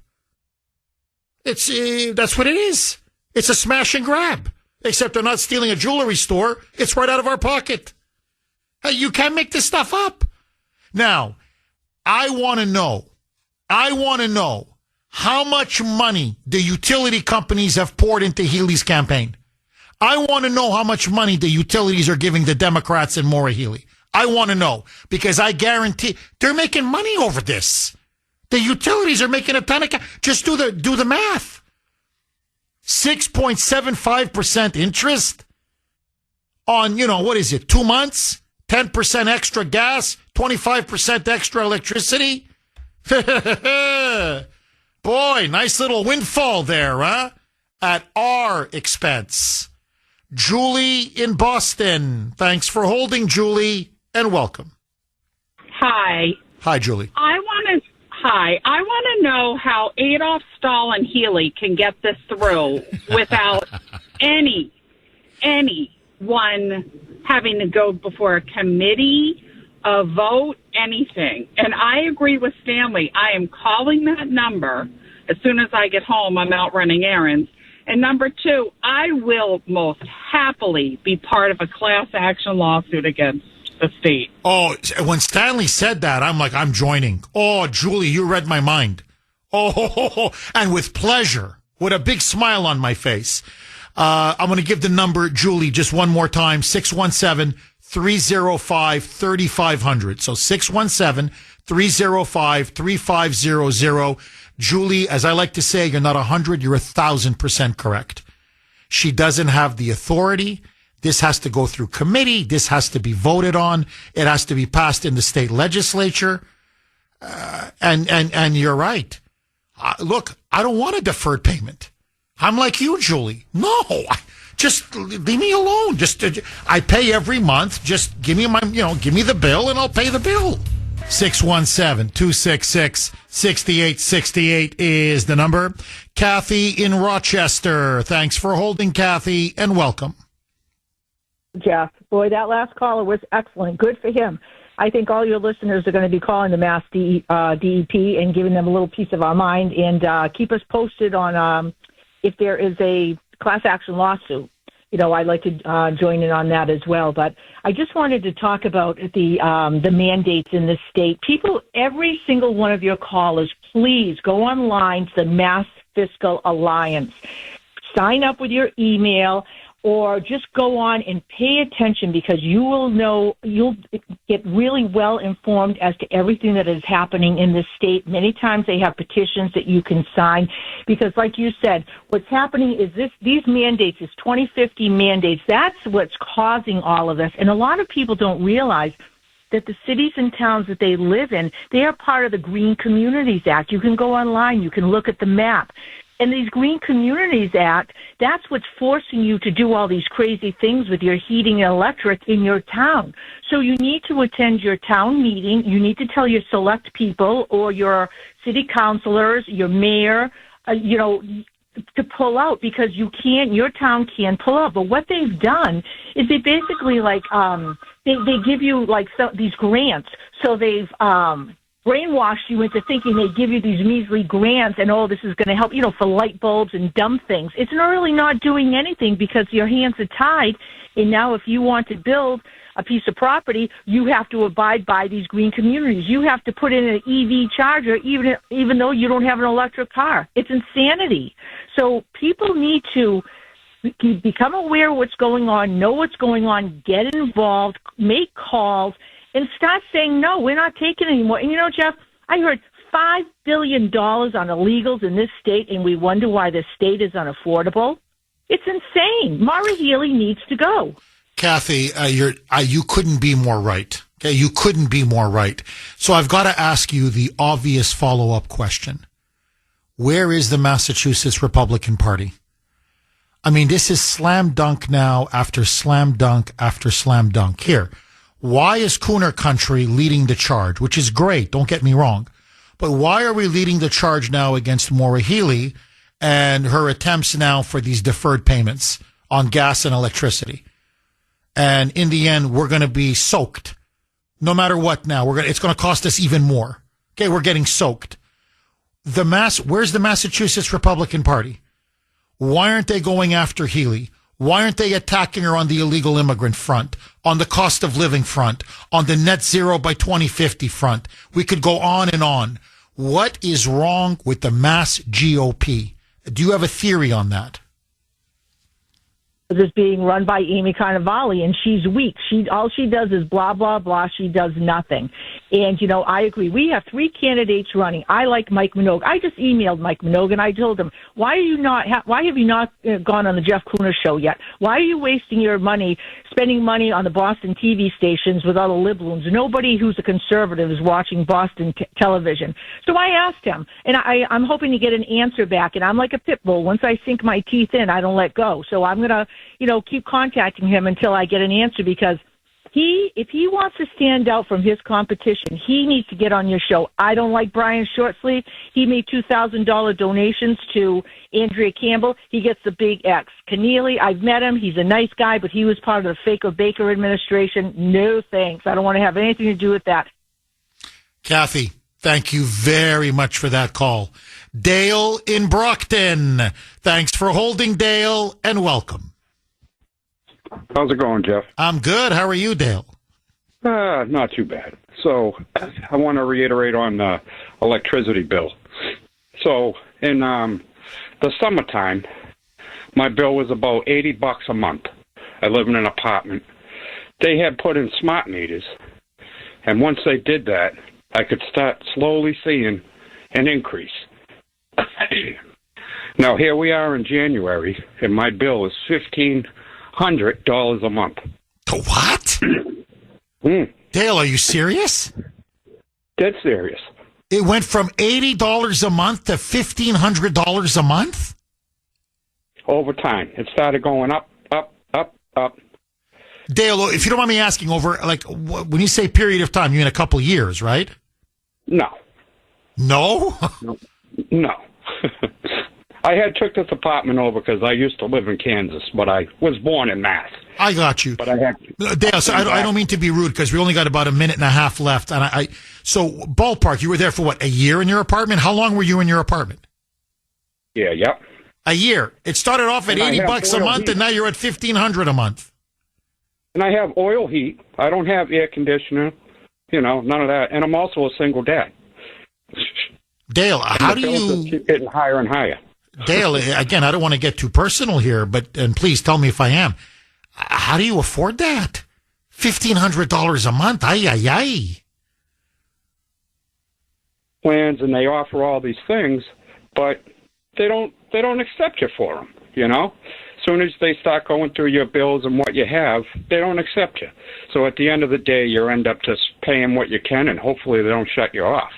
That's what it is. It's a smash and grab. Except they're not stealing a jewelry store. It's right out of our pocket. You can't make this stuff up. Now, I want to know how much money the utility companies have poured into Healy's campaign. I want to know how much money the utilities are giving the Democrats in Maura Healey. I want to know, because I guarantee they're making money over this. The utilities are making a ton of just do the math. 6.75% interest on, what is it, 2 months? 10% extra gas, 25% extra electricity. Boy, nice little windfall there, huh? At our expense. Julie in Boston. Thanks for holding, Julie, and welcome. Hi. Hi, Julie. I want to know how Adolf, Stahl, and Healy can get this through without anyone having to go before a committee, a vote, anything. And I agree with Stanley. I am calling that number as soon as I get home. I'm out running errands. And number two, I will most happily be part of a class action lawsuit against the state. Oh, when Stanley said that, I'm like, I'm joining. Oh, Julie, you read my mind. Oh, and with pleasure, with a big smile on my face. I'm going to give the number, Julie, just one more time, 617-305-3500. So 617-305-3500. Julie, as I like to say, you're not 100, you're 1,000% correct. She doesn't have the authority. This has to go through committee. This has to be voted on. It has to be passed in the state legislature. And you're right. Look, I don't want a deferred payment. I'm like you, Julie. No, just leave me alone. I pay every month. Just give me give me the bill and I'll pay the bill. 617-266-6868 is the number. Kathy in Rochester. Thanks for holding, Kathy, and welcome. Jeff, boy, that last caller was excellent. Good for him. I think all your listeners are going to be calling the Mass DEP and giving them a little piece of our mind, and keep us posted on if there is a class action lawsuit. I'd like to join in on that as well. But I just wanted to talk about the mandates in this state. People, every single one of your callers, please go online to the Mass Fiscal Alliance. Sign up with your email, or just go on and pay attention, because you'll get really well informed as to everything that is happening in this state. Many times they have petitions that you can sign, because like you said, what's happening is these mandates, this 2050 mandates, that's what's causing all of this. And a lot of people don't realize that the cities and towns that they live in, they are part of the Green Communities Act. You can go online, you can look at the map. And these Green Communities Act, that's what's forcing you to do all these crazy things with your heating and electric in your town. So you need to attend your town meeting. You need to tell your select people or your city councilors, your mayor, to pull out, because your town can pull out. But what they've done is they basically they give you these grants. So they've brainwashed you into thinking they give you these measly grants and, this is going to help, for light bulbs and dumb things. It's really not doing anything, because your hands are tied. And now if you want to build a piece of property, you have to abide by these green communities. You have to put in an EV charger, even though you don't have an electric car. It's insanity. So people need to become aware of what's going on, know what's going on, get involved, make calls, and start saying, no, we're not taking it anymore. And Jeff, I heard $5 billion on illegals in this state, and we wonder why the state is unaffordable. It's insane. Maura Healey needs to go. Kathy, you couldn't be more right. Okay, you couldn't be more right. So I've got to ask you the obvious follow-up question. Where is the Massachusetts Republican Party? I mean, this is slam dunk now after slam dunk after slam dunk. Here, why is Kuhner country leading the charge? Which is great, don't get me wrong. But why are we leading the charge now against Maura Healey and her attempts now for these deferred payments on gas and electricity? And in the end, we're going to be soaked. No matter what now, it's going to cost us even more. Okay, we're getting soaked. Where's the Massachusetts Republican Party? Why aren't they going after Healey? Why aren't they attacking her on the illegal immigrant front, on the cost of living front, on the net zero by 2050 front? We could go on and on. What is wrong with the Mass GOP? Do you have a theory on that? is being run by Amy Carnevale, and she's weak. All she does is blah, blah, blah. She does nothing. And, I agree. We have 3 candidates running. I like Mike Minogue. I just emailed Mike Minogue, and I told him, why have you not gone on the Jeff Kuhner show yet? Why are you wasting your money, spending money on the Boston TV stations with all the libloons? Nobody who's a conservative is watching Boston television. So I asked him, and I'm hoping to get an answer back. And I'm like a pit bull. Once I sink my teeth in, I don't let go. So I'm going to keep contacting him until I get an answer, because if he wants to stand out from his competition, he needs to get on your show. I don't like Brian Shortsleeve. He made $2,000 donations to Andrea Campbell. He gets the big X. Keneally, I've met him. He's a nice guy, but he was part of the Faker Baker administration. No thanks. I don't want to have anything to do with that. Kathy, thank you very much for that call. Dale in Brockton. Thanks for holding, Dale, and welcome. How's it going, Jeff? I'm good. How are you, Dale? Not too bad. So I want to reiterate on the electricity bill. So in the summertime, my bill was about $80 a month. I live in an apartment. They had put in smart meters, and once they did that, I could start slowly seeing an increase. Now, here we are in January, and my bill is $1,500 a month. What? Dale, are you serious? Dead serious. It went from $80 a month to $1,500 a month? Over time. It started going up, up, up, up. Dale, if you don't mind me asking, over, when you say period of time, you mean a couple years, right? No. No? No. I had took this apartment over because I used to live in Kansas, but I was born in Mass. I got you. But I had Dale, so I don't mean to be rude, because we only got about a minute and a half left. And so ballpark, you were there for what, a year in your apartment? How long were you in your apartment? Yeah, yep. A year. It started off at $80 a month, and now you're at $1,500 a month. And I have oil heat. I don't have air conditioner. None of that. And I'm also a single dad. Dale, how do you keep getting higher and higher? Dale, again, I don't want to get too personal here, and please tell me if I am. How do you afford that? $1,500 a month? Ay, ay, ay. Plans, and they offer all these things, but they don't accept you for them, As soon as they start going through your bills and what you have, they don't accept you. So at the end of the day, you end up just paying what you can, and hopefully they don't shut you off,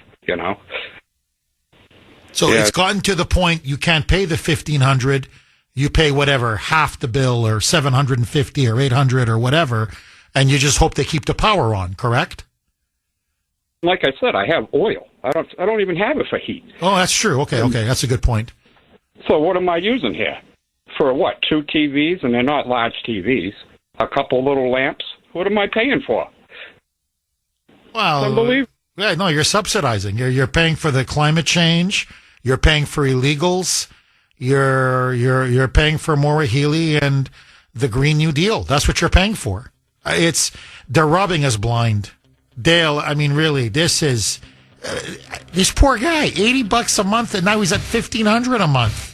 So It's gotten to the point you can't pay the $1,500. You pay whatever, half the bill, or $750 or $800 or whatever, and you just hope they keep the power on, correct? Like I said, I have oil. I don't even have it for heat. Oh, that's true. Okay, that's a good point. So what am I using here? For what? 2 TVs, and they're not large TVs. A couple little lamps. What am I paying for? Well, unbelievable. Yeah, no, you're subsidizing. You're paying for the climate change. You're paying for illegals. You're paying for Maura Healey and the Green New Deal. That's what you're paying for. They're robbing us blind. Dale, I mean, really, this is this poor guy, $80 a month, and now he's at $1,500 a month.